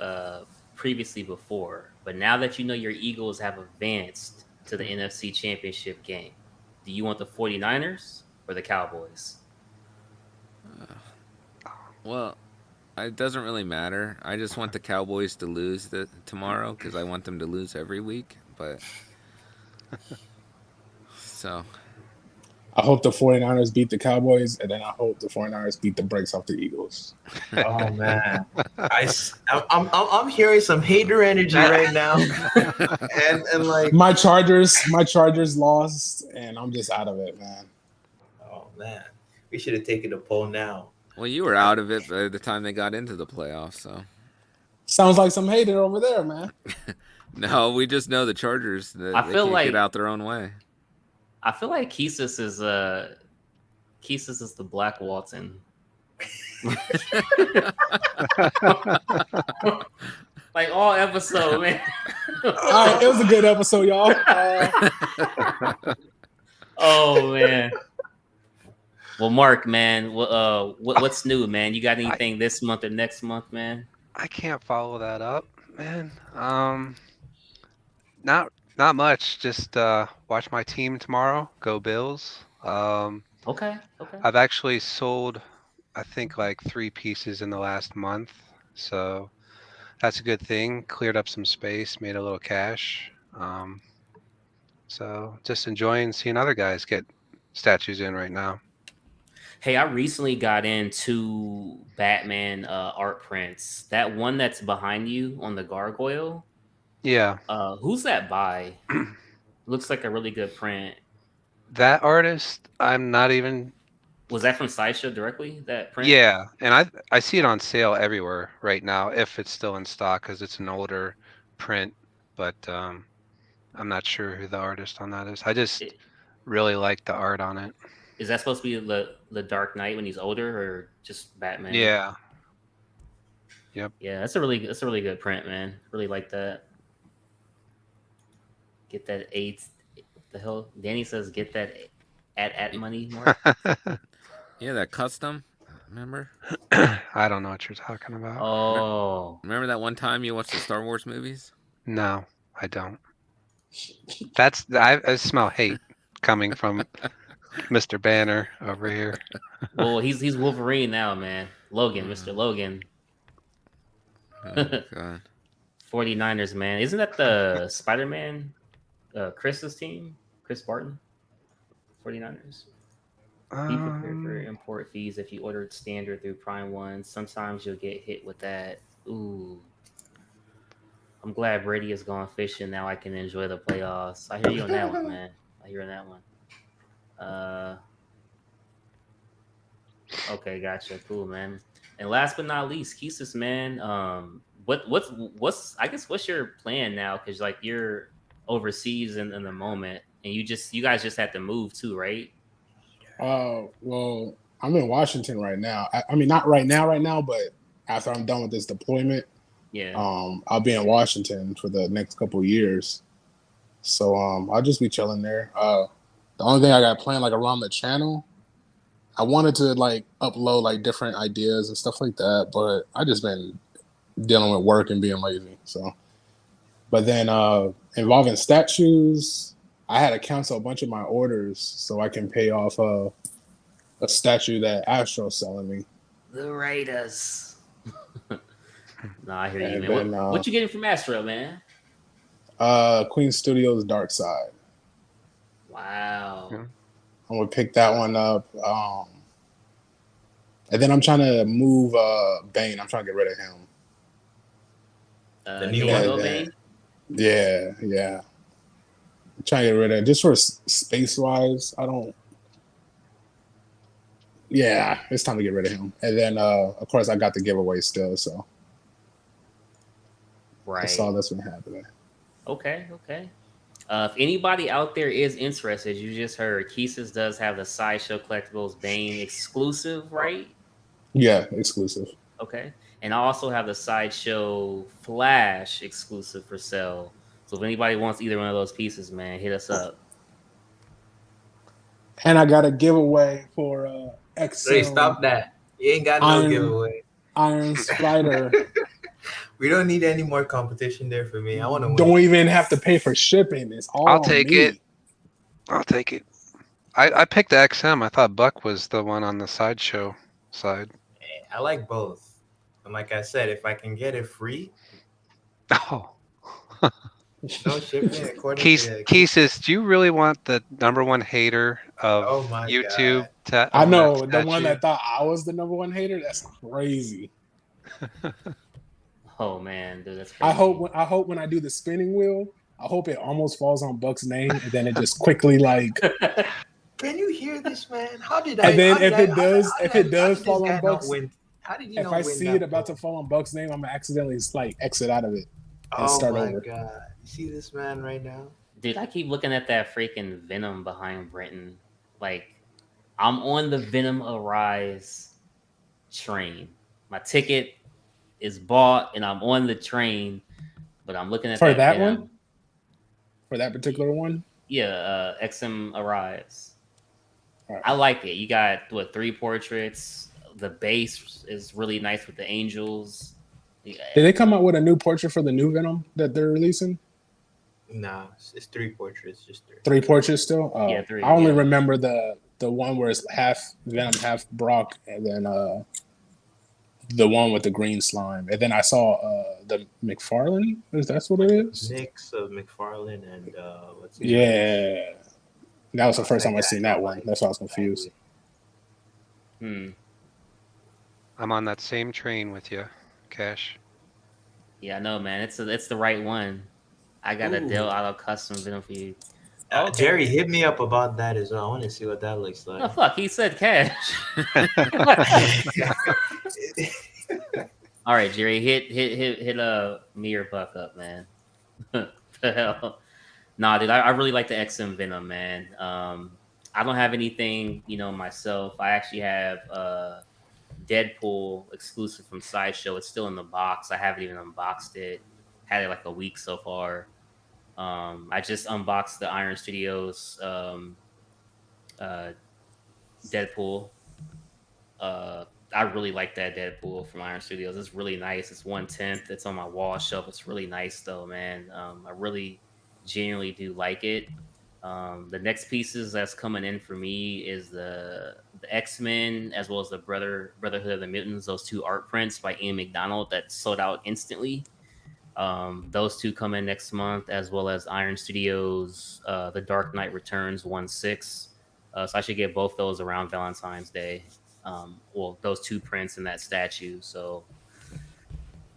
previously before, but now that you know your Eagles have advanced to the NFC Championship game, do you want the 49ers or the Cowboys? Well, it doesn't really matter. I just want the Cowboys to lose tomorrow because I want them to lose every week. But so I hope the 49ers beat the Cowboys, and then I hope the 49ers beat the brakes off the Eagles. Oh man, I'm hearing some hater energy right now, and like, My Chargers lost, and I'm just out of it, man. oh man, we should have taken a poll now. well, you were out of it by the time they got into the playoffs. So Sounds like some hater over there, man. no, we just know the Chargers. They I feel can't like get out their own way. I feel like Keesis is the Black Walton. Like all episode, man. All right, it was a good episode, y'all. Oh man. Well, Mark, man, what's new, man? You got anything this month or next month, man? I can't follow that up, man. Not much. Just watch my team tomorrow. Go Bills. Okay. I've actually sold, I think, like 3 pieces in the last month, so that's a good thing. Cleared up some space, made a little cash. So just enjoying seeing other guys get statues in right now. Hey, I recently got into Batman art prints. That one that's behind you on the gargoyle. Yeah. Who's that by? Looks like a really good print. That artist, I'm not even. Was that from Sideshow directly? That print? Yeah, and I see it on sale everywhere right now if it's still in stock because it's an older print, but I'm not sure who the artist on that is. I just really like the art on it. Is that supposed to be the Dark Knight when he's older, or just Batman? Yeah. Yep. Yeah, that's a really good print, man. Really like that. Get that eight. The hell, Danny says, get that at money more. Yeah, that custom. Remember? I don't know what you're talking about. Oh, remember that one time you watched the Star Wars movies? No, I don't. I smell hate coming from Mr. Banner over here. Well, he's Wolverine now, man. Logan, Mr. Logan. Oh, God. 49ers, man. Isn't that the Spider-Man Chris's team? Chris Barton? 49ers. Be prepared for import fees if you ordered standard through Prime 1. Sometimes you'll get hit with that. Ooh. I'm glad Brady is going fishing. Now I can enjoy the playoffs. I hear you on that one, man. I hear on that one. Okay, gotcha. Cool, man. And last but not least, Kesis, man. What's I guess what's your plan now? Because like you're overseas in the moment, and you guys just had to move too, right? Well, I'm in Washington right now. I mean, not right now, but after I'm done with this deployment, I'll be in Washington for the next couple of years. So I'll just be chilling there. The only thing I got planned like around the channel, I wanted to like upload like different ideas and stuff like that, but I just been dealing with work and being lazy. So, but then involving statues, I had to cancel a bunch of my orders so I can pay off a statue that Astro's selling me. The Raiders. No, I hear you, man. Then, what you getting from Astro, man? Queen Studios Dark Side. Wow. I'm gonna pick that one up. And then I'm trying to move Bane. I'm trying to get rid of him. The new one, Bane? Yeah. I'm trying to get rid of it just for space wise. Yeah, it's time to get rid of him. And then of course I got the giveaway still, so that's all that's been happening. Okay. If anybody out there is interested, you just heard Kesis does have the Sideshow Collectibles Bane exclusive, right? Yeah, exclusive. Okay. And I also have the Sideshow Flash exclusive for sale. So if anybody wants either one of those pieces, man, hit us up. And I got a giveaway for XL. Hey, stop that. You ain't got no giveaway. Iron Spider. We don't need any more competition there for me. I want to win. Don't even have to pay for shipping. It's all I'll take it. I picked the XM. I thought Buck was the one on the Sideshow side. I like both. And like I said, if I can get it free. Oh. No shipping according to Kesis, do you really want the #1 hater of YouTube? I know the one that thought I was the #1 hater. That's crazy. Oh man, dude, that's crazy. I hope when I do the spinning wheel, I hope it almost falls on Buck's name, and then it just quickly like. Can you hear this, man? How did I? And then if it does fall on Buck's, how did if I see it about to fall on Buck's name, I'm gonna accidentally like exit out of it and start over. Oh my god! You see this man right now, dude? I keep looking at that freaking Venom behind Brenton. Like, I'm on the Venom Arise train. My ticket is bought, and I'm on the train. But I'm looking at for that Venom. One. For that particular one. Yeah, XM Arise. Right. I like it. You got 3 portraits. The base is really nice with the angels. Did they come out with a new portrait for the new Venom that they're releasing? No, it's 3 portraits, just 3. 3 portraits still? Yeah, 3. I only remember the one where it's half Venom, half Brock, and then the one with the green slime. And then I saw the McFarlane. That's what it is? Mix of McFarlane and what's it? Yeah. That was the first time I seen that one. That's why I was confused. I'm on that same train with you, Cash. Yeah, I know, man. It's the right one. I got a Dell Auto custom Venom for you. Jerry, hit me up about that as well. I want to see what that looks like. Oh fuck, he said Cash. All right, Jerry, hit me or Buck up, man. The hell. Nah, dude, I really like the XM Venom, man. I don't have anything, myself. I actually have Deadpool exclusive from Sideshow. It's still in the box. I haven't even unboxed it. Had it like a week so far. I just unboxed the Iron Studios Deadpool. I really like that Deadpool from Iron Studios. It's really nice. It's 1/10. It's on my wall shelf. It's really nice though, man. I really genuinely do like it. The next pieces that's coming in for me is the X-Men as well as the Brotherhood of the Mutants. Those 2 art prints by Ian McDonald that sold out instantly. Those 2 come in next month, as well as Iron Studios The Dark Knight Returns 1/6. So I should get both those around Valentine's Day. Those 2 prints and that statue. So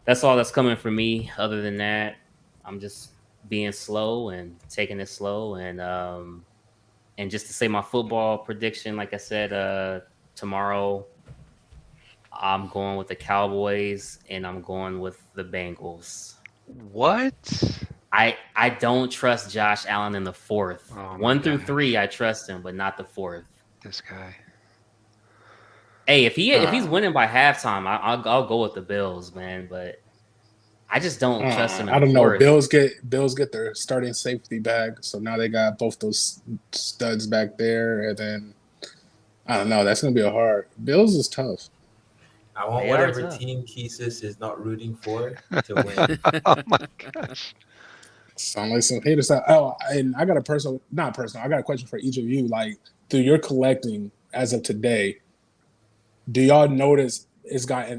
that's all that's coming from me. Other than that, I'm just being slow and taking it slow, and just to say my football prediction, like I said, tomorrow I'm going with the Cowboys and I'm going with the Bengals. What? I don't trust Josh Allen in the fourth. Oh, 1 through 3, I trust him, but not the fourth. This guy. Hey, if he's winning by halftime, I'll go with the Bills, man. But I just don't trust him in I the don't know. fourth. Bills get their starting safety back, so now they got both those studs back there, and then I don't know. That's gonna be a hard. Bills is tough. I want whatever team Keesis is not rooting for to win. Oh my gosh. Sound like some haters. Oh, and I got a I got a question for each of you. Like, through your collecting as of today, do y'all notice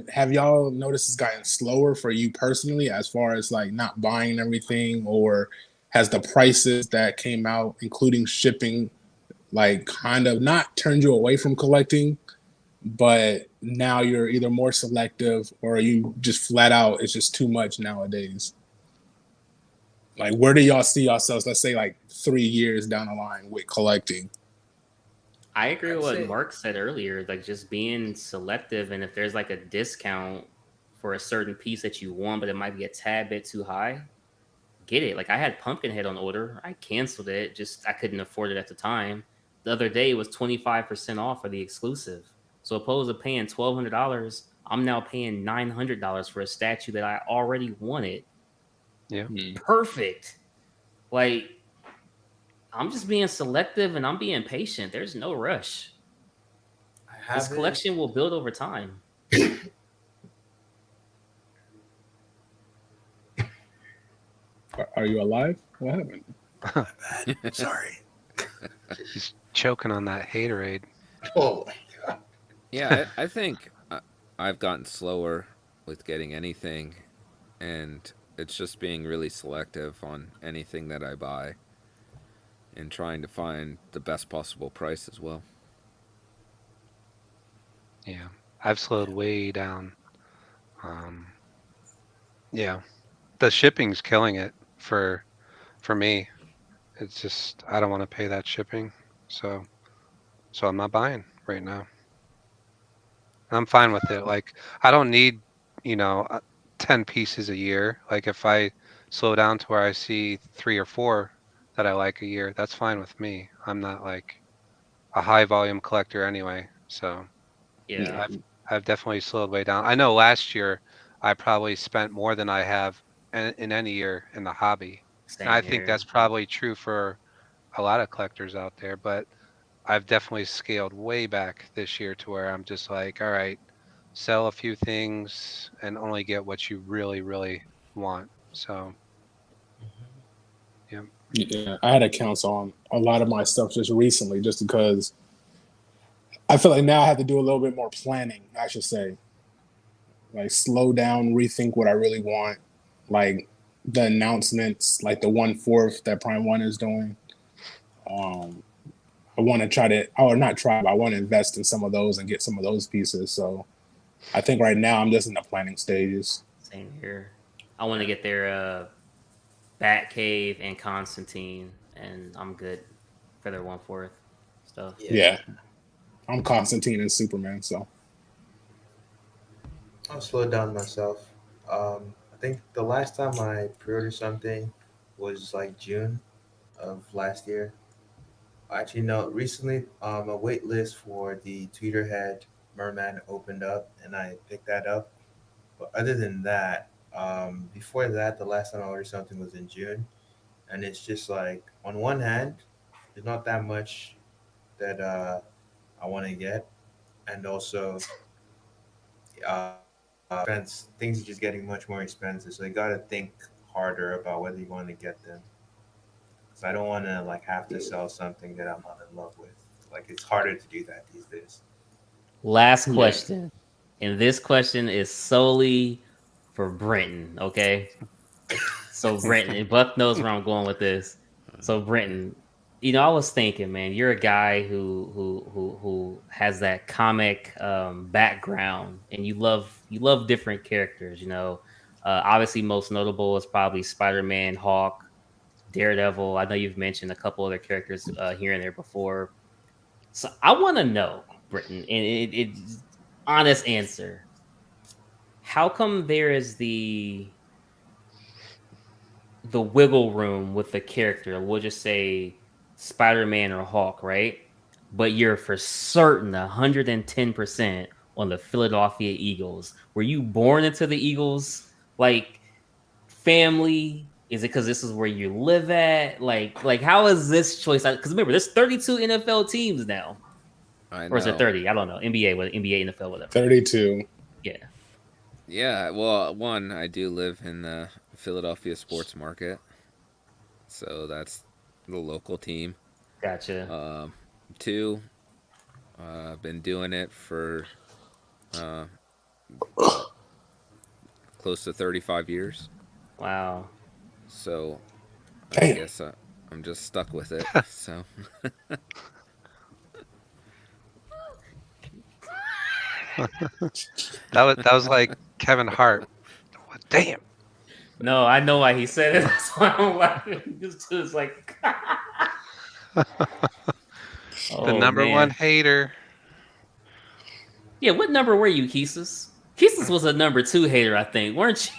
have y'all noticed it's gotten slower for you personally as far as like not buying everything, or has the prices that came out, including shipping, like kind of not turned you away from collecting, but now you're either more selective or you just flat out, it's just too much nowadays? Like, where do y'all see yourselves, let's say like 3 years down the line with collecting? I agree with what Mark said earlier, like just being selective, and if there's like a discount for a certain piece that you want, but it might be a tad bit too high, get it. Like I had Pumpkinhead on order. I canceled it. Just I couldn't afford it at the time. The other day it was 25% off for the exclusive. So opposed to paying $1,200, I'm now paying $900 for a statue that I already wanted. Yeah. Perfect. Like, I'm just being selective and I'm being patient. There's no rush. This collection will build over time. Are you alive? What happened? Sorry. He's choking on that haterade. Oh my god. Yeah, I think I've gotten slower with getting anything, and it's just being really selective on anything that I buy and trying to find the best possible price as well. Yeah, I've slowed way down. Yeah, the shipping's killing it for me. It's just I don't want to pay that shipping, so I'm not buying right now. I'm fine with it. Like I don't need 10 pieces a year. Like if I slow down to where I see 3 or 4 that I like a year, that's fine with me. I'm not like a high volume collector anyway, so yeah, I've definitely slowed way down. I know last year I probably spent more than I have in any year in the hobby. And I think that's probably true for a lot of collectors out there, but I've definitely scaled way back this year to where I'm just like, all right, sell a few things and only get what you really, really want. So, Yeah, I had to cancel on a lot of my stuff just recently, just because I feel like now I have to do a little bit more planning, I should say. Like slow down, rethink what I really want. Like the announcements, like the 1/4 that Prime One is doing. I want to try to, or not try, but I want to invest in some of those and get some of those pieces. So I think right now I'm just in the planning stages. Same here. I want to get their Batcave and Constantine, and I'm good for their 1/4 stuff. Yeah. I'm Constantine and Superman, so I'll slow down myself. I think the last time I pre-ordered something was like June of last year. Actually, no. Recently, a wait list for the Tweeterhead Merman opened up, and I picked that up. But other than that, before that, the last time I ordered something was in June, and it's just like on one hand, there's not that much that I want to get, and also things are just getting much more expensive. So you got to think harder about whether you want to get them. So I don't want to like have to sell something that I'm not in love with. Like it's harder to do that these days. Last question, and this question is solely for Brenton. Okay, so Brenton, Buck knows where I'm going with this. So Brenton, I was thinking, man, you're a guy who has that comic background, and you love different characters. Obviously, most notable is probably Spider-Man, Hawk, Daredevil. I know you've mentioned a couple other characters here and there before. So I want to know, Britton, and it's honest answer. How come there is the wiggle room with the character? We'll just say Spider-Man or Hawk, right? But you're for certain 110% on the Philadelphia Eagles. Were you born into the Eagles like family? Is it because this is where you live at? Like how is this choice? Because remember, there's 32 NFL teams now. I know. Or is it 30? I don't know. NBA, NFL, whatever. 32. Yeah. Yeah. Well, one, I do live in the Philadelphia sports market, so that's the local team. Gotcha. Two, I've been doing it for close to 35 years. Wow. So I guess I'm just stuck with it. So. that was like Kevin Hart. Damn. No, I know why he said it. That's why I'm laughing. It's like the number one hater. Yeah, what number were you, Keesus? Keesus was a number 2 hater, I think, weren't you?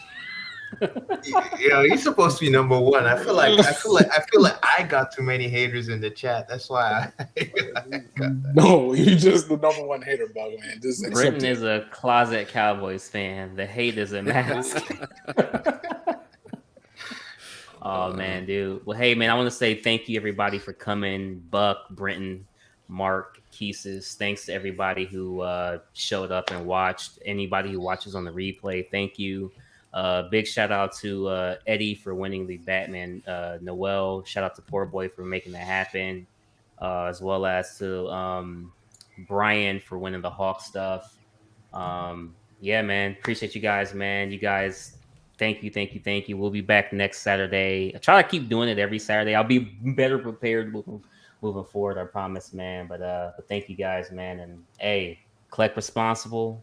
Yeah, you're supposed to be number 1. I feel like I got too many haters in the chat. That's why I got that. No, you're just the number 1 hater, bug man. Just Britton is a closet Cowboys fan. The hate is a mask. Oh man, dude. Well, hey man, I want to say thank you everybody for coming. Buck, Britton, Mark, Keesus. Thanks to everybody who showed up and watched. Anybody who watches on the replay, thank you. Big shout out to Eddie for winning the Batman Noel. Shout out to Poor Boy for making that happen, as well as to Brian for winning the Hawk stuff. Yeah, man, appreciate you guys, man. You guys, thank you. We'll be back next Saturday. I try to keep doing it every Saturday. I'll be better prepared moving forward, I promise, man. But thank you guys, man. And hey, collect responsible.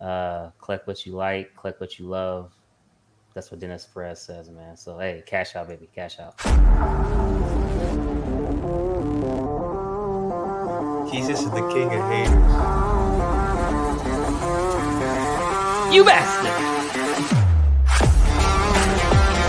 Collect what you like, collect what you love. That's what Dennis Perez says, man. So hey, cash out, baby, cash out. Jesus is the king of haters. You bastard!